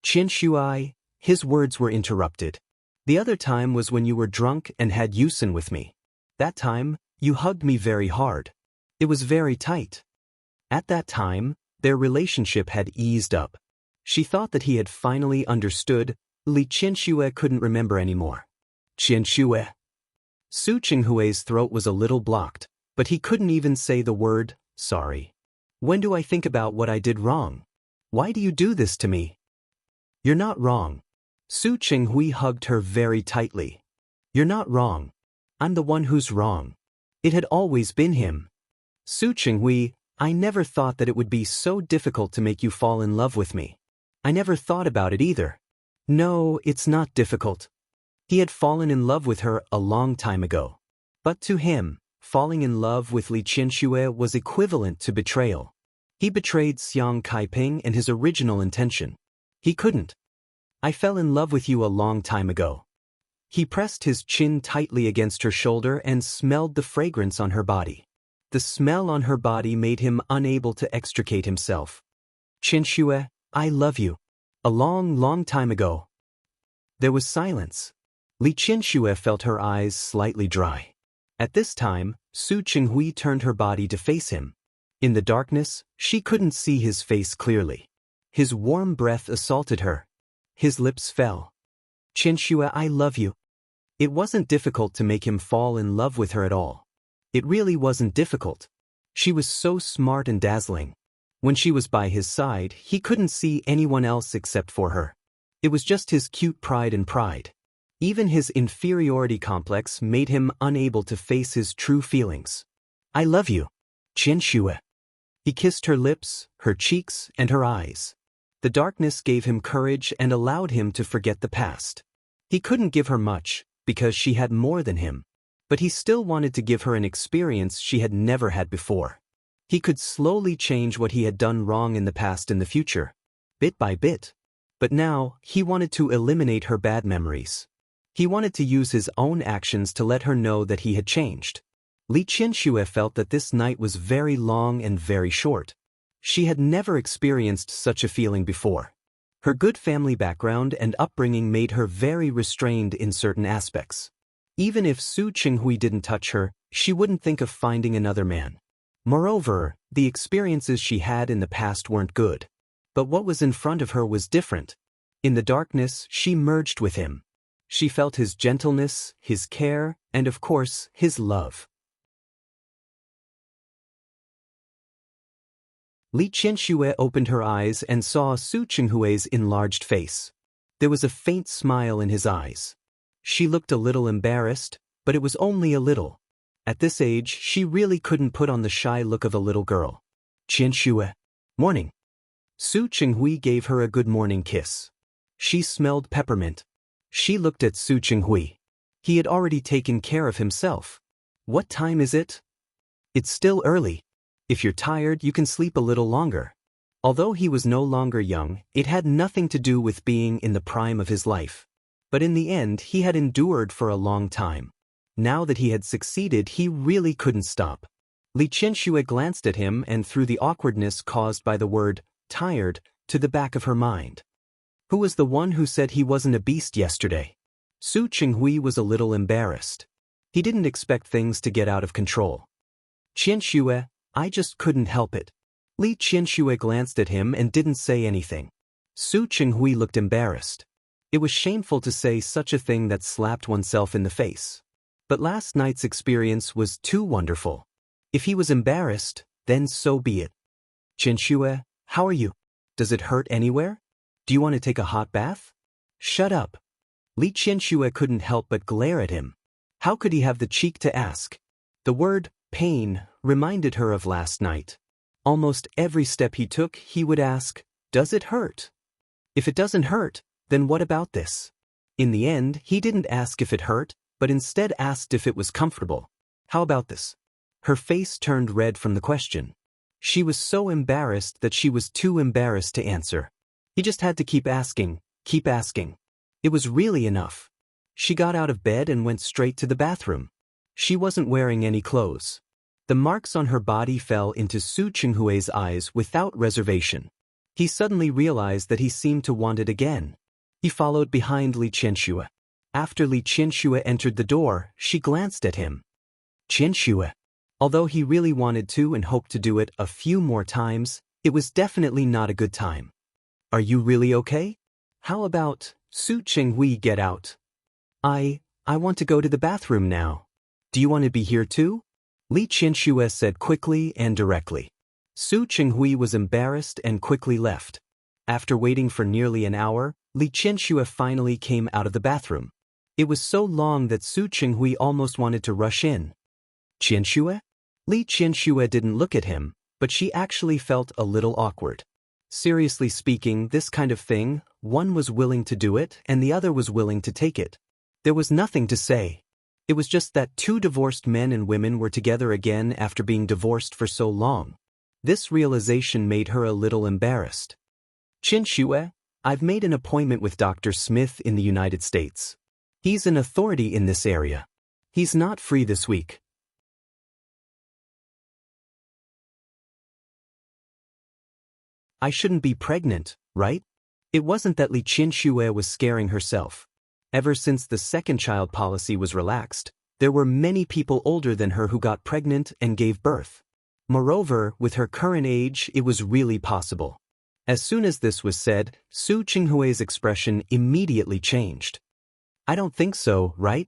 "Qianxue," his words were interrupted. "The other time was when you were drunk and had Yusin with me. That time, you hugged me very hard. It was very tight." At that time, their relationship had eased up. She thought that he had finally understood. Li Qianxue couldn't remember anymore. "Qianxue." Su Chenghui's throat was a little blocked, but he couldn't even say the word, "sorry." "When do I think about what I did wrong? Why do you do this to me?" "You're not wrong." Su Chenghui hugged her very tightly. "You're not wrong. I'm the one who's wrong." It had always been him. "Su Chenghui, I never thought that it would be so difficult to make you fall in love with me. I never thought about it either." "No, it's not difficult." He had fallen in love with her a long time ago. But to him, falling in love with Li Qianxue was equivalent to betrayal. He betrayed Xiang Kaiping and his original intention. He couldn't. "I fell in love with you a long time ago." He pressed his chin tightly against her shoulder and smelled the fragrance on her body. The smell on her body made him unable to extricate himself. "Qianxue, I love you. A long time ago." There was silence. Li Qianxue felt her eyes slightly dry. At this time, Su Chenghui turned her body to face him. In the darkness, she couldn't see his face clearly. His warm breath assaulted her. His lips fell. "Qianxue, I love you." It wasn't difficult to make him fall in love with her at all. It really wasn't difficult. She was so smart and dazzling. When she was by his side, he couldn't see anyone else except for her. It was just his cute pride and pride. Even his inferiority complex made him unable to face his true feelings. "I love you, Qianxue." He kissed her lips, her cheeks, and her eyes. The darkness gave him courage and allowed him to forget the past. He couldn't give her much, because she had more than him. But he still wanted to give her an experience she had never had before. He could slowly change what he had done wrong in the past in the future, bit by bit. But now, he wanted to eliminate her bad memories. He wanted to use his own actions to let her know that he had changed. Li Qianxue felt that this night was very long and very short. She had never experienced such a feeling before. Her good family background and upbringing made her very restrained in certain aspects. Even if Su Qinghui didn't touch her, she wouldn't think of finding another man. Moreover, the experiences she had in the past weren't good. But what was in front of her was different. In the darkness, she merged with him. She felt his gentleness, his care, and of course, his love. Li Qianxue opened her eyes and saw Su Qinghui's enlarged face. There was a faint smile in his eyes. She looked a little embarrassed, but it was only a little. At this age, she really couldn't put on the shy look of a little girl. Qianxue. Morning. Su Qinghui gave her a good morning kiss. She smelled peppermint. She looked at Su Qinghui. He had already taken care of himself. What time is it? It's still early. If you're tired, you can sleep a little longer. Although he was no longer young, it had nothing to do with being in the prime of his life. But in the end, he had endured for a long time. Now that he had succeeded, he really couldn't stop. Li Qianxue glanced at him and threw the awkwardness caused by the word, tired, to the back of her mind. Who was the one who said he wasn't a beast yesterday? Su Qinghui was a little embarrassed. He didn't expect things to get out of control. Qianxue, I just couldn't help it. Li Qianxue glanced at him and didn't say anything. Su Qinghui looked embarrassed. It was shameful to say such a thing that slapped oneself in the face. But last night's experience was too wonderful. If he was embarrassed, then so be it. Qianxue, how are you? Does it hurt anywhere? Do you want to take a hot bath? Shut up. Li Qianxue couldn't help but glare at him. How could he have the cheek to ask? The word, pain, reminded her of last night. Almost every step he took, he would ask, does it hurt? If it doesn't hurt, then what about this? In the end, he didn't ask if it hurt, but instead asked if it was comfortable. How about this? Her face turned red from the question. She was so embarrassed that she was too embarrassed to answer. He just had to keep asking, keep asking. It was really enough. She got out of bed and went straight to the bathroom. She wasn't wearing any clothes. The marks on her body fell into Su Qinghui's eyes without reservation. He suddenly realized that he seemed to want it again. He followed behind Li Qianxue. After Li Qianxue entered the door, she glanced at him. Qianxue. Although he really wanted to and hoped to do it a few more times, it was definitely not a good time. Are you really okay? How about, Su Qinghui, get out? I want to go to the bathroom now. Do you want to be here too? Li Qianxue said quickly and directly. Su Qinghui was embarrassed and quickly left. After waiting for nearly an hour, Li Qianxue finally came out of the bathroom. It was so long that Su Qinghui almost wanted to rush in. Qianxue? Li Qianxue didn't look at him, but she actually felt a little awkward. Seriously speaking, this kind of thing, one was willing to do it and the other was willing to take it. There was nothing to say. It was just that two divorced men and women were together again after being divorced for so long. This realization made her a little embarrassed. Qianxue, I've made an appointment with Dr. Smith in the United States. He's an authority in this area. He's not free this week. I shouldn't be pregnant, right? It wasn't that Li Qianxue was scaring herself. Ever since the second child policy was relaxed, there were many people older than her who got pregnant and gave birth. Moreover, with her current age, it was really possible. As soon as this was said, Su Qinghui's expression immediately changed. I don't think so, right?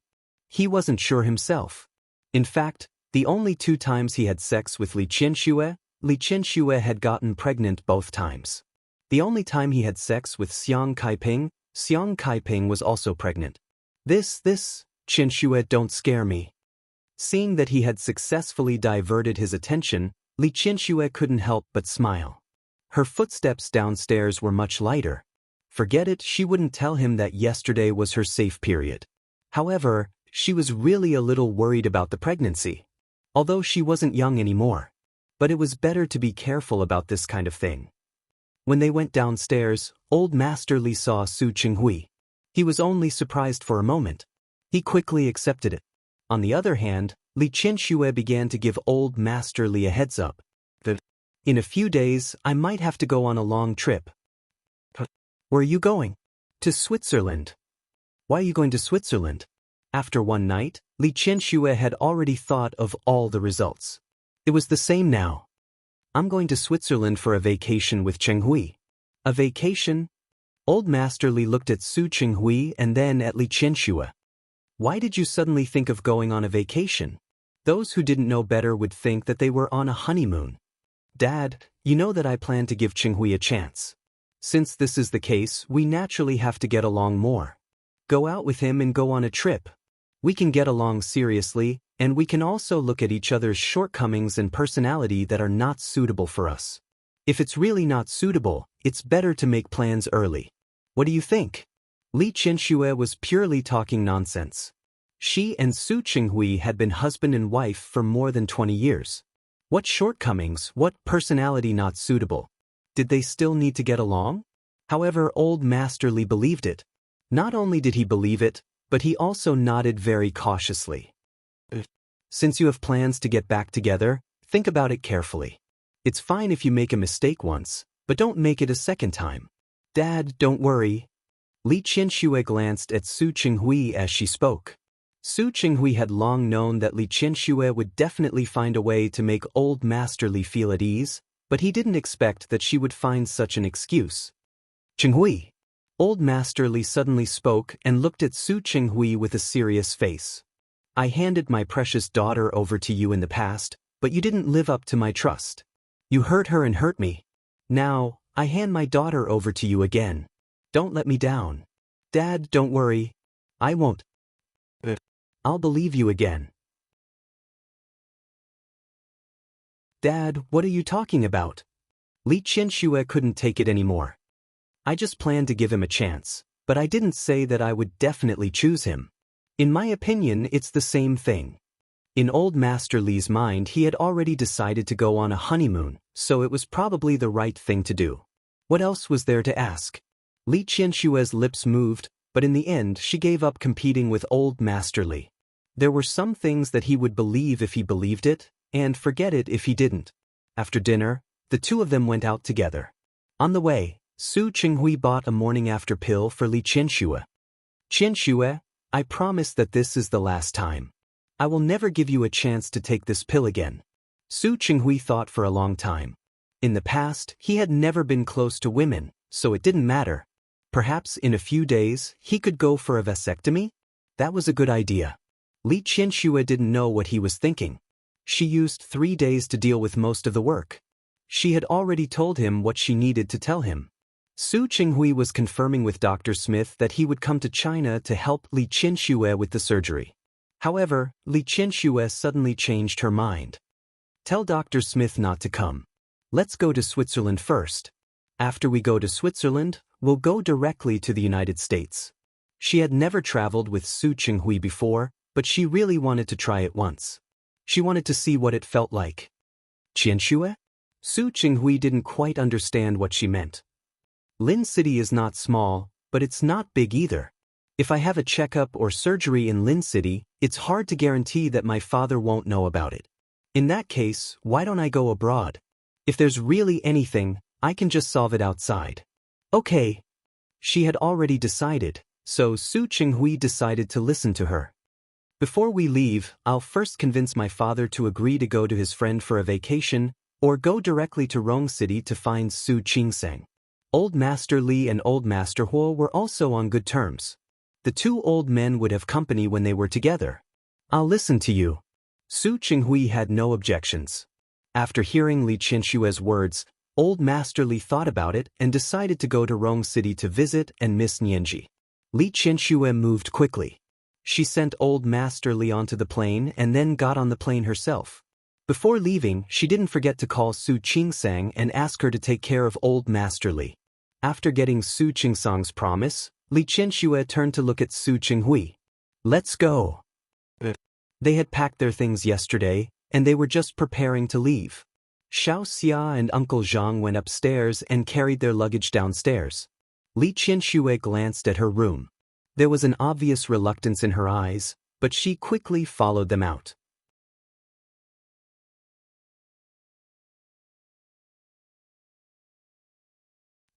He wasn't sure himself. In fact, the only 2 times he had sex with Li Qianxue had gotten pregnant both times. The only time he had sex with Xiang Kaiping was also pregnant. This, Qianxue, don't scare me. Seeing that he had successfully diverted his attention, Li Qianxue couldn't help but smile. Her footsteps downstairs were much lighter. Forget it, she wouldn't tell him that yesterday was her safe period. However, She was really a little worried about the pregnancy. Although she wasn't young anymore. But it was better to be careful about this kind of thing. When they went downstairs, Old Master Li saw Su Qinghui. He was only surprised for a moment. He quickly accepted it. On the other hand, Li Qianxue began to give Old Master Li a heads up. In a few days, I might have to go on a long trip. Where are you going? To Switzerland. Why are you going to Switzerland? After one night, Li Qianxue had already thought of all the results. It was the same now. I'm going to Switzerland for a vacation with Qinghui. A vacation? Old Master Li looked at Su Qinghui and then at Li Qianxue. Why did you suddenly think of going on a vacation? Those who didn't know better would think that they were on a honeymoon. Dad, you know that I plan to give Qinghui a chance. Since this is the case, we naturally have to get along more. Go out with him and go on a trip. We can get along seriously, and we can also look at each other's shortcomings and personality that are not suitable for us. If it's really not suitable, it's better to make plans early. What do you think? Li Qianxue was purely talking nonsense. She and Su Qinghui had been husband and wife for more than 20 years. What shortcomings, what personality not suitable? Did they still need to get along? However, Old Master Li believed it. Not only did he believe it, but he also nodded very cautiously. Since you have plans to get back together, think about it carefully. It's fine if you make a mistake once, but don't make it a second time. Dad, don't worry. Li Qianxue glanced at Su Qinghui as she spoke. Su Qinghui had long known that Li Qianxue would definitely find a way to make Old Master Li feel at ease, but he didn't expect that she would find such an excuse. Qinghui. Old Master Li suddenly spoke and looked at Su Qinghui with a serious face. I handed my precious daughter over to you in the past, but you didn't live up to my trust. You hurt her and hurt me. Now, I hand my daughter over to you again. Don't let me down. Dad, don't worry. I won't. I'll believe you again. Dad, what are you talking about? Li Qianxue couldn't take it anymore. I just planned to give him a chance, but I didn't say that I would definitely choose him. In my opinion, it's the same thing. In Old Master Li's mind, he had already decided to go on a honeymoon, so it was probably the right thing to do. What else was there to ask? Li Qianxue's lips moved, but in the end she gave up competing with Old Master Li. There were some things that he would believe if he believed it, and forget it if he didn't. After dinner, the two of them went out together. On the way, Su Qinghui bought a morning-after pill for Li Qianxue. Qianxue, I promise that this is the last time. I will never give you a chance to take this pill again. Su Qinghui thought for a long time. In the past, he had never been close to women, so it didn't matter. Perhaps in a few days, he could go for a vasectomy? That was a good idea. Li Qianxue didn't know what he was thinking. She used 3 days to deal with most of the work. She had already told him what she needed to tell him. Su Qinghui was confirming with Dr. Smith that he would come to China to help Li Qianxue with the surgery. However, Li Qianxue suddenly changed her mind. Tell Dr. Smith not to come. Let's go to Switzerland first. After we go to Switzerland, we'll go directly to the United States. She had never traveled with Su Qinghui before, but she really wanted to try it once. She wanted to see what it felt like. Qianxue? Su Qinghui didn't quite understand what she meant. Lin City is not small, but it's not big either. If I have a checkup or surgery in Lin City, it's hard to guarantee that my father won't know about it. In that case, why don't I go abroad? If there's really anything, I can just solve it outside. Okay. She had already decided, so Su Qinghui decided to listen to her. Before we leave, I'll first convince my father to agree to go to his friend for a vacation, or go directly to Rong City to find Su Qingseng. Old Master Li and Old Master Huo were also on good terms. The two old men would have company when they were together. I'll listen to you. Su Qinghui had no objections. After hearing Li Qianxue's words, Old Master Li thought about it and decided to go to Rong City to visit and miss Nianji. Li Qianxue moved quickly. She sent Old Master Li onto the plane and then got on the plane herself. Before leaving, she didn't forget to call Su Qingsang and ask her to take care of Old Master Li. After getting Su Qingsang's promise, Li Qianxue turned to look at Su Qinghui. Let's go. They had packed their things yesterday, and they were just preparing to leave. Xiao Xia and Uncle Zhang went upstairs and carried their luggage downstairs. Li Qianxue glanced at her room. There was an obvious reluctance in her eyes, but she quickly followed them out.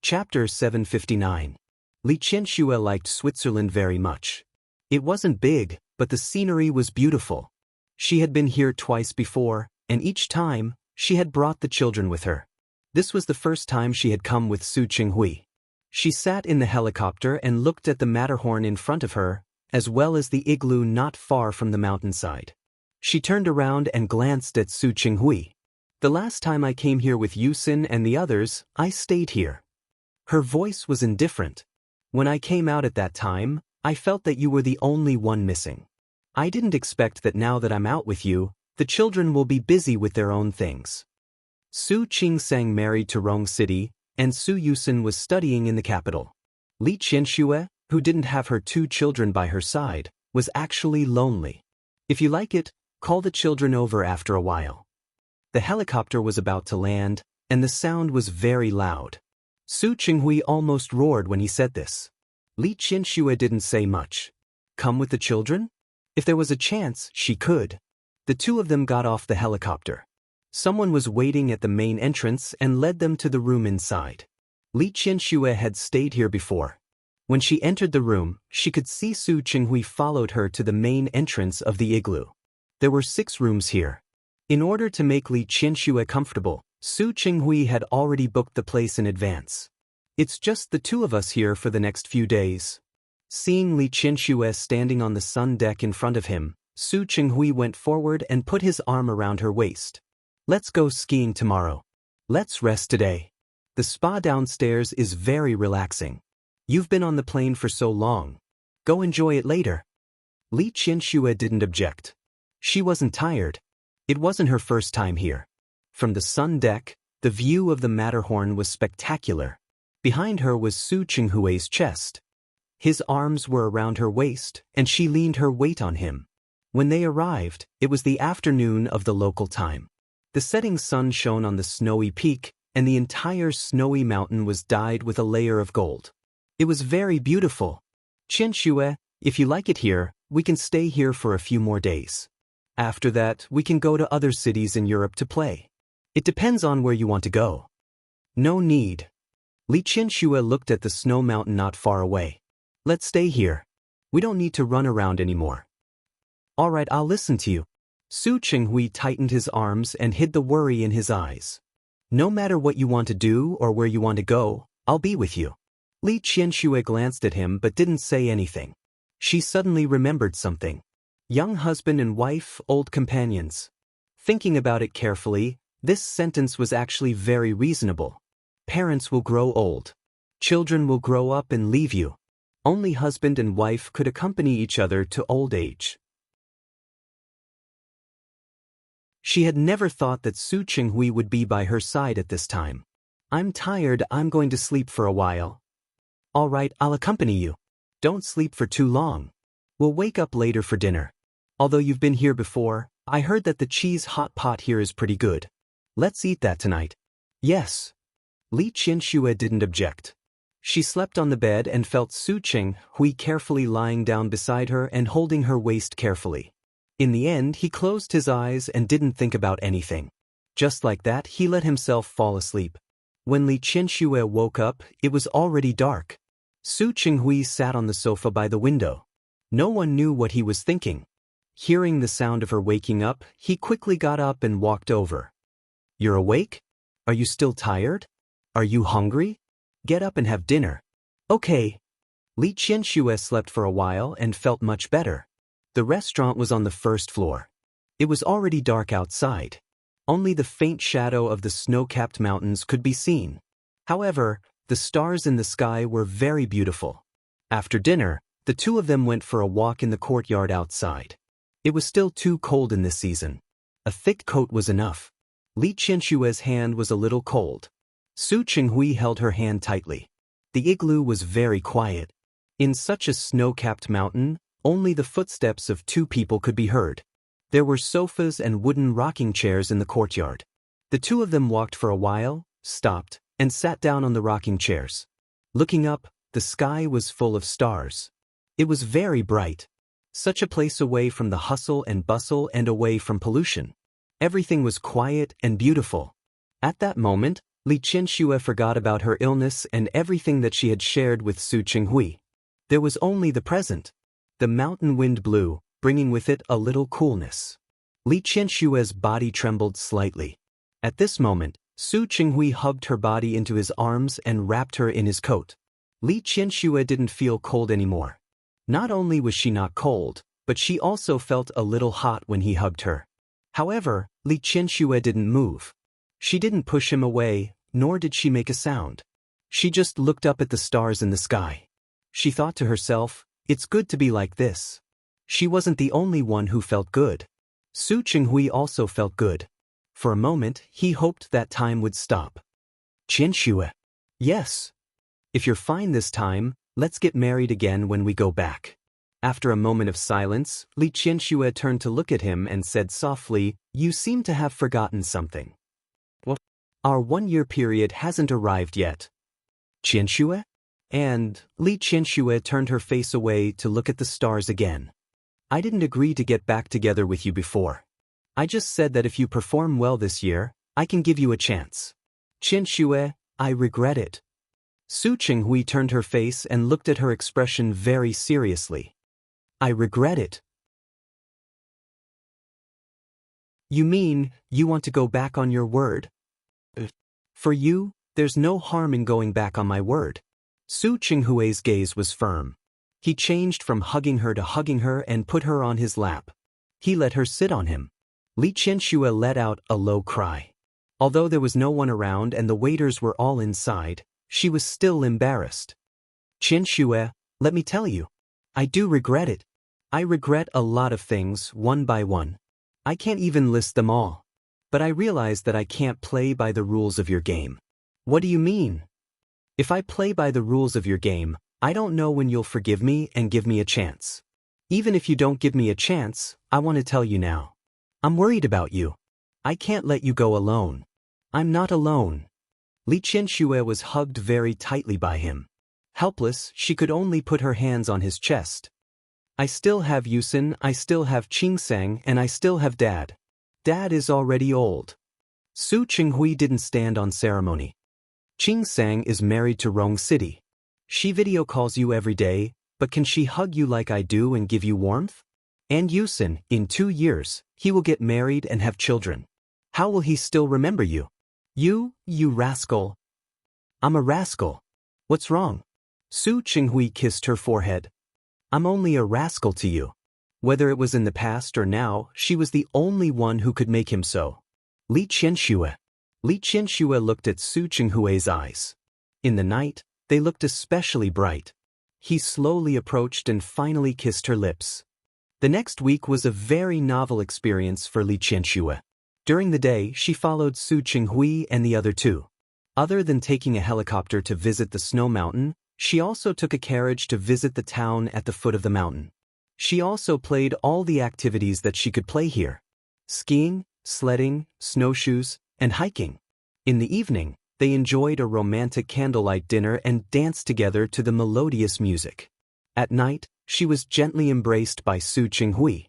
Chapter 759. Li Qianxue liked Switzerland very much. It wasn't big, but the scenery was beautiful. She had been here twice before, and each time, she had brought the children with her. This was the first time she had come with Su Qinghui. She sat in the helicopter and looked at the Matterhorn in front of her, as well as the igloo not far from the mountainside. She turned around and glanced at Su Qinghui. The last time I came here with Yusin and the others, I stayed here. Her voice was indifferent. When I came out at that time, I felt that you were the only one missing. I didn't expect that now that I'm out with you, the children will be busy with their own things. Su Qingsang married to Rong City, and Su Yusin was studying in the capital. Li Qianxue, who didn't have her 2 children by her side, was actually lonely. If you like it, call the children over after a while. The helicopter was about to land, and the sound was very loud. Su Qinghui almost roared when he said this. Li Qianxue didn't say much. Come with the children? If there was a chance, she could. The 2 of them got off the helicopter. Someone was waiting at the main entrance and led them to the room inside. Li Qianxue had stayed here before. When she entered the room, she could see Su Qinghui followed her to the main entrance of the igloo. There were 6 rooms here. In order to make Li Qianxue comfortable, Su Qinghui had already booked the place in advance. It's just the 2 of us here for the next few days. Seeing Li Qianxue standing on the sun deck in front of him, Su Qinghui went forward and put his arm around her waist. Let's go skiing tomorrow. Let's rest today. The spa downstairs is very relaxing. You've been on the plane for so long. Go enjoy it later. Li Qianxue didn't object. She wasn't tired. It wasn't her first time here. From the sun deck, the view of the Matterhorn was spectacular. Behind her was Su Qinghui's chest. His arms were around her waist, and she leaned her weight on him. When they arrived, it was the afternoon of the local time. The setting sun shone on the snowy peak, and the entire snowy mountain was dyed with a layer of gold. It was very beautiful. Qianxue, if you like it here, we can stay here for a few more days. After that, we can go to other cities in Europe to play. It depends on where you want to go. No need. Li Qianxue looked at the snow mountain not far away. Let's stay here. We don't need to run around anymore. All right, I'll listen to you. Su Qinghui tightened his arms and hid the worry in his eyes. No matter what you want to do or where you want to go, I'll be with you. Li Qianxue glanced at him but didn't say anything. She suddenly remembered something. Young husband and wife, old companions. Thinking about it carefully, this sentence was actually very reasonable. Parents will grow old. Children will grow up and leave you. Only husband and wife could accompany each other to old age. She had never thought that Su Qinghui would be by her side at this time. I'm tired, I'm going to sleep for a while. All right, I'll accompany you. Don't sleep for too long. We'll wake up later for dinner. Although you've been here before, I heard that the cheese hot pot here is pretty good. Let's eat that tonight. Yes. Li Qianxue didn't object. She slept on the bed and felt Su Qinghui carefully lying down beside her and holding her waist carefully. In the end, he closed his eyes and didn't think about anything. Just like that, he let himself fall asleep. When Li Qianxue woke up, it was already dark. Su Qinghui sat on the sofa by the window. No one knew what he was thinking. Hearing the sound of her waking up, he quickly got up and walked over. You're awake? Are you still tired? Are you hungry? Get up and have dinner. Okay. Li Qianxue slept for a while and felt much better. The restaurant was on the first floor. It was already dark outside. Only the faint shadow of the snow-capped mountains could be seen. However, the stars in the sky were very beautiful. After dinner, the 2 of them went for a walk in the courtyard outside. It was still too cold in this season. A thick coat was enough. Li Qianxue's hand was a little cold. Su Qinghui held her hand tightly. The igloo was very quiet. In such a snow-capped mountain, only the footsteps of two people could be heard. There were sofas and wooden rocking chairs in the courtyard. The two of them walked for a while, stopped, and sat down on the rocking chairs. Looking up, the sky was full of stars. It was very bright. Such a place away from the hustle and bustle and away from pollution. Everything was quiet and beautiful. At that moment, Li Qianxue forgot about her illness and everything that she had shared with Su Qinghui. There was only the present. The mountain wind blew, bringing with it a little coolness. Li Qianxue's body trembled slightly. At this moment, Su Qinghui hugged her body into his arms and wrapped her in his coat. Li Qianxue didn't feel cold anymore. Not only was she not cold, but she also felt a little hot when he hugged her. However, Li Qianxue didn't move. She didn't push him away, nor did she make a sound. She just looked up at the stars in the sky. She thought to herself, it's good to be like this. She wasn't the only one who felt good. Su Qinghui also felt good. For a moment, he hoped that time would stop. Qianxue. Yes. If you're fine this time, let's get married again when we go back. After a moment of silence, Li Qianxue turned to look at him and said softly, you seem to have forgotten something. What? Our 1-year period hasn't arrived yet. Qianxue? And Li Qianxue turned her face away to look at the stars again. I didn't agree to get back together with you before. I just said that if you perform well this year, I can give you a chance. Qianxue, I regret it. Su Qinghui turned her face and looked at her expression very seriously. I regret it. You mean, you want to go back on your word? For you, there's no harm in going back on my word. Su Qinghui's gaze was firm. He changed from hugging her and put her on his lap. He let her sit on him. Li Qianxue let out a low cry. Although there was no one around and the waiters were all inside, she was still embarrassed. Qianxue, let me tell you. I do regret it. I regret a lot of things, one by one. I can't even list them all. But I realize that I can't play by the rules of your game. What do you mean? If I play by the rules of your game, I don't know when you'll forgive me and give me a chance. Even if you don't give me a chance, I want to tell you now. I'm worried about you. I can't let you go alone. I'm not alone. Li Qianxue was hugged very tightly by him. Helpless, she could only put her hands on his chest. I still have Yusin, I still have Qingsang, and I still have Dad. Dad is already old. Su Qinghui didn't stand on ceremony. Qingsang is married to Rong City. She video calls you every day, but can she hug you like I do and give you warmth? And Yusin, in 2 years, he will get married and have children. How will he still remember you? You rascal. I'm a rascal. What's wrong? Su Qinghui kissed her forehead. I'm only a rascal to you. Whether it was in the past or now, she was the only one who could make him so. Li Qianxue. Li Qianxue looked at Su Qinghui's eyes. In the night, they looked especially bright. He slowly approached and finally kissed her lips. The next week was a very novel experience for Li Qianxue. During the day, she followed Su Qinghui and the other two. Other than taking a helicopter to visit the snow mountain, she also took a carriage to visit the town at the foot of the mountain. She also played all the activities that she could play here: skiing, sledding, snowshoes, and hiking. In the evening, they enjoyed a romantic candlelight dinner and danced together to the melodious music. At night, she was gently embraced by Su Qinghui.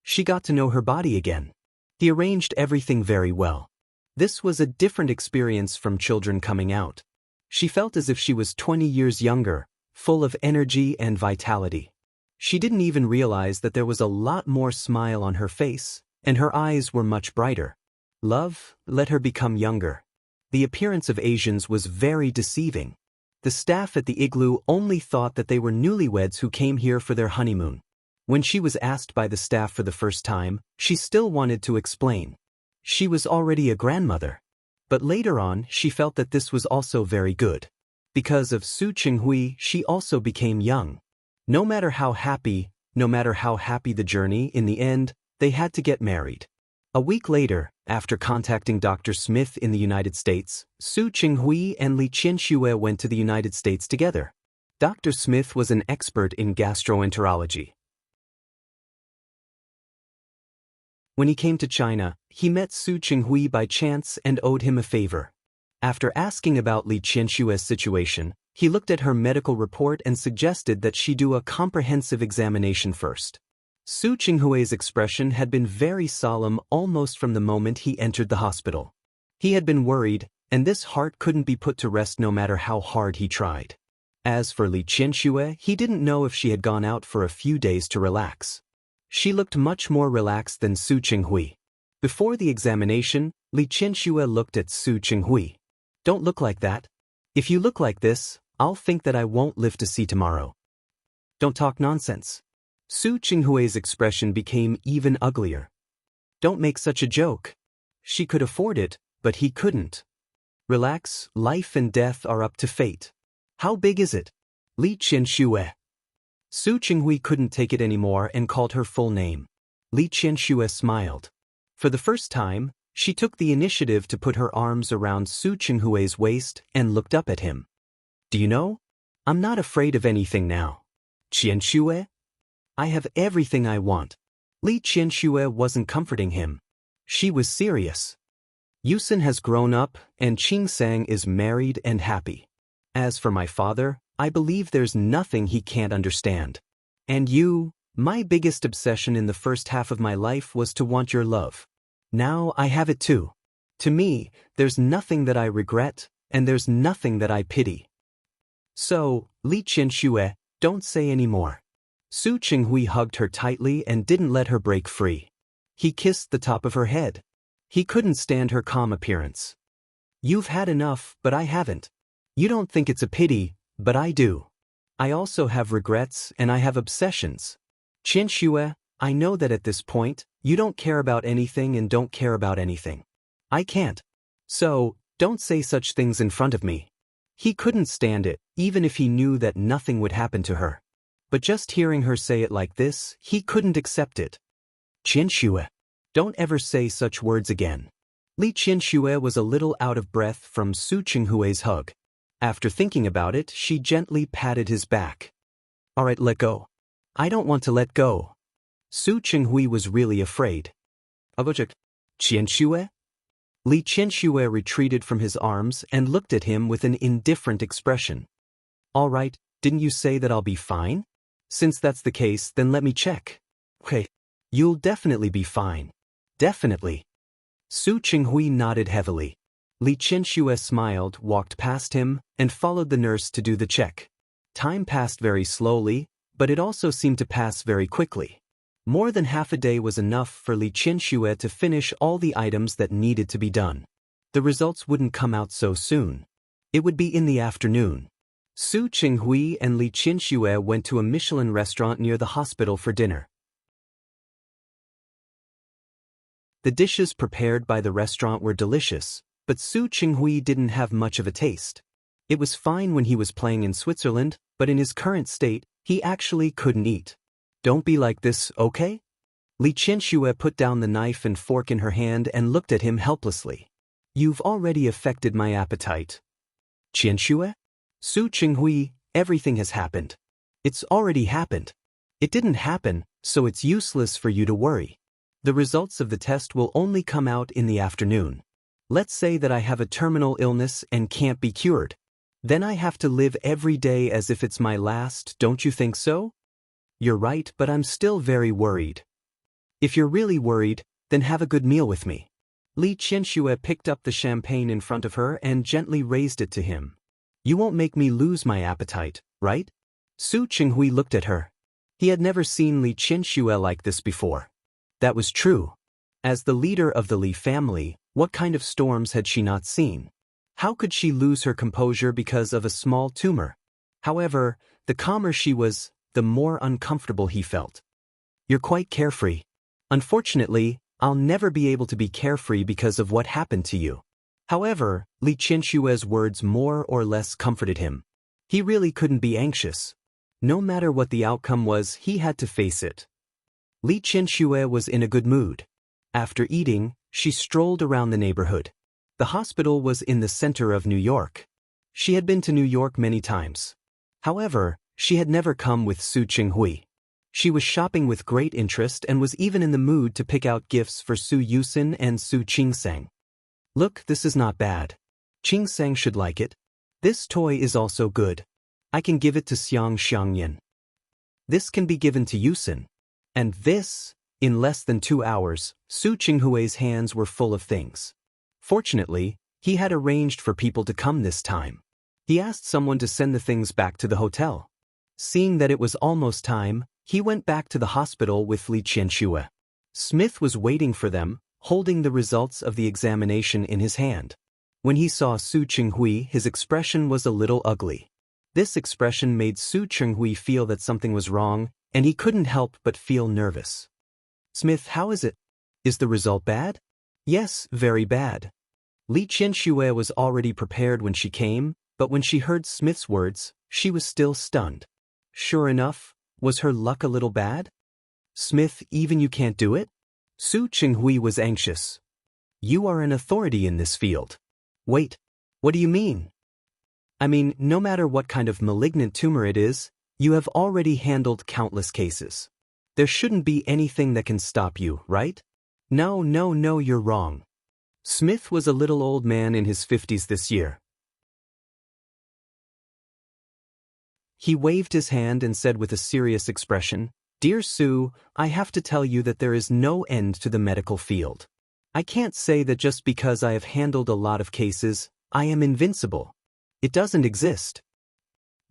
She got to know her body again. He arranged everything very well. This was a different experience from children coming out. She felt as if she was 20 years younger, full of energy and vitality. She didn't even realize that there was a lot more smile on her face, and her eyes were much brighter. Love let her become younger. The appearance of Asians was very deceiving. The staff at the igloo only thought that they were newlyweds who came here for their honeymoon. When she was asked by the staff for the first time, she still wanted to explain. She was already a grandmother. But later on, she felt that this was also very good. Because of Su Qinghui, she also became young. No matter how happy the journey, in the end, they had to get married. A week later, after contacting Dr. Smith in the United States, Su Qinghui and Li Qianxue went to the United States together. Dr. Smith was an expert in gastroenterology. When he came to China, he met Su Qinghui by chance and owed him a favor. After asking about Li Qianshue's situation, he looked at her medical report and suggested that she do a comprehensive examination first. Su Qinghui's expression had been very solemn almost from the moment he entered the hospital. He had been worried, and this heart couldn't be put to rest no matter how hard he tried. As for Li Qianxue, he didn't know if she had gone out for a few days to relax. She looked much more relaxed than Su Qinghui. Before the examination, Li Qianxue looked at Su Qinghui. "Don't look like that. If you look like this, I'll think that I won't live to see tomorrow." "Don't talk nonsense." Su Qinghui's expression became even uglier. "Don't make such a joke." She could afford it, but he couldn't. "Relax, life and death are up to fate. How big is it?" "Li Qianxue." Su Qinghui couldn't take it anymore and called her full name. Li Qianxue smiled. For the first time, she took the initiative to put her arms around Su Qinghui's waist and looked up at him. "Do you know? I'm not afraid of anything now. Qianxue? I have everything I want." Li Qianxue wasn't comforting him. She was serious. "Yusen has grown up, and Qingsang is married and happy. As for my father, I believe there's nothing he can't understand. And you, my biggest obsession in the first half of my life was to want your love. Now I have it too. To me, there's nothing that I regret, and there's nothing that I pity. So, Li Qianxue, don't say any more." Su Qinghui hugged her tightly and didn't let her break free. He kissed the top of her head. He couldn't stand her calm appearance. "You've had enough, but I haven't. You don't think it's a pity, but I do. I also have regrets and I have obsessions. Qianxue, I know that at this point, you don't care about anything and don't care about anything. I can't. So, don't say such things in front of me." He couldn't stand it, even if he knew that nothing would happen to her. But just hearing her say it like this, he couldn't accept it. "Qianxue, don't ever say such words again." Li Qianxue was a little out of breath from Su Qinghui's hug. After thinking about it, she gently patted his back. "All right, let go." "I don't want to let go." Su Qinghui was really afraid. "Qianxue?" Li Qianxue retreated from his arms and looked at him with an indifferent expression. "All right, didn't you say that I'll be fine? Since that's the case, then let me check." "Okay. You'll definitely be fine. Definitely." Su Qinghui nodded heavily. Li Qianxue smiled, walked past him, and followed the nurse to do the check. Time passed very slowly, but it also seemed to pass very quickly. More than half a day was enough for Li Qianxue to finish all the items that needed to be done. The results wouldn't come out so soon. It would be in the afternoon. Su Qinghui and Li Qianxue went to a Michelin restaurant near the hospital for dinner. The dishes prepared by the restaurant were delicious, but Su Qinghui didn't have much of a taste. It was fine when he was playing in Switzerland, but in his current state, he actually couldn't eat. "Don't be like this, okay?" Li Qianxue put down the knife and fork in her hand and looked at him helplessly. "You've already affected my appetite." "Qianxue?" "Su Qinghui, everything has happened. It's already happened. It didn't happen, so it's useless for you to worry. The results of the test will only come out in the afternoon. Let's say that I have a terminal illness and can't be cured. Then I have to live every day as if it's my last, don't you think so?" "You're right, but I'm still very worried." "If you're really worried, then have a good meal with me." Li Qianxue picked up the champagne in front of her and gently raised it to him. "You won't make me lose my appetite, right?" Su Qinghui looked at her. He had never seen Li Qianxue like this before. That was true. As the leader of the Li family, what kind of storms had she not seen? How could she lose her composure because of a small tumor? However, the calmer she was, the more uncomfortable he felt. "You're quite carefree. Unfortunately, I'll never be able to be carefree because of what happened to you." However, Li Qianxue's words more or less comforted him. He really couldn't be anxious. No matter what the outcome was, he had to face it. Li Qianxue was in a good mood. After eating, she strolled around the neighborhood. The hospital was in the center of New York. She had been to New York many times. However, she had never come with Su Qinghui. She was shopping with great interest and was even in the mood to pick out gifts for Su Yusen and Su Qingseng. Look, this is not bad. Qingseng should like it. This toy is also good. I can give it to Xiang Xiangyan. This can be given to Yusen. And this, in less than 2 hours, Su Qinghui's hands were full of things. Fortunately, he had arranged for people to come this time. He asked someone to send the things back to the hotel. Seeing that it was almost time, he went back to the hospital with Li Qianxue. Smith was waiting for them, holding the results of the examination in his hand. When he saw Su Qinghui, his expression was a little ugly. This expression made Su Qinghui feel that something was wrong, and he couldn't help but feel nervous. Smith, how is it? Is the result bad? Yes, very bad. Li Qianxue was already prepared when she came, but when she heard Smith's words, she was still stunned. Sure enough, was her luck a little bad? Smith, even you can't do it? Su Qinghui was anxious. You are an authority in this field. Wait, what do you mean? I mean, no matter what kind of malignant tumor it is, you have already handled countless cases. There shouldn't be anything that can stop you, right? No, you're wrong. Smith was a little old man in his 50s this year. He waved his hand and said with a serious expression, Dear Su, I have to tell you that there is no end to the medical field. I can't say that just because I have handled a lot of cases, I am invincible. It doesn't exist.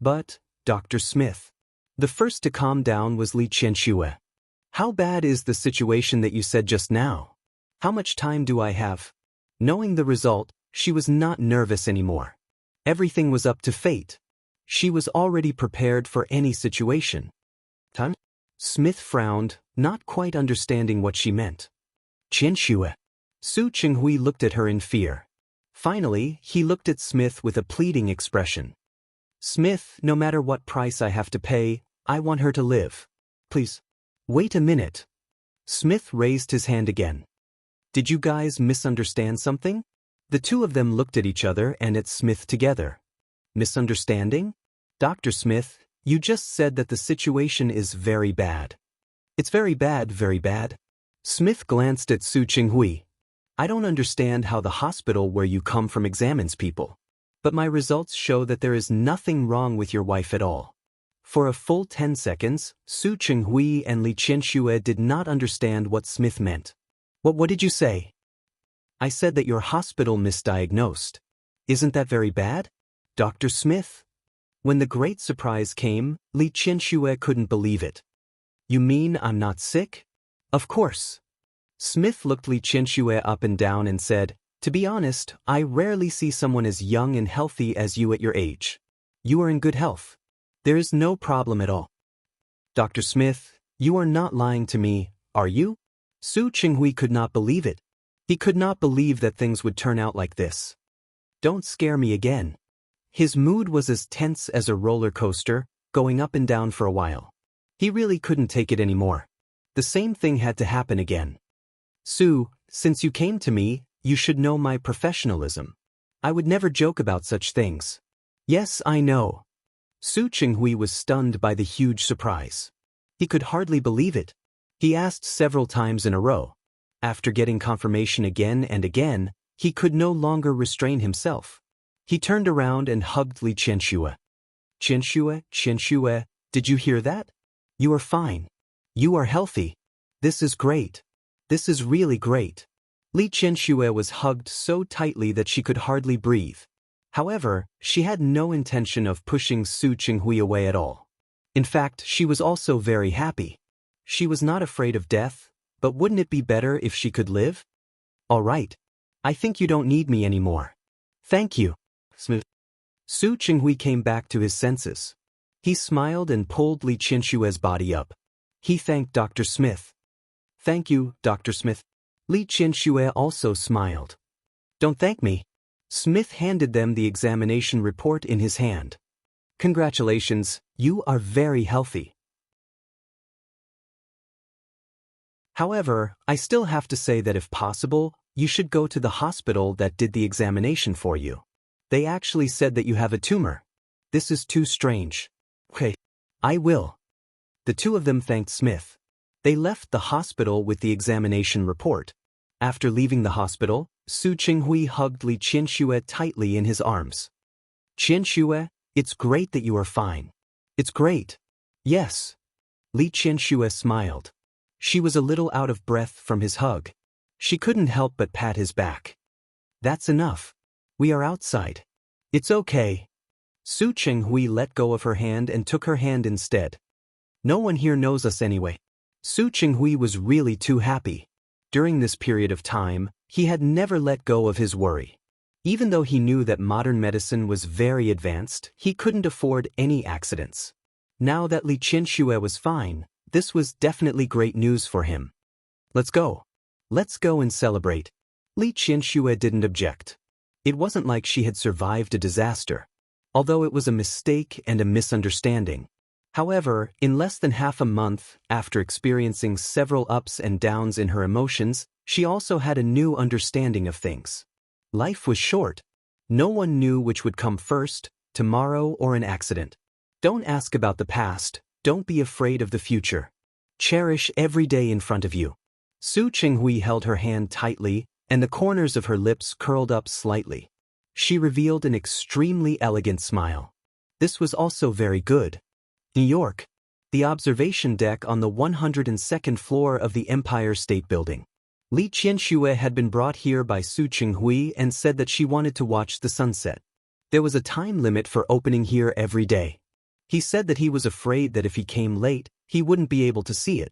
But, Dr. Smith. The first to calm down was Li Qianxue. How bad is the situation that you said just now? How much time do I have? Knowing the result, she was not nervous anymore. Everything was up to fate. She was already prepared for any situation. Tan? Smith frowned, not quite understanding what she meant. Qianxue. Su Qinghui looked at her in fear. Finally, he looked at Smith with a pleading expression. Smith, no matter what price I have to pay, I want her to live. Please. Wait a minute. Smith raised his hand again. Did you guys misunderstand something? The two of them looked at each other and at Smith together. Misunderstanding? Dr. Smith, you just said that the situation is very bad. It's very bad, very bad. Smith glanced at Su Qinghui. I don't understand how the hospital where you come from examines people. But my results show that there is nothing wrong with your wife at all. For a full 10 seconds, Su Qinghui and Li Qianxue did not understand what Smith meant. What did you say? I said that your hospital misdiagnosed. Isn't that very bad? Dr. Smith? When the great surprise came, Li Qianxue couldn't believe it. You mean I'm not sick? Of course. Smith looked Li Qianxue up and down and said, To be honest, I rarely see someone as young and healthy as you at your age. You are in good health. There is no problem at all. Dr. Smith, you are not lying to me, are you? Su Qinghui could not believe it. He could not believe that things would turn out like this. Don't scare me again. His mood was as tense as a roller coaster, going up and down for a while. He really couldn't take it anymore. The same thing had to happen again. Su, since you came to me, you should know my professionalism. I would never joke about such things. Yes, I know. Su Qinghui was stunned by the huge surprise. He could hardly believe it. He asked several times in a row. After getting confirmation again and again, he could no longer restrain himself. He turned around and hugged Li Qianxue. Qianxue, did you hear that? You are fine. You are healthy. This is great. This is really great. Li Qianxue was hugged so tightly that she could hardly breathe. However, she had no intention of pushing Su Qinghui away at all. In fact, she was also very happy. She was not afraid of death, but wouldn't it be better if she could live? All right. I think you don't need me anymore. Thank you. Smooth. Su Qinghui came back to his senses. He smiled and pulled Li Qianxue's body up. He thanked Dr. Smith. Thank you, Dr. Smith. Li Qianxue also smiled. Don't thank me. Smith handed them the examination report in his hand. Congratulations, you are very healthy. However, I still have to say that if possible, you should go to the hospital that did the examination for you. They actually said that you have a tumor. This is too strange. Okay, I will. The two of them thanked Smith. They left the hospital with the examination report. After leaving the hospital, Su Qinghui hugged Li Qianxue tightly in his arms. Qianxue, it's great that you are fine. It's great. Yes. Li Qianxue smiled. She was a little out of breath from his hug. She couldn't help but pat his back. That's enough. We are outside. It's okay. Su Qinghui let go of her hand and took her hand instead. No one here knows us anyway. Su Qinghui was really too happy. During this period of time, he had never let go of his worry. Even though he knew that modern medicine was very advanced, he couldn't afford any accidents. Now that Li Qianxue was fine, this was definitely great news for him. Let's go. Let's go and celebrate. Li Qianxue didn't object. It wasn't like she had survived a disaster. Although it was a mistake and a misunderstanding. However, in less than half a month, after experiencing several ups and downs in her emotions, she also had a new understanding of things. Life was short. No one knew which would come first, tomorrow or an accident. Don't ask about the past, don't be afraid of the future. Cherish every day in front of you. Su Qinghui held her hand tightly, and the corners of her lips curled up slightly. She revealed an extremely elegant smile. This was also very good. New York. The observation deck on the 102nd floor of the Empire State Building. Li Qianxue had been brought here by Su Qinghui and said that she wanted to watch the sunset. There was a time limit for opening here every day. He said that he was afraid that if he came late, he wouldn't be able to see it.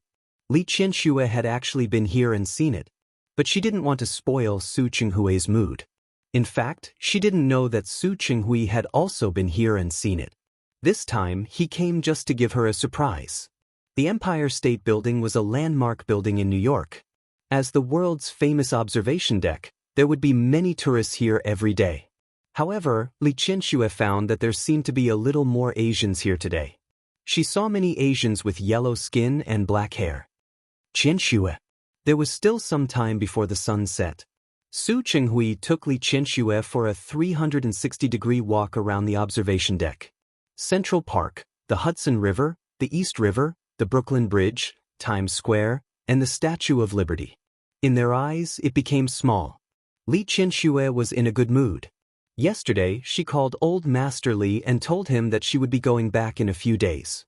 Li Qianxue had actually been here and seen it. But she didn't want to spoil Su Qinghui's mood. In fact, she didn't know that Su Qinghui had also been here and seen it. This time, he came just to give her a surprise. The Empire State Building was a landmark building in New York. As the world's famous observation deck, there would be many tourists here every day. However, Li Qianxue found that there seemed to be a little more Asians here today. She saw many Asians with yellow skin and black hair. Qianxue. There was still some time before the sun set. Su Qinghui took Li Qianxue for a 360-degree walk around the observation deck. Central Park, the Hudson River, the East River, the Brooklyn Bridge, Times Square, and the Statue of Liberty. In their eyes, it became small. Li Qianxue was in a good mood. Yesterday, she called Old Master Li and told him that she would be going back in a few days.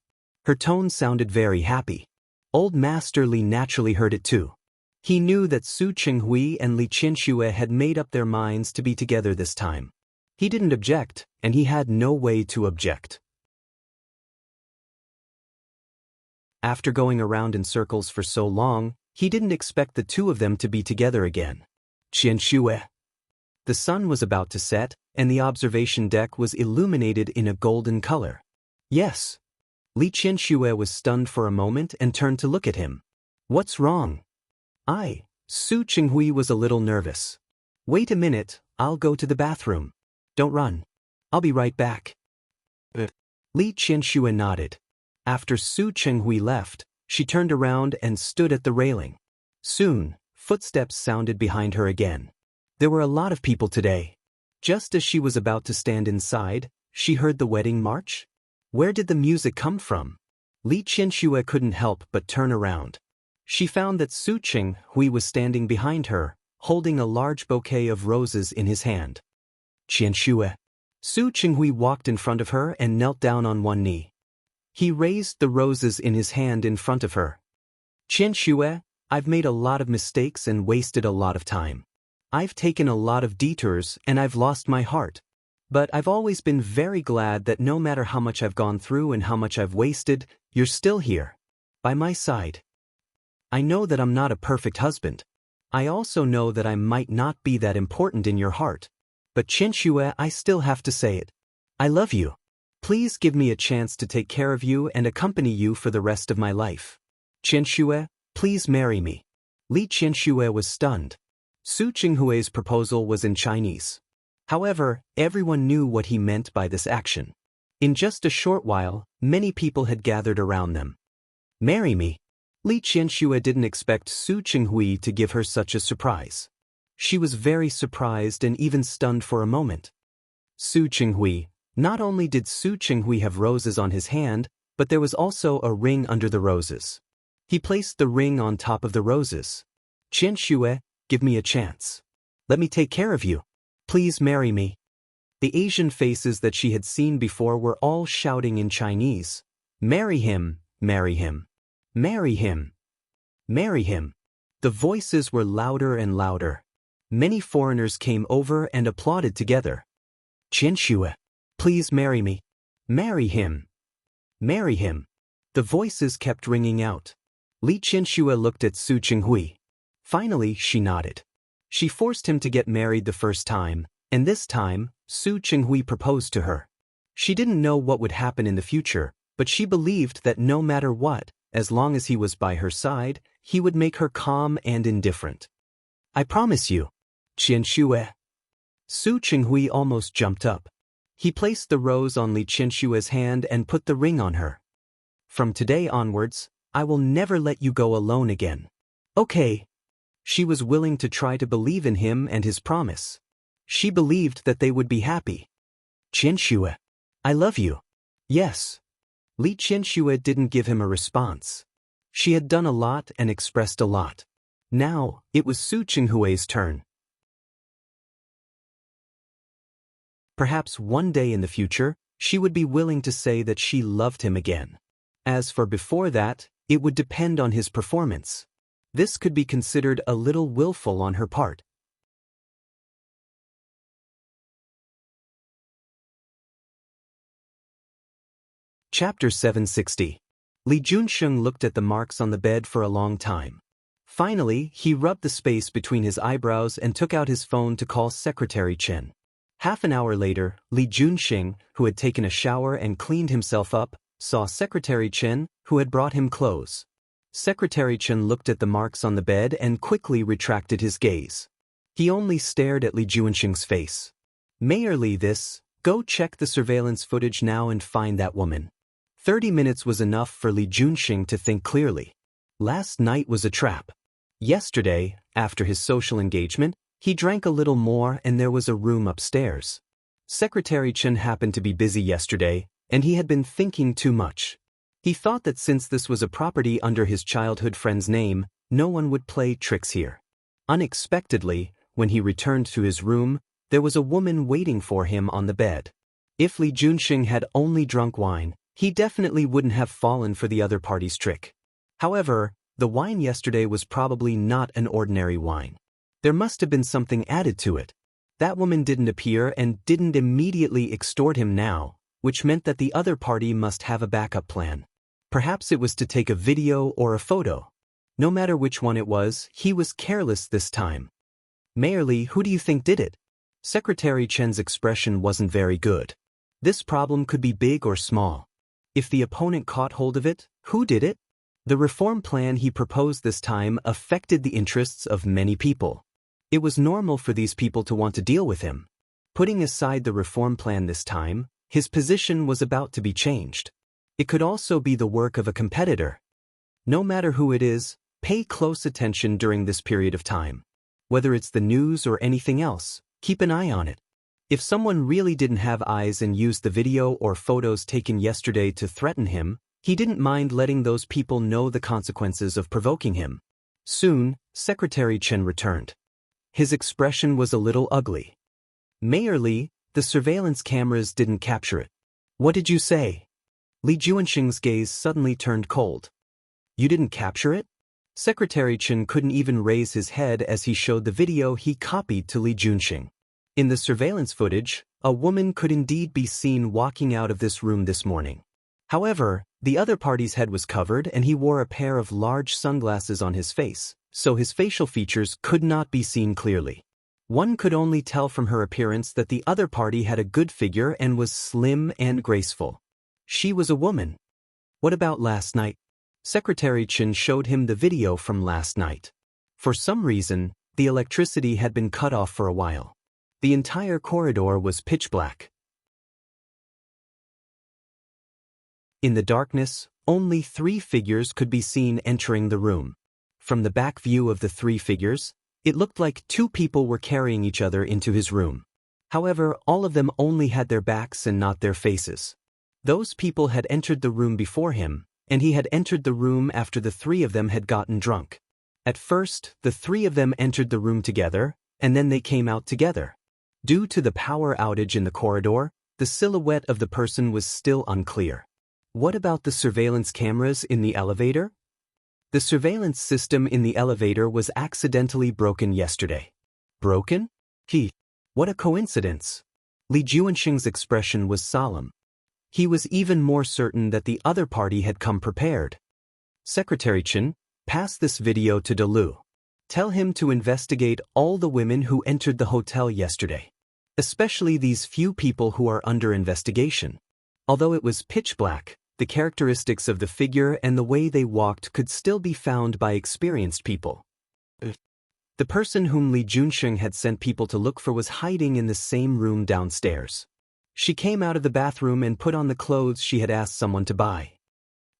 Her tone sounded very happy. Old Master Li naturally heard it too. He knew that Su Qinghui and Li Qianxue had made up their minds to be together this time. He didn't object, and he had no way to object. After going around in circles for so long, he didn't expect the two of them to be together again. Qianxue. The sun was about to set, and the observation deck was illuminated in a golden color. Yes. Li Qianxue was stunned for a moment and turned to look at him. What's wrong? Su Qinghui was a little nervous. Wait a minute, I'll go to the bathroom. Don't run. I'll be right back. Li Qianxue nodded. After Su Qinghui left, she turned around and stood at the railing. Soon, footsteps sounded behind her again. There were a lot of people today. Just as she was about to stand inside, she heard the wedding march. Where did the music come from? Li Qianxue couldn't help but turn around. She found that Su Qinghui was standing behind her, holding a large bouquet of roses in his hand. Qianxue. Su Qinghui walked in front of her and knelt down on one knee. He raised the roses in his hand in front of her. Qianxue, I've made a lot of mistakes and wasted a lot of time. I've taken a lot of detours and I've lost my heart. But I've always been very glad that no matter how much I've gone through and how much I've wasted, you're still here. By my side. I know that I'm not a perfect husband. I also know that I might not be that important in your heart. But Qianxue, I still have to say it. I love you. Please give me a chance to take care of you and accompany you for the rest of my life. Qianxue, please marry me. Li Qianxue was stunned. Su Qinghui's proposal was in Chinese. However, everyone knew what he meant by this action. In just a short while, many people had gathered around them. Marry me. Li Qianxue didn't expect Su Qinghui to give her such a surprise. She was very surprised and even stunned for a moment. Su Qinghui. Not only did Su Qinghui have roses on his hand, but there was also a ring under the roses. He placed the ring on top of the roses. Qian Xue, give me a chance. Let me take care of you. Please marry me. The Asian faces that she had seen before were all shouting in Chinese. Marry him, marry him. Marry him. Marry him. The voices were louder and louder. Many foreigners came over and applauded together. Qian Xue, please marry me. Marry him. Marry him. The voices kept ringing out. Li Qianxue looked at Su Qinghui. Finally, she nodded. She forced him to get married the first time, and this time, Su Qinghui proposed to her. She didn't know what would happen in the future, but she believed that no matter what, as long as he was by her side, he would make her calm and indifferent. I promise you. Qianxue. Su Qinghui almost jumped up. He placed the rose on Li Qianxue's hand and put the ring on her. From today onwards, I will never let you go alone again. Okay. She was willing to try to believe in him and his promise. She believed that they would be happy. Qianxue. I love you. Yes. Li Qianxue didn't give him a response. She had done a lot and expressed a lot. Now, it was Su Qinghui's turn. Perhaps one day in the future, she would be willing to say that she loved him again. As for before that, it would depend on his performance. This could be considered a little willful on her part. Chapter 760. Li Junsheng looked at the marks on the bed for a long time. Finally, he rubbed the space between his eyebrows and took out his phone to call Secretary Chen. Half an hour later, Li Junsheng, who had taken a shower and cleaned himself up, saw Secretary Chen, who had brought him clothes. Secretary Chen looked at the marks on the bed and quickly retracted his gaze. He only stared at Li Junsheng's face. Mayor Li, go check the surveillance footage now and find that woman. 30 minutes was enough for Li Junsheng to think clearly. Last night was a trap. Yesterday, after his social engagement, he drank a little more and there was a room upstairs. Secretary Chen happened to be busy yesterday, and he had been thinking too much. He thought that since this was a property under his childhood friend's name, no one would play tricks here. Unexpectedly, when he returned to his room, there was a woman waiting for him on the bed. If Li Junsheng had only drunk wine, he definitely wouldn't have fallen for the other party's trick. However, the wine yesterday was probably not an ordinary wine. There must have been something added to it. That woman didn't appear and didn't immediately extort him now, which meant that the other party must have a backup plan. Perhaps it was to take a video or a photo. No matter which one it was, he was careless this time. Mayor Li, who do you think did it? Secretary Chen's expression wasn't very good. This problem could be big or small. If the opponent caught hold of it, who did it? The reform plan he proposed this time affected the interests of many people. It was normal for these people to want to deal with him. Putting aside the reform plan this time, his position was about to be changed. It could also be the work of a competitor. No matter who it is, pay close attention during this period of time. Whether it's the news or anything else, keep an eye on it. If someone really didn't have eyes and used the video or photos taken yesterday to threaten him, he didn't mind letting those people know the consequences of provoking him. Soon, Secretary Chen returned. His expression was a little ugly. Mayor Li, the surveillance cameras didn't capture it. What did you say? Li Junsheng's gaze suddenly turned cold. You didn't capture it? Secretary Chen couldn't even raise his head as he showed the video he copied to Li Junsheng. In the surveillance footage, a woman could indeed be seen walking out of this room this morning. However, the other party's head was covered and he wore a pair of large sunglasses on his face, so his facial features could not be seen clearly. One could only tell from her appearance that the other party had a good figure and was slim and graceful. She was a woman. What about last night? Secretary Chen showed him the video from last night. For some reason, the electricity had been cut off for a while. The entire corridor was pitch black. In the darkness, only 3 figures could be seen entering the room. From the back view of the 3 figures, it looked like 2 people were carrying each other into his room. However, all of them only had their backs and not their faces. Those people had entered the room before him, and he had entered the room after the three of them had gotten drunk. At first, the three of them entered the room together, and then they came out together. Due to the power outage in the corridor, the silhouette of the person was still unclear. What about the surveillance cameras in the elevator? The surveillance system in the elevator was accidentally broken yesterday. Broken? What a coincidence. Li Juanxing's expression was solemn. He was even more certain that the other party had come prepared. Secretary Chen, pass this video to Delu. Tell him to investigate all the women who entered the hotel yesterday. Especially these few people who are under investigation. Although it was pitch black, the characteristics of the figure and the way they walked could still be found by experienced people. The person whom Li Juanxing had sent people to look for was hiding in the same room downstairs. She came out of the bathroom and put on the clothes she had asked someone to buy.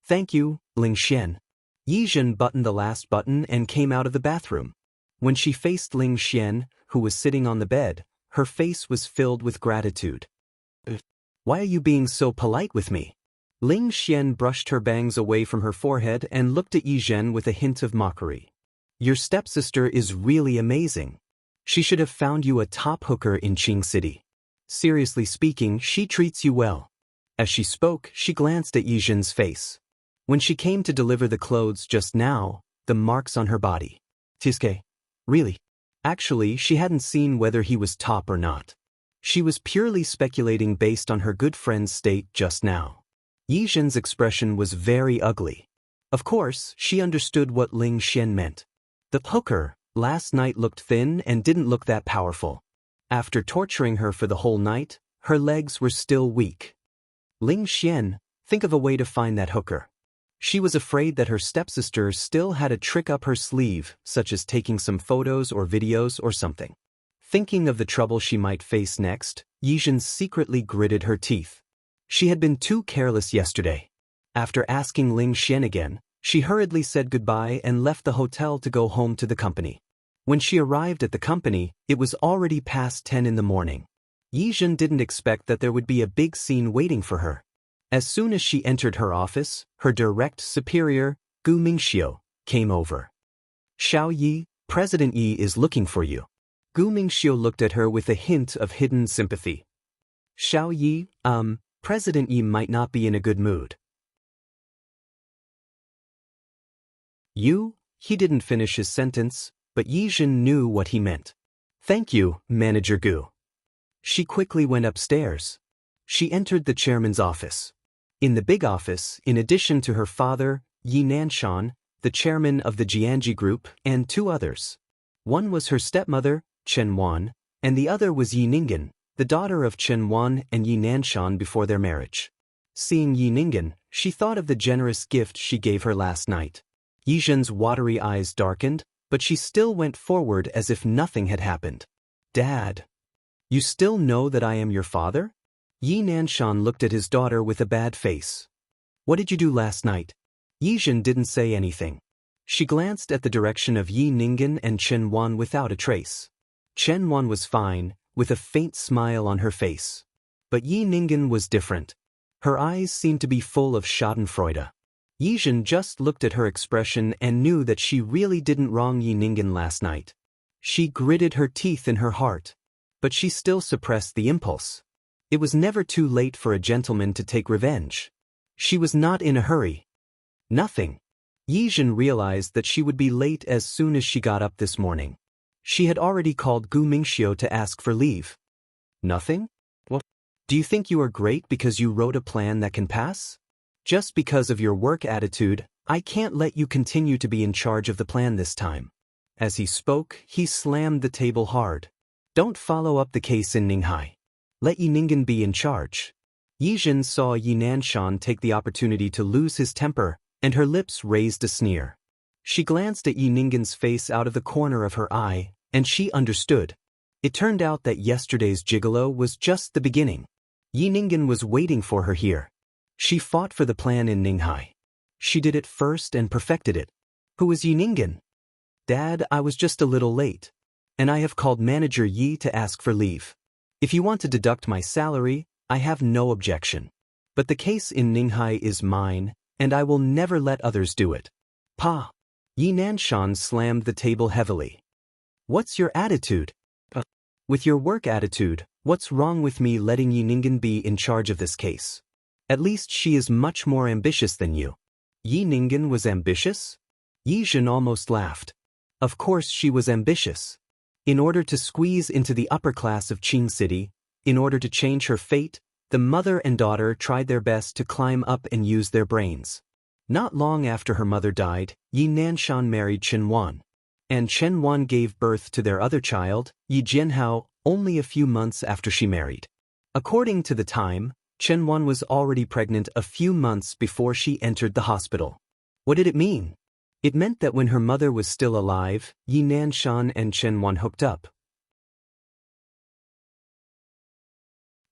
Thank you, Ling Xian. Yi Zhen buttoned the last button and came out of the bathroom. When she faced Ling Xian, who was sitting on the bed, her face was filled with gratitude. Why are you being so polite with me? Ling Xian brushed her bangs away from her forehead and looked at Yi Zhen with a hint of mockery. Your stepsister is really amazing. She should have found you a top hooker in Qing City. Seriously speaking, she treats you well. As she spoke, she glanced at Yi Zhen's face. When she came to deliver the clothes just now, the marks on her body. Tiske. Really? Actually, she hadn't seen whether he was top or not. She was purely speculating based on her good friend's state just now. Yi Zhen's expression was very ugly. Of course, she understood what Ling Xian meant. The hooker, last night looked thin and didn't look that powerful. After torturing her for the whole night, her legs were still weak. Ling Xian, think of a way to find that hooker. She was afraid that her stepsister still had a trick up her sleeve, such as taking some photos or videos or something. Thinking of the trouble she might face next, Yi Zhen secretly gritted her teeth. She had been too careless yesterday. After asking Ling Xian again, she hurriedly said goodbye and left the hotel to go home to the company. When she arrived at the company, it was already past 10 in the morning. Yi Zhen didn't expect that there would be a big scene waiting for her. As soon as she entered her office, her direct superior, Gu Mingxiu, came over. Xiao Yi, President Yi is looking for you. Gu Mingxiu looked at her with a hint of hidden sympathy. Xiao Yi, President Yi might not be in a good mood. He didn't finish his sentence, but Yi Zhen knew what he meant. Thank you, Manager Gu. She quickly went upstairs. She entered the chairman's office. In the big office, in addition to her father, Yi Nanshan, the chairman of the Jianji Group, and two others. One was her stepmother, Chen Wan, and the other was Yi Ningen, the daughter of Chen Wan and Yi Nanshan before their marriage. Seeing Yi Ningen, she thought of the generous gift she gave her last night. Yi Zhen's watery eyes darkened, but she still went forward as if nothing had happened. Dad. You still know that I am your father? Yi Nanshan looked at his daughter with a bad face. What did you do last night? Yi Zhen didn't say anything. She glanced at the direction of Yi Ningen and Chen Wan without a trace. Chen Wan was fine, with a faint smile on her face. But Yi Ningen was different. Her eyes seemed to be full of schadenfreude. Yi Zhen just looked at her expression and knew that she really didn't wrong Yi Ningen last night. She gritted her teeth in her heart. But she still suppressed the impulse. It was never too late for a gentleman to take revenge. She was not in a hurry. Nothing. Yi Zhen realized that she would be late as soon as she got up this morning. She had already called Gu Mingxiu to ask for leave. Nothing? What? Do you think you are great because you wrote a plan that can pass? Just because of your work attitude, I can't let you continue to be in charge of the plan this time. As he spoke, he slammed the table hard. Don't follow up the case in Ninghai. Let Yi Ningen be in charge. Yi Zhen saw Yi Nanshan take the opportunity to lose his temper, and her lips raised a sneer. She glanced at Yi Ningen's face out of the corner of her eye, and she understood. It turned out that yesterday's gigolo was just the beginning. Yi Ningen was waiting for her here. She fought for the plan in Ninghai. She did it first and perfected it. Who is Yi Ningen? Dad, I was just a little late. And I have called Manager Yi to ask for leave. If you want to deduct my salary, I have no objection. But the case in Ninghai is mine, and I will never let others do it. Pa! Yi Nanshan slammed the table heavily. What's your attitude? With your work attitude, what's wrong with me letting Yi Ningen be in charge of this case? At least she is much more ambitious than you. Yi Ningen was ambitious? Yi Zhen almost laughed. Of course she was ambitious. In order to squeeze into the upper class of Qing City, in order to change her fate, the mother and daughter tried their best to climb up and use their brains. Not long after her mother died, Yi Nanshan married Chen Wan. And Chen Wan gave birth to their other child, Yi Jianhao, only a few months after she married. According to the time, Chen Wan was already pregnant a few months before she entered the hospital. What did it mean? It meant that when her mother was still alive, Yi Nanshan and Chen Wan hooked up.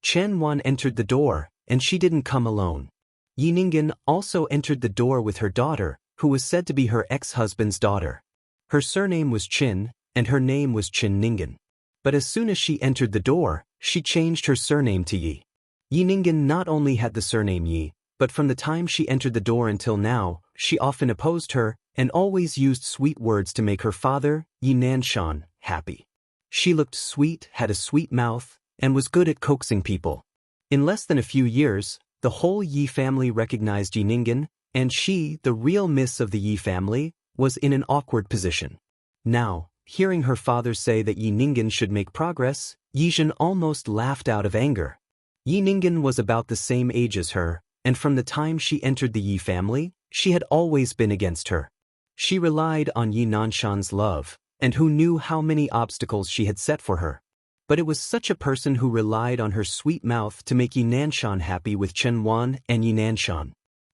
Chen Wan entered the door, and she didn't come alone. Yi Ningen also entered the door with her daughter, who was said to be her ex-husband's daughter. Her surname was Qin, and her name was Qin Ningen. But as soon as she entered the door, she changed her surname to Yi. Yi Ningen not only had the surname Yi, but from the time she entered the door until now, she often opposed her, and always used sweet words to make her father, Yi Nanshan, happy. She looked sweet, had a sweet mouth, and was good at coaxing people. In less than a few years, the whole Yi family recognized Yi Ningen, and she, the real miss of the Yi family, was in an awkward position. Now, hearing her father say that Yi Ningen should make progress, Yi Zhen almost laughed out of anger. Yi Ningen was about the same age as her, and from the time she entered the Yi family, she had always been against her. She relied on Yi Nanshan's love, and who knew how many obstacles she had set for her. But it was such a person who relied on her sweet mouth to make Yi Nanshan happy with Chen Wan and Yi Nanshan.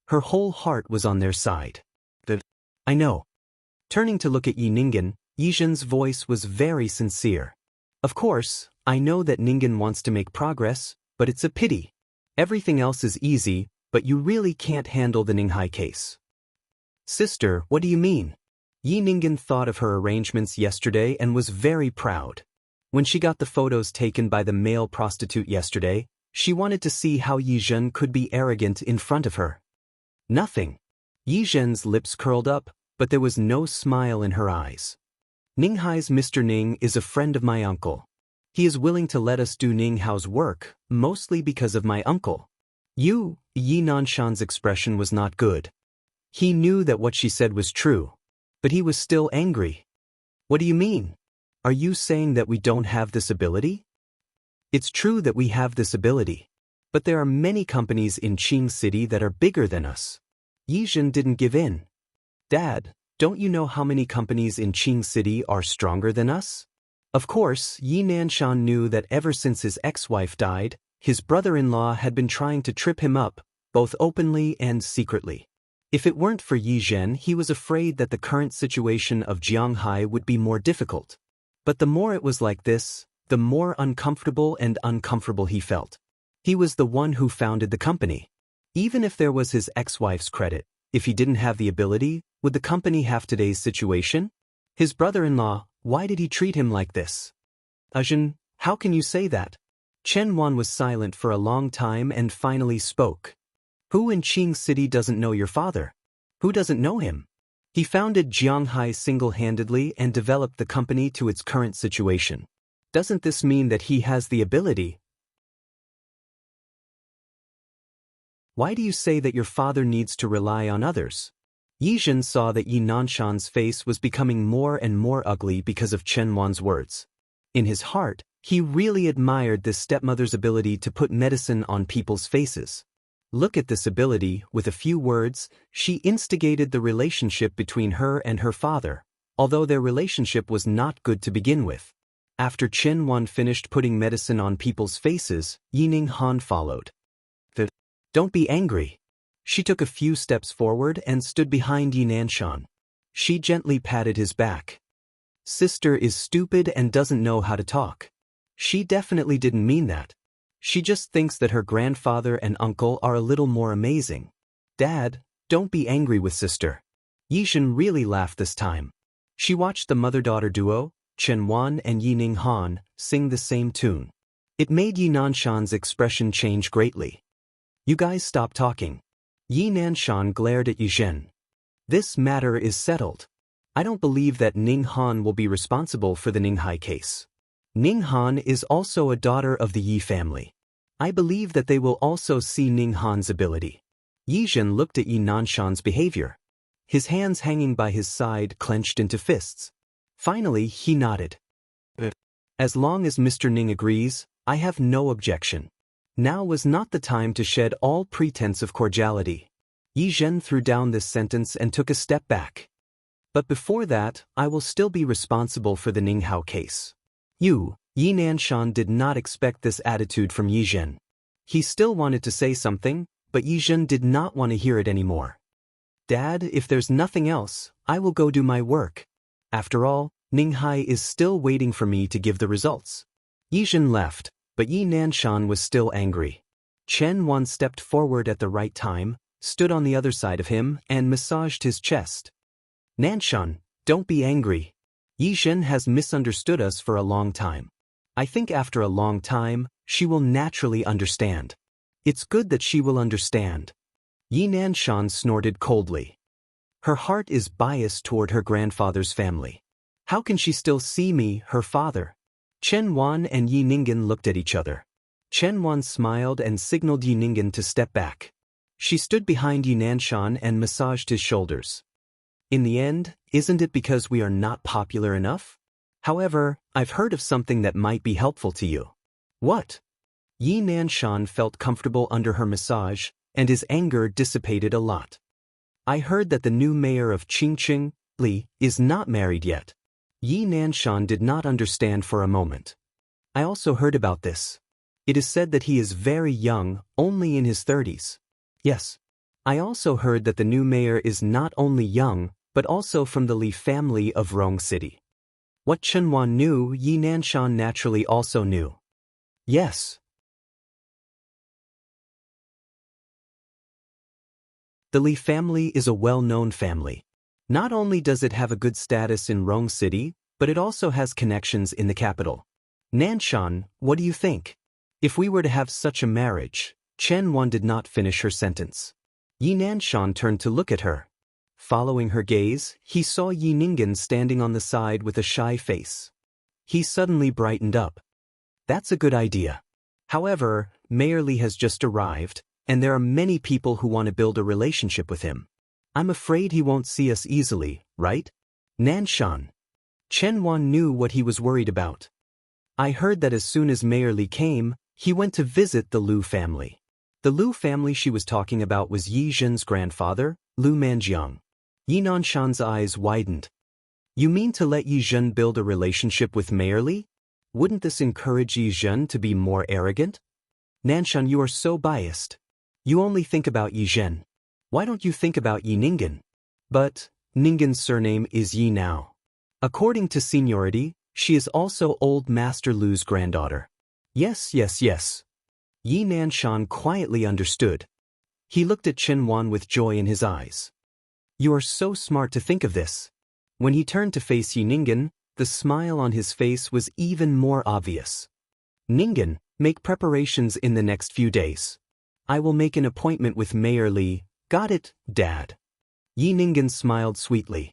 Her whole heart was on their side. I know. Turning to look at Yi Ningen, Yi Zhen's voice was very sincere. Of course, I know that Ningen wants to make progress, but it's a pity. Everything else is easy, but you really can't handle the Ninghai case. Sister, what do you mean? Yi Ningen thought of her arrangements yesterday and was very proud. When she got the photos taken by the male prostitute yesterday, she wanted to see how Yi Zhen could be arrogant in front of her. Nothing. Yi Zhen's lips curled up, but there was no smile in her eyes. Ninghai's Mr. Ning is a friend of my uncle. He is willing to let us do Ninghao's work, mostly because of my uncle. Yi Nanshan's expression was not good. He knew that what she said was true, but he was still angry. What do you mean? Are you saying that we don't have this ability? It's true that we have this ability, but there are many companies in Qing City that are bigger than us. Yi Zhen didn't give in. Dad, don't you know how many companies in Qing City are stronger than us? Of course, Yi Nanshan knew that ever since his ex-wife died, his brother-in-law had been trying to trip him up, both openly and secretly. If it weren't for Yi Zhen, he was afraid that the current situation of Jianghai would be more difficult. But the more it was like this, the more uncomfortable he felt. He was the one who founded the company. Even if there was his ex-wife's credit, if he didn't have the ability, would the company have today's situation? His brother-in-law, why did he treat him like this? Ajin, how can you say that? Chen Wan was silent for a long time and finally spoke. Who in Qing City doesn't know your father? Who doesn't know him? He founded Jianghai single-handedly and developed the company to its current situation. Doesn't this mean that he has the ability? Why do you say that your father needs to rely on others? Yi Zhen saw that Yi Nanshan's face was becoming more and more ugly because of Chen Wan's words. In his heart, he really admired this stepmother's ability to put medicine on people's faces. Look at this ability, with a few words, she instigated the relationship between her and her father, although their relationship was not good to begin with. After Chen Wan finished putting medicine on people's faces, Yi Ningen followed. Don't be angry. She took a few steps forward and stood behind Yi Nanshan. She gently patted his back. Sister is stupid and doesn't know how to talk. She definitely didn't mean that. She just thinks that her grandfather and uncle are a little more amazing. Dad, don't be angry with sister. Yi Zhen really laughed this time. She watched the mother-daughter duo, Chen Wan and Yi Ningen, sing the same tune. It made Yi Nanshan's expression change greatly. You guys stop talking. Yi Nanshan glared at Yi Zhen. This matter is settled. I don't believe that Ning Han will be responsible for the Ning Hai case. Ning Han is also a daughter of the Yi family. I believe that they will also see Ning Han's ability. Yi Zhen looked at Yi Nanshan's behavior. His hands hanging by his side clenched into fists. Finally, he nodded. As long as Mr. Ning agrees, I have no objection. Now was not the time to shed all pretense of cordiality. Yi Zhen threw down this sentence and took a step back. But before that, I will still be responsible for the Ning Hao case. Yi Nanshan did not expect this attitude from Yi Zhen. He still wanted to say something, but Yi Zhen did not want to hear it anymore. Dad, if there's nothing else, I will go do my work. After all, Ning Hai is still waiting for me to give the results. Yi Zhen left, but Yi Nanshan was still angry. Chen Wan stepped forward at the right time, stood on the other side of him, and massaged his chest. Nanshan, don't be angry. Yi Zhen has misunderstood us for a long time. I think after a long time, she will naturally understand. It's good that she will understand. Yi Nanshan snorted coldly. Her heart is biased toward her grandfather's family. How can she still see me, her father? Chen Wan and Yi Ningen looked at each other. Chen Wan smiled and signaled Yi Ningen to step back. She stood behind Yi Nanshan and massaged his shoulders. In the end, isn't it because we are not popular enough? However, I've heard of something that might be helpful to you. What? Yi Nanshan felt comfortable under her massage, and his anger dissipated a lot. I heard that the new mayor of Qingqing, Li, is not married yet. Yi Nanshan did not understand for a moment. I also heard about this. It is said that he is very young, only in his 30s. Yes. I also heard that the new mayor is not only young, but also from the Li family of Rong City. What Chen Wan knew, Yi Nanshan naturally also knew. Yes. The Li family is a well-known family. Not only does it have a good status in Rong City, but it also has connections in the capital. Nanshan, what do you think? If we were to have such a marriage, Chen Wan did not finish her sentence. Yi Nanshan turned to look at her. Following her gaze, he saw Yi Ningen standing on the side with a shy face. He suddenly brightened up. That's a good idea. However, Mayor Li has just arrived, and there are many people who want to build a relationship with him. I'm afraid he won't see us easily, right? Nanshan. Chen Wan knew what he was worried about. I heard that as soon as Mayor Li came, he went to visit the Lu family. The Lu family she was talking about was Yi Zhen's grandfather, Lu Manjiang. Yi Nanshan's eyes widened. You mean to let Yi Zhen build a relationship with Mayor Li? Wouldn't this encourage Yi Zhen to be more arrogant? Nanshan, you are so biased. You only think about Yi Zhen. Why don't you think about Yi Ningen? But Ningen's surname is Yi now. According to seniority, she is also old Master Lu's granddaughter. Yes. Yi Nanshan quietly understood. He looked at Chen Wan with joy in his eyes. You are so smart to think of this. When he turned to face Yi Ningen, the smile on his face was even more obvious. Ningen, make preparations in the next few days. I will make an appointment with Mayor Li. Got it, Dad? Yi Ningen smiled sweetly.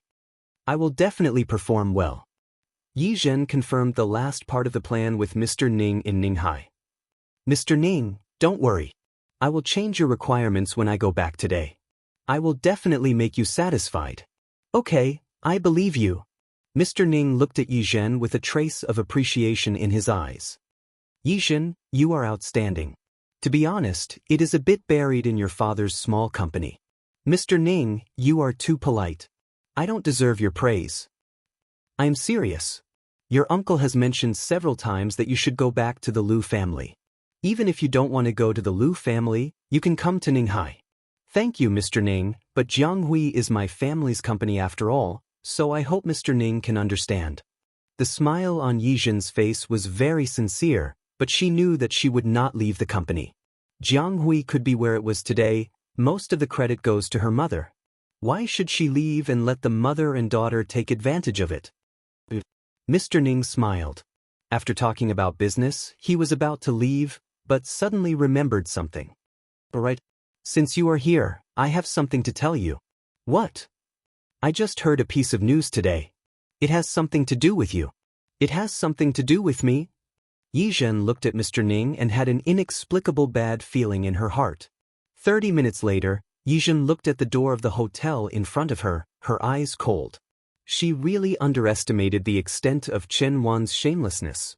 I will definitely perform well. Yi Zhen confirmed the last part of the plan with Mr. Ning in Ninghai. Mr. Ning, don't worry. I will change your requirements when I go back today. I will definitely make you satisfied. Okay, I believe you. Mr. Ning looked at Yi Zhen with a trace of appreciation in his eyes. Yi Zhen, you are outstanding. To be honest, it is a bit buried in your father's small company. Mr. Ning, you are too polite. I don't deserve your praise. I am serious. Your uncle has mentioned several times that you should go back to the Lu family. Even if you don't want to go to the Lu family, you can come to Ninghai. Thank you, Mr. Ning, but Jianghui is my family's company after all, so I hope Mr. Ning can understand. The smile on Yi Zhen's face was very sincere, but she knew that she would not leave the company. Jianghui could be where it was today. Most of the credit goes to her mother. Why should she leave and let the mother and daughter take advantage of it? Mr. Ning smiled. After talking about business, he was about to leave, but suddenly remembered something. Alright. Since you are here, I have something to tell you. What? I just heard a piece of news today. It has something to do with you. It has something to do with me? Yi Zhen looked at Mr. Ning and had an inexplicable bad feeling in her heart. 30 minutes later, Yi Zhen looked at the door of the hotel in front of her, her eyes cold. She really underestimated the extent of Chen Wan's shamelessness.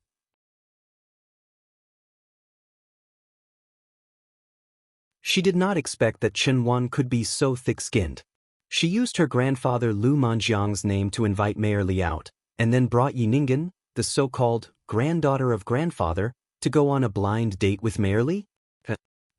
She did not expect that Chen Wan could be so thick-skinned. She used her grandfather Lu Manjiang's name to invite Mayor Li out, and then brought Yi Ningen, the so-called granddaughter of grandfather, to go on a blind date with Mayor Li?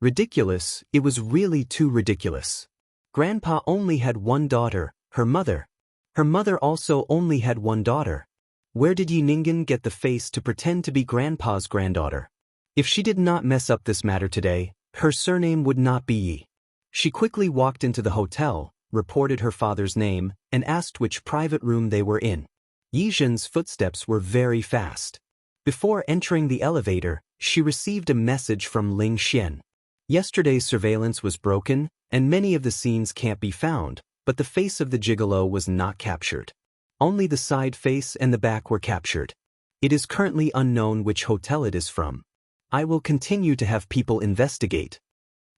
Ridiculous, it was really too ridiculous. Grandpa only had one daughter, her mother. Her mother also only had one daughter. Where did Yi Ningen get the face to pretend to be Grandpa's granddaughter? If she did not mess up this matter today, her surname would not be Yi. She quickly walked into the hotel, reported her father's name, and asked which private room they were in. Yi Zhen's footsteps were very fast. Before entering the elevator, she received a message from Ling Xian. Yesterday's surveillance was broken, and many of the scenes can't be found, but the face of the gigolo was not captured. Only the side face and the back were captured. It is currently unknown which hotel it is from. I will continue to have people investigate.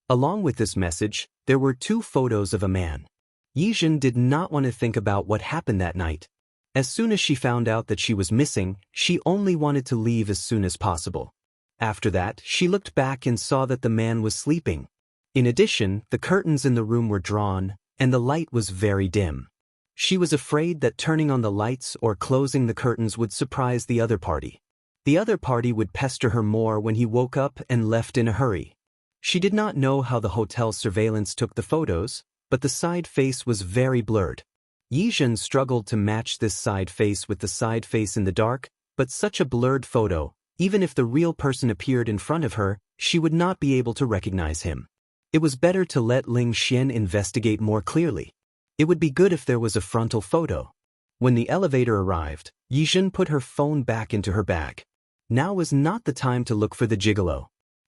Along with this message, there were 2 photos of a man. Yi Zhen did not want to think about what happened that night. As soon as she found out that she was missing, she only wanted to leave as soon as possible. After that, she looked back and saw that the man was sleeping. In addition, the curtains in the room were drawn, and the light was very dim. She was afraid that turning on the lights or closing the curtains would surprise the other party. The other party would pester her more when he woke up and left in a hurry. She did not know how the hotel surveillance took the photos, but the side face was very blurred. Yi Zhen struggled to match this side face with the side face in the dark, but such a blurred photo, even if the real person appeared in front of her, she would not be able to recognize him. It was better to let Ling Xian investigate more clearly. It would be good if there was a frontal photo. When the elevator arrived, Yi Zhen put her phone back into her bag. Now was not the time to look for the gigolo.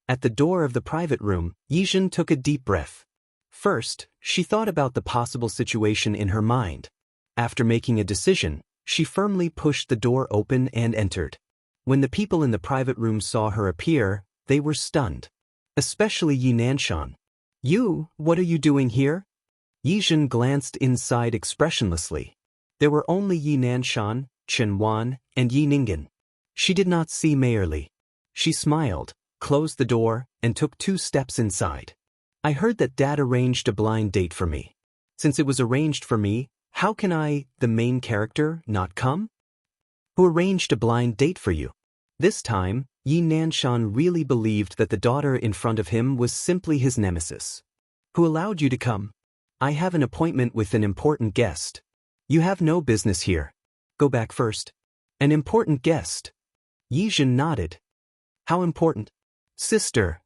At the door of the private room, Yi Zhen took a deep breath. First, she thought about the possible situation in her mind. After making a decision, she firmly pushed the door open and entered. When the people in the private room saw her appear, they were stunned. Especially Yi Nanshan. You, what are you doing here? Yi Zhen glanced inside expressionlessly. There were only Yi Nanshan, Chen Wan, and Yi Ningen. She did not see Mayor Li. She smiled, closed the door, and took 2 steps inside. I heard that Dad arranged a blind date for me. Since it was arranged for me, how can I, the main character, not come? Who arranged a blind date for you? This time, Yi Nanshan really believed that the daughter in front of him was simply his nemesis. Who allowed you to come? I have an appointment with an important guest. You have no business here. Go back first. An important guest. Yi Zhen nodded. How important? Sister.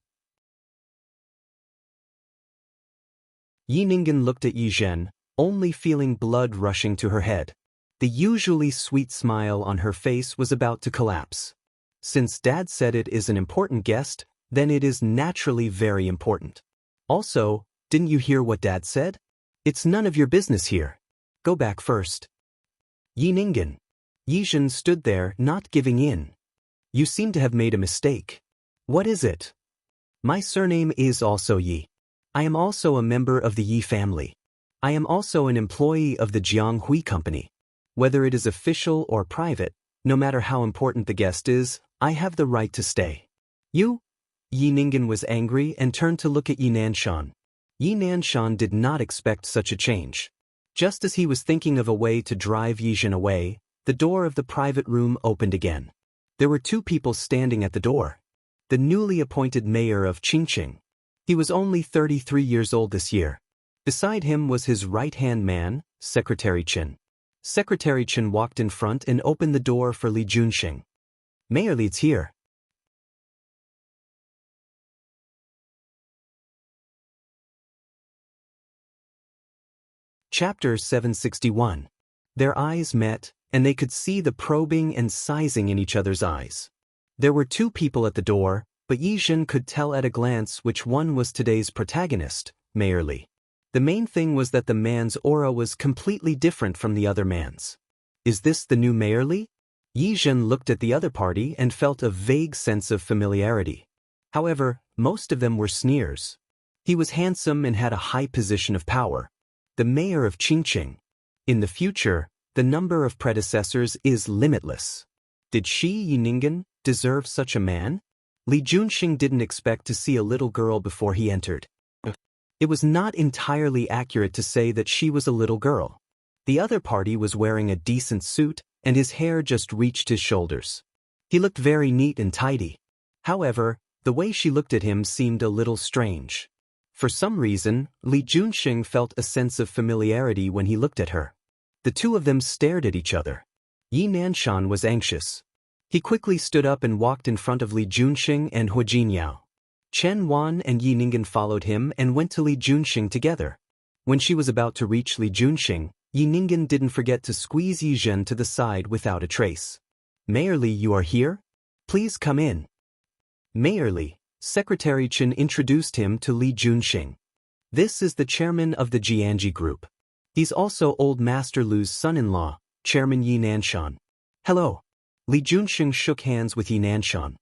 Yi Ningen looked at Yi Zhen, only feeling blood rushing to her head. The usually sweet smile on her face was about to collapse. Since Dad said it is an important guest, then it is naturally very important. Also, didn't you hear what Dad said? It's none of your business here. Go back first. Yi Ningen. Yi Zhen stood there, not giving in. You seem to have made a mistake. What is it? My surname is also Yi. I am also a member of the Yi family. I am also an employee of the Jianghui Company. Whether it is official or private, no matter how important the guest is, I have the right to stay. You? Yi Ningen was angry and turned to look at Yi Nanshan. Yi Nanshan did not expect such a change. Just as he was thinking of a way to drive Yi Zhen away, the door of the private room opened again. There were 2 people standing at the door. The newly appointed mayor of Qingqing. He was only 33 years old this year. Beside him was his right-hand man, Secretary Chen. Secretary Chen walked in front and opened the door for Li Junxing. Mayor Li's here. Chapter 761. Their eyes met, and they could see the probing and sizing in each other's eyes. There were 2 people at the door, but Yi Zhen could tell at a glance which one was today's protagonist, Mayor Li. The main thing was that the man's aura was completely different from the other man's. Is this the new Mayor Li? Yi Zhen looked at the other party and felt a vague sense of familiarity. However, most of them were sneers. He was handsome and had a high position of power. The mayor of Qingqing. In the future, the number of predecessors is limitless. Did Shi Yiningen deserve such a man? Li Junxing didn't expect to see a little girl before he entered. It was not entirely accurate to say that she was a little girl. The other party was wearing a decent suit, and his hair just reached his shoulders. He looked very neat and tidy. However, the way she looked at him seemed a little strange. For some reason, Li Junxing felt a sense of familiarity when he looked at her. The two of them stared at each other. Yi Nanshan was anxious. He quickly stood up and walked in front of Li Junxing and Hu Jinyao. Chen Wan and Yi Ningen followed him and went to Li Junxing together. When she was about to reach Li Junxing, Yi Ningen didn't forget to squeeze Yi Zhen to the side without a trace. Mayor Li, you are here? Please come in. Mayor Li, Secretary Chen introduced him to Li Junxing. This is the chairman of the Jianji group. He's also Old Master Lu's son-in-law, Chairman Yi Nanshan. Hello. Li Junxing shook hands with Yi Nanshan.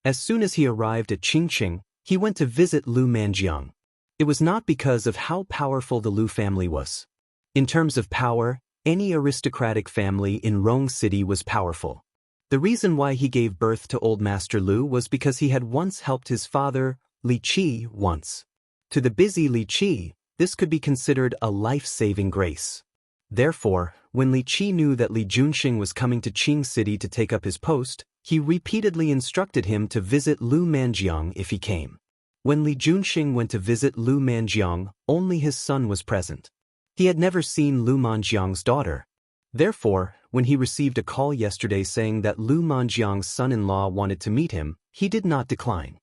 As soon as he arrived at Qingqing, he went to visit Lu Manjiang. It was not because of how powerful the Lu family was. In terms of power, any aristocratic family in Rong City was powerful. The reason why he gave birth to Old Master Lu was because he had once helped his father, Li Qi, once. To the busy Li Qi, this could be considered a life-saving grace. Therefore, when Li Qi knew that Li Junxing was coming to Qing City to take up his post, he repeatedly instructed him to visit Lu Manjiang if he came. When Li Junxing went to visit Lu Manjiang, only his son was present. He had never seen Lu Manjiang's daughter. Therefore, when he received a call yesterday saying that Lu Manjiang's son-in-law wanted to meet him, he did not decline.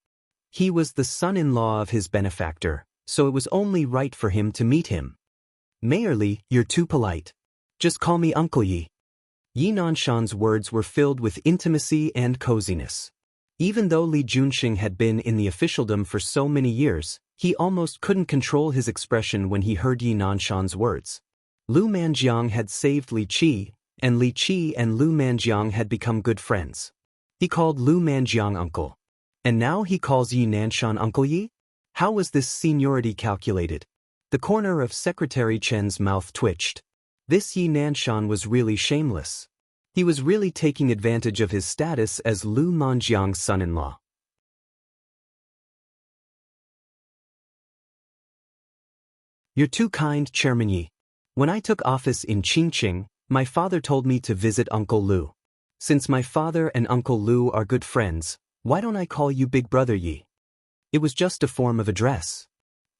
He was the son-in-law of his benefactor, so it was only right for him to meet him. Mayor Li, you're too polite. Just call me Uncle Yi. Yi Nanshan's words were filled with intimacy and coziness. Even though Li Junxing had been in the officialdom for so many years, he almost couldn't control his expression when he heard Yi Nanshan's words. Lu Manjiang had saved Li Qi, and Li Qi and Lu Manjiang had become good friends. He called Lu Manjiang uncle. And now he calls Yi Nanshan Uncle Yi? How was this seniority calculated? The corner of Secretary Chen's mouth twitched. This Yi Nanshan was really shameless. He was really taking advantage of his status as Lu Manjiang's son-in-law. You're too kind, Chairman Yi. When I took office in Qingqing, my father told me to visit Uncle Lu. Since my father and Uncle Lu are good friends, why don't I call you Big Brother Yi? It was just a form of address.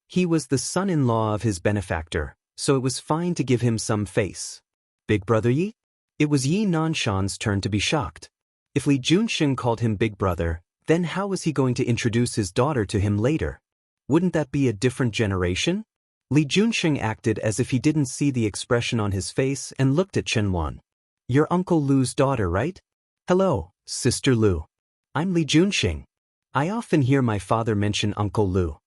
He was the son-in-law of his benefactor, so it was fine to give him some face. Big Brother Yi? It was Yi Nanshan's turn to be shocked. If Li Junxing called him Big Brother, then how was he going to introduce his daughter to him later? Wouldn't that be a different generation? Li Junxing acted as if he didn't see the expression on his face and looked at Chen Wan. You're Uncle Lu's daughter, right? Hello, Sister Lu. I'm Li Junxing. I often hear my father mention Uncle Lu.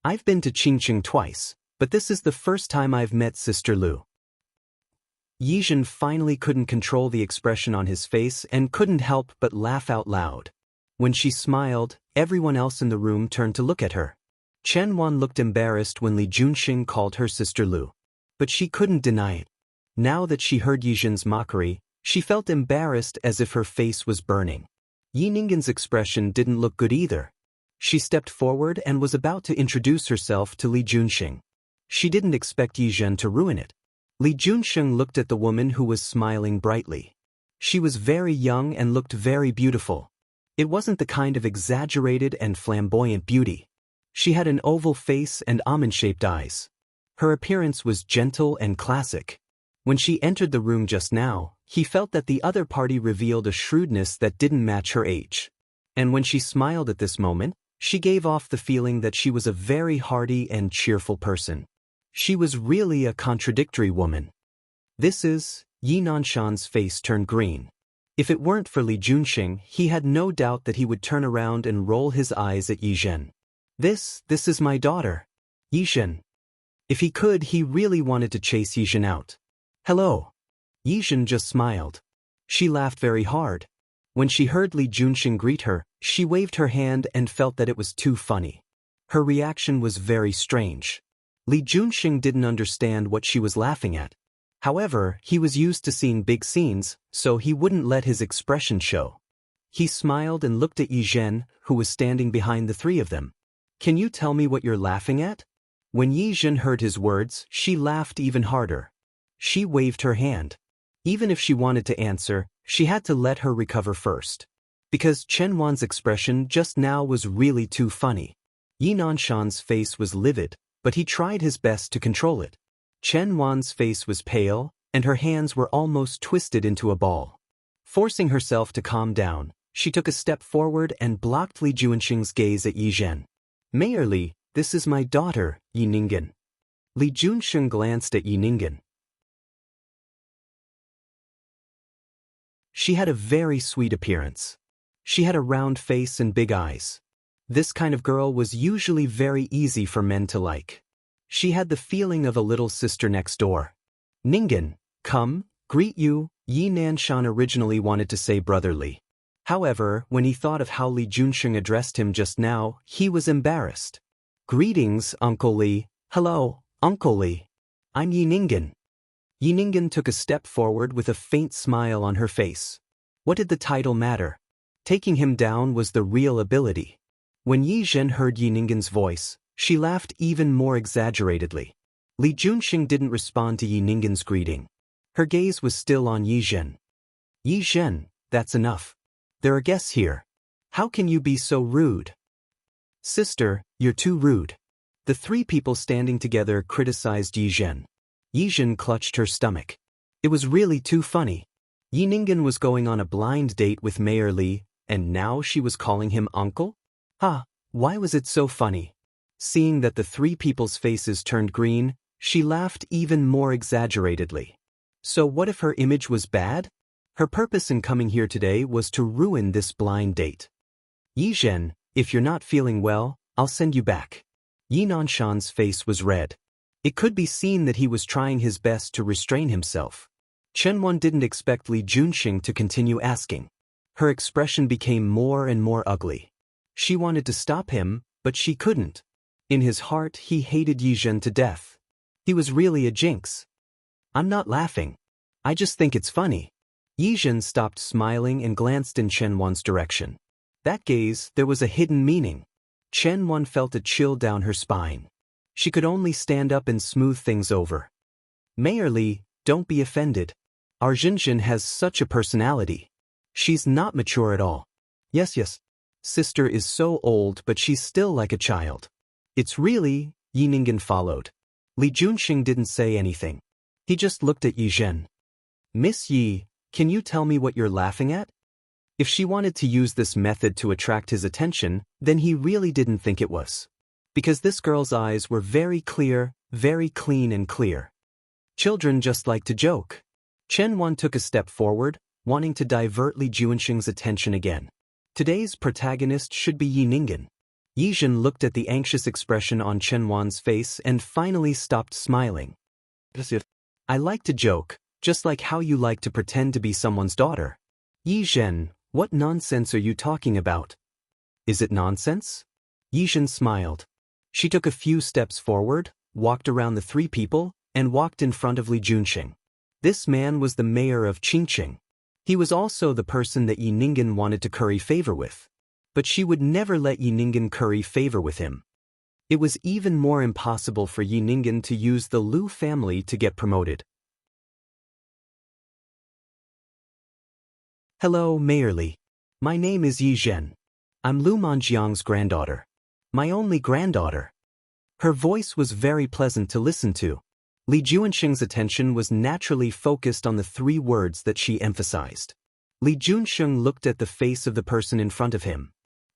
I've been to Qingqing twice, but this is the first time I've met Sister Lu. Yi Zhen finally couldn't control the expression on his face and couldn't help but laugh out loud. When she smiled, everyone else in the room turned to look at her. Chen Wan looked embarrassed when Li Junxing called her Sister Lu. But she couldn't deny it. Now that she heard Yi Zhen's mockery, she felt embarrassed as if her face was burning. Yi Ningen's expression didn't look good either. She stepped forward and was about to introduce herself to Li Junxing. She didn't expect Yi Zhen to ruin it. Li Junxing looked at the woman who was smiling brightly. She was very young and looked very beautiful. It wasn't the kind of exaggerated and flamboyant beauty. She had an oval face and almond-shaped eyes. Her appearance was gentle and classic. When she entered the room just now, he felt that the other party revealed a shrewdness that didn't match her age. And when she smiled at this moment, she gave off the feeling that she was a very hearty and cheerful person. She was really a contradictory woman. This is, Yi Nanshan's face turned green. If it weren't for Li Junxing, he had no doubt that he would turn around and roll his eyes at Yi Zhen. This is my daughter. Yi Zhen. If he could, he really wanted to chase Yi Zhen out. Hello. Yi Zhen just smiled. She laughed very hard. When she heard Li Junxing greet her, she waved her hand and felt that it was too funny. Her reaction was very strange. Li Junxing didn't understand what she was laughing at. However, he was used to seeing big scenes, so he wouldn't let his expression show. He smiled and looked at Yi Zhen, who was standing behind the three of them. Can you tell me what you're laughing at? When Yi Zhen heard his words, she laughed even harder. She waved her hand. Even if she wanted to answer, she had to let her recover first. Because Chen Wan's expression just now was really too funny. Yi Nanshan's face was livid, but he tried his best to control it. Chen Wan's face was pale, and her hands were almost twisted into a ball. Forcing herself to calm down, she took a step forward and blocked Li Junxing's gaze at Yi Zhen. Mayor Li, this is my daughter, Yi Ningen. Li Junxing glanced at Yi Ningen. She had a very sweet appearance. She had a round face and big eyes. This kind of girl was usually very easy for men to like. She had the feeling of a little sister next door. Ningen, come, greet you, Yi Nanshan originally wanted to say brotherly. However, when he thought of how Li Junxing addressed him just now, he was embarrassed. Greetings, Uncle Li. Hello, Uncle Li. I'm Yi Ningen. Yi Ningen took a step forward with a faint smile on her face. What did the title matter? Taking him down was the real ability. When Yi Zhen heard Yi Ningen's voice, she laughed even more exaggeratedly. Li Junxing didn't respond to Yi Ningen's greeting. Her gaze was still on Yi Zhen. Yi Zhen, that's enough. There are guests here. How can you be so rude? Sister, you're too rude. The three people standing together criticized Yi Zhen. Yi Zhen clutched her stomach. It was really too funny. Yi Ningen was going on a blind date with Mayor Li, and now she was calling him uncle? Why was it so funny? Seeing that the three people's faces turned green, she laughed even more exaggeratedly. So what if her image was bad? Her purpose in coming here today was to ruin this blind date. Yi Zhen, if you're not feeling well, I'll send you back. Yi Nanshan's face was red. It could be seen that he was trying his best to restrain himself. Chen Wan didn't expect Li Junxing to continue asking. Her expression became more and more ugly. She wanted to stop him, but she couldn't. In his heart, he hated Yi Zhen to death. He was really a jinx. I'm not laughing. I just think it's funny. Yi Zhen stopped smiling and glanced in Chen Wan's direction. That gaze, there was a hidden meaning. Chen Wan felt a chill down her spine. She could only stand up and smooth things over. Mayor Li, don't be offended. Our Jinjin has such a personality. She's not mature at all. Yes. Sister is so old, but she's still like a child. It's really, Yi Ningen followed. Li Junxing didn't say anything. He just looked at Yi Zhen. Miss Yi, can you tell me what you're laughing at? If she wanted to use this method to attract his attention, then he really didn't think it was. Because this girl's eyes were very clear, very clean and clear. Children just like to joke. Chen Wan took a step forward, wanting to divert Li Junxing's attention again. Today's protagonist should be Yi Ningen. Yi Zhen looked at the anxious expression on Chen Wan's face and finally stopped smiling. I like to joke, just like how you like to pretend to be someone's daughter. Yi Zhen, what nonsense are you talking about? Is it nonsense? Yi Zhen smiled. She took a few steps forward, walked around the three people, and walked in front of Li Junxing. This man was the mayor of Qingqing. He was also the person that Yi Ningen wanted to curry favor with. But she would never let Yi Ningen curry favor with him. It was even more impossible for Yi Ningen to use the Lu family to get promoted. Hello, Mayor Li. My name is Yi Zhen. I'm Lu Manjiang's granddaughter. My only granddaughter. Her voice was very pleasant to listen to. Li Junxing's attention was naturally focused on the three words that she emphasized. Li Junxing looked at the face of the person in front of him.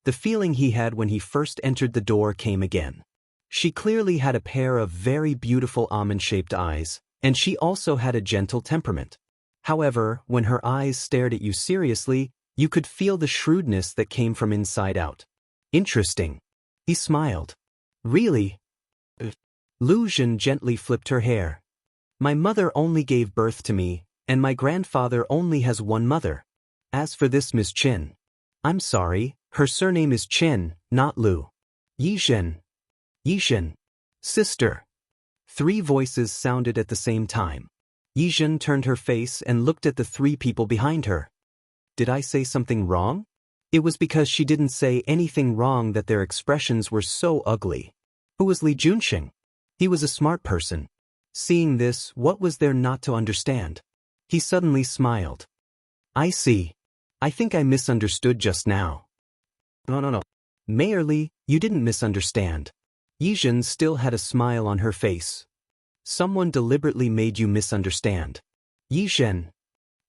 The feeling he had when he first entered the door came again. She clearly had a pair of very beautiful almond-shaped eyes, and she also had a gentle temperament. However, when her eyes stared at you seriously, you could feel the shrewdness that came from inside out. Interesting. He smiled. Really? Lu Jin gently flipped her hair. My mother only gave birth to me, and my grandfather only has one mother. As for this Miss Chin, I'm sorry, her surname is Chin, not Lu. Yizhen. Yizhen. Sister. Three voices sounded at the same time. Yizhen turned her face and looked at the three people behind her. Did I say something wrong? It was because she didn't say anything wrong that their expressions were so ugly. Who was Li Junxing? He was a smart person. Seeing this, what was there not to understand? He suddenly smiled. I see. I think I misunderstood just now. No. Mayor Li, you didn't misunderstand. Yizhen still had a smile on her face. Someone deliberately made you misunderstand. Yizhen.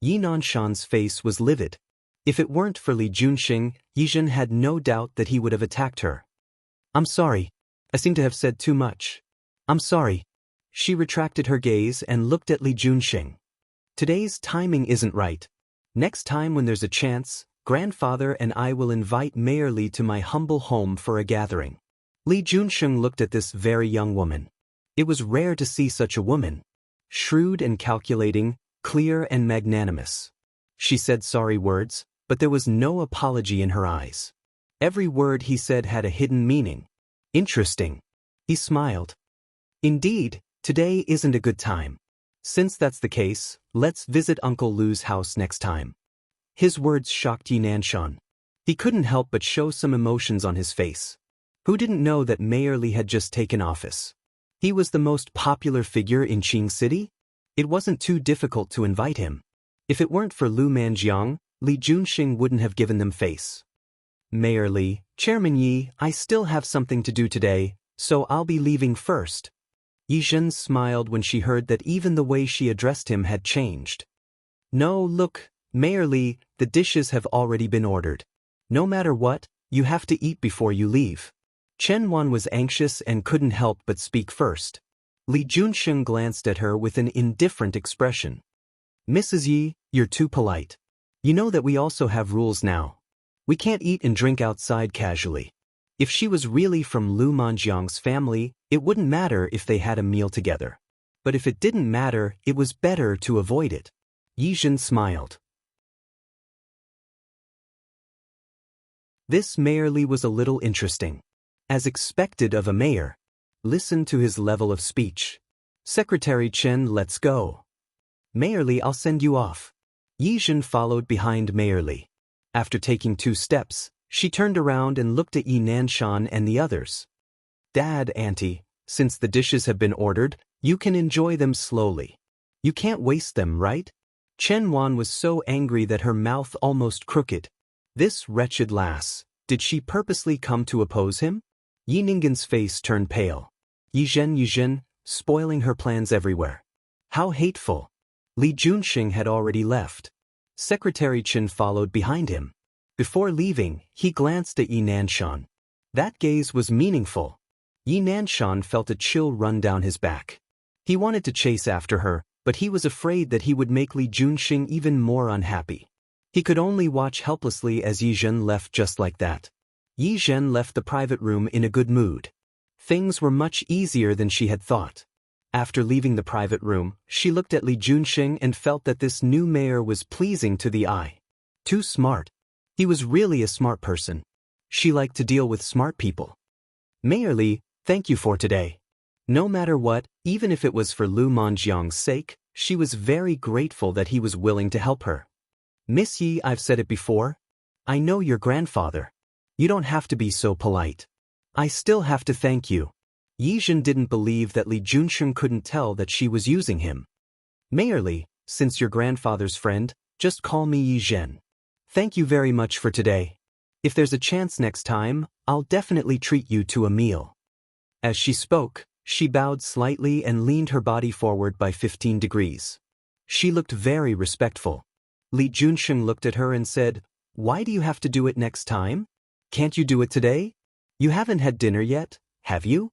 Yi Nanshan's face was livid. If it weren't for Li Junxing, Yizhen had no doubt that he would have attacked her. I'm sorry. I seem to have said too much. I'm sorry. She retracted her gaze and looked at Li Junxing. Today's timing isn't right. Next time when there's a chance, grandfather and I will invite Mayor Li to my humble home for a gathering. Li Junxing looked at this very young woman. It was rare to see such a woman. Shrewd and calculating, clear and magnanimous. She said sorry words, but there was no apology in her eyes. Every word he said had a hidden meaning. Interesting. He smiled. Indeed, today isn't a good time. Since that's the case, let's visit Uncle Lu's house next time. His words shocked Yi Nanshan. He couldn't help but show some emotions on his face. Who didn't know that Mayor Li had just taken office? He was the most popular figure in Qing City? It wasn't too difficult to invite him. If it weren't for Lu Manjiang, Li Junxing wouldn't have given them face. Mayor Li, Chairman Yi, I still have something to do today, so I'll be leaving first. Yizhen smiled when she heard that even the way she addressed him had changed. No, look, Mayor Li, the dishes have already been ordered. No matter what, you have to eat before you leave. Chen Wan was anxious and couldn't help but speak first. Li Junxing glanced at her with an indifferent expression. Mrs. Yi, you're too polite. You know that we also have rules now. We can't eat and drink outside casually. If she was really from Lu Manjiang's family, it wouldn't matter if they had a meal together. But if it didn't matter, it was better to avoid it. Yizhen smiled. This Mayor Li was a little interesting. As expected of a mayor. Listen to his level of speech. Secretary Chen, let's go. Mayor Li, I'll send you off. Yizhen followed behind Mayor Li. After taking 2 steps, she turned around and looked at Yi Nanshan and the others. Dad, Auntie, since the dishes have been ordered, you can enjoy them slowly. You can't waste them, right? Chen Wan was so angry that her mouth almost crooked. This wretched lass, did she purposely come to oppose him? Yi Ninggen's face turned pale. Yizhen, spoiling her plans everywhere. How hateful. Li Junxing had already left. Secretary Chen followed behind him. Before leaving, he glanced at Yi Nanshan. That gaze was meaningful. Yi Nanshan felt a chill run down his back. He wanted to chase after her, but he was afraid that he would make Li Junxing even more unhappy. He could only watch helplessly as Yizhen left just like that. Yizhen left the private room in a good mood. Things were much easier than she had thought. After leaving the private room, she looked at Li Junxing and felt that this new mayor was pleasing to the eye. Too smart. He was really a smart person. She liked to deal with smart people. Mayor Li, thank you for today. No matter what, even if it was for Lu Manjiang's sake, she was very grateful that he was willing to help her. Miss Yi, I've said it before. I know your grandfather. You don't have to be so polite. I still have to thank you. Yizhen didn't believe that Li Junxing couldn't tell that she was using him. Mayor Li, since you're grandfather's friend, just call me Yizhen. Thank you very much for today. If there's a chance next time, I'll definitely treat you to a meal. As she spoke, she bowed slightly and leaned her body forward by 15 degrees. She looked very respectful. Li Junxing looked at her and said, Why do you have to do it next time? Can't you do it today? You haven't had dinner yet, have you?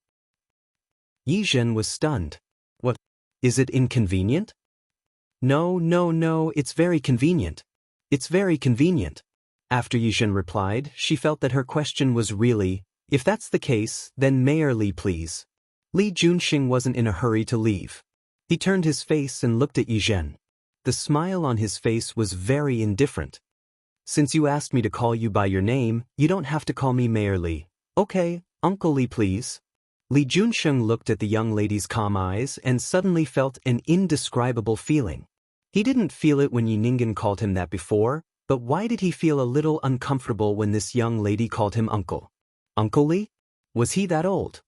Yizhen was stunned. What? Is it inconvenient? No, no, no, it's very convenient. It's very convenient. After Yizhen replied, she felt that her question was really, if that's the case, then Mayor Li please. Li Junxing wasn't in a hurry to leave. He turned his face and looked at Yizhen. The smile on his face was very indifferent. Since you asked me to call you by your name, you don't have to call me Mayor Li. Okay, Uncle Li please. Li Junxing looked at the young lady's calm eyes and suddenly felt an indescribable feeling. He didn't feel it when Yi Ningen called him that before, but why did he feel a little uncomfortable when this young lady called him uncle? Uncle Li? Was he that old?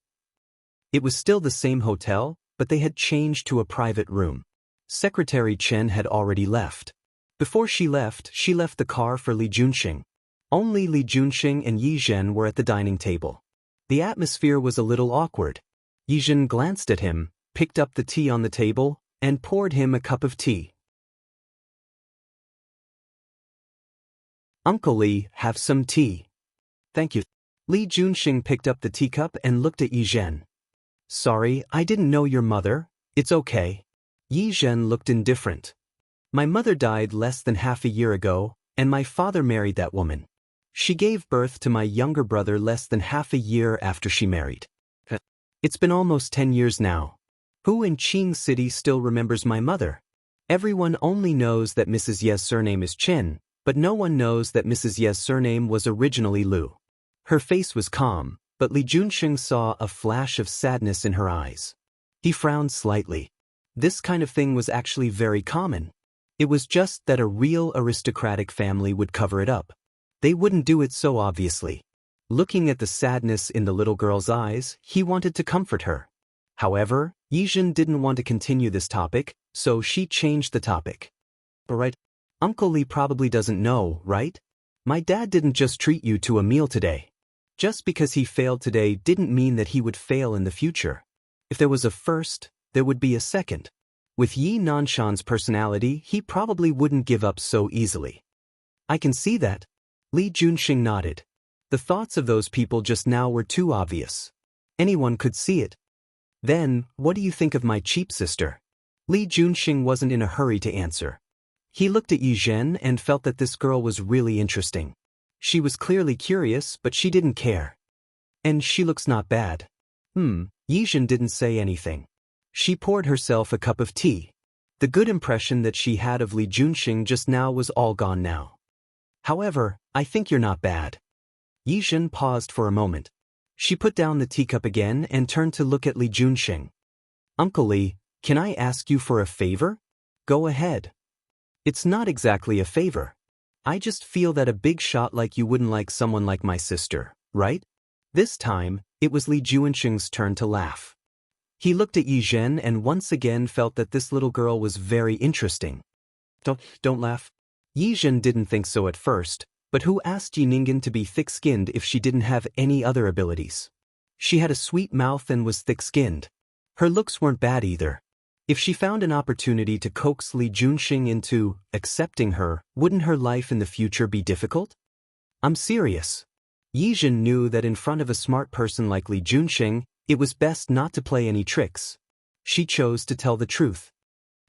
It was still the same hotel, but they had changed to a private room. Secretary Chen had already left. Before she left the car for Li Junxing. Only Li Junxing and Yizhen were at the dining table. The atmosphere was a little awkward. Yizhen glanced at him, picked up the tea on the table, and poured him a cup of tea. Uncle Li, have some tea. Thank you. Li Junxing picked up the teacup and looked at Yizhen. Sorry, I didn't know your mother. It's okay. Yizhen looked indifferent. My mother died less than half a year ago, and my father married that woman. She gave birth to my younger brother less than half a year after she married. It's been almost 10 years now. Who in Qing City still remembers my mother? Everyone only knows that Mrs. Ye's surname is Chen, but no one knows that Mrs. Ye's surname was originally Lu. Her face was calm, but Li Junxing saw a flash of sadness in her eyes. He frowned slightly. This kind of thing was actually very common. It was just that a real aristocratic family would cover it up. They wouldn't do it so obviously. Looking at the sadness in the little girl's eyes, he wanted to comfort her. However, Yizhen didn't want to continue this topic, so she changed the topic. Alright, Uncle Li probably doesn't know, right? My dad didn't just treat you to a meal today. Just because he failed today didn't mean that he would fail in the future. If there was a first, there would be a second. With Yi Nanshan's personality, he probably wouldn't give up so easily. I can see that. Li Junxing nodded. The thoughts of those people just now were too obvious. Anyone could see it. Then, what do you think of my cheap sister? Li Junxing wasn't in a hurry to answer. He looked at Yizhen and felt that this girl was really interesting. She was clearly curious, but she didn't care. And she looks not bad. Yizhen didn't say anything. She poured herself a cup of tea. The good impression that she had of Li Junxing just now was all gone now. However, I think you're not bad. Yizhen paused for a moment. She put down the teacup again and turned to look at Li Junxing. Uncle Li, can I ask you for a favor? Go ahead. It's not exactly a favor. I just feel that a big shot like you wouldn't like someone like my sister, right? This time, it was Li Junxing's turn to laugh. He looked at Yizhen and once again felt that this little girl was very interesting. Don't laugh. Yizhen didn't think so at first, but who asked Yi Ningen to be thick-skinned if she didn't have any other abilities? She had a sweet mouth and was thick-skinned. Her looks weren't bad either. If she found an opportunity to coax Li Junxing into accepting her, wouldn't her life in the future be difficult? I'm serious. Yizhen knew that in front of a smart person like Li Junxing, it was best not to play any tricks. She chose to tell the truth.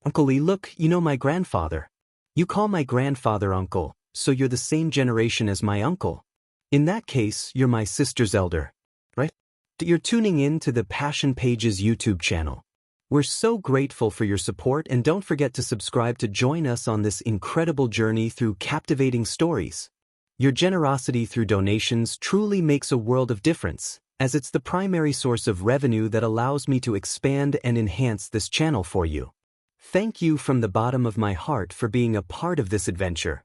Uncle Li, look, you know my grandfather. You call my grandfather uncle, so you're the same generation as my uncle. In that case, you're my sister's elder, right? You're tuning in to the Passion Pages YouTube channel. We're so grateful for your support and don't forget to subscribe to join us on this incredible journey through captivating stories. Your generosity through donations truly makes a world of difference, as it's the primary source of revenue that allows me to expand and enhance this channel for you. Thank you from the bottom of my heart for being a part of this adventure.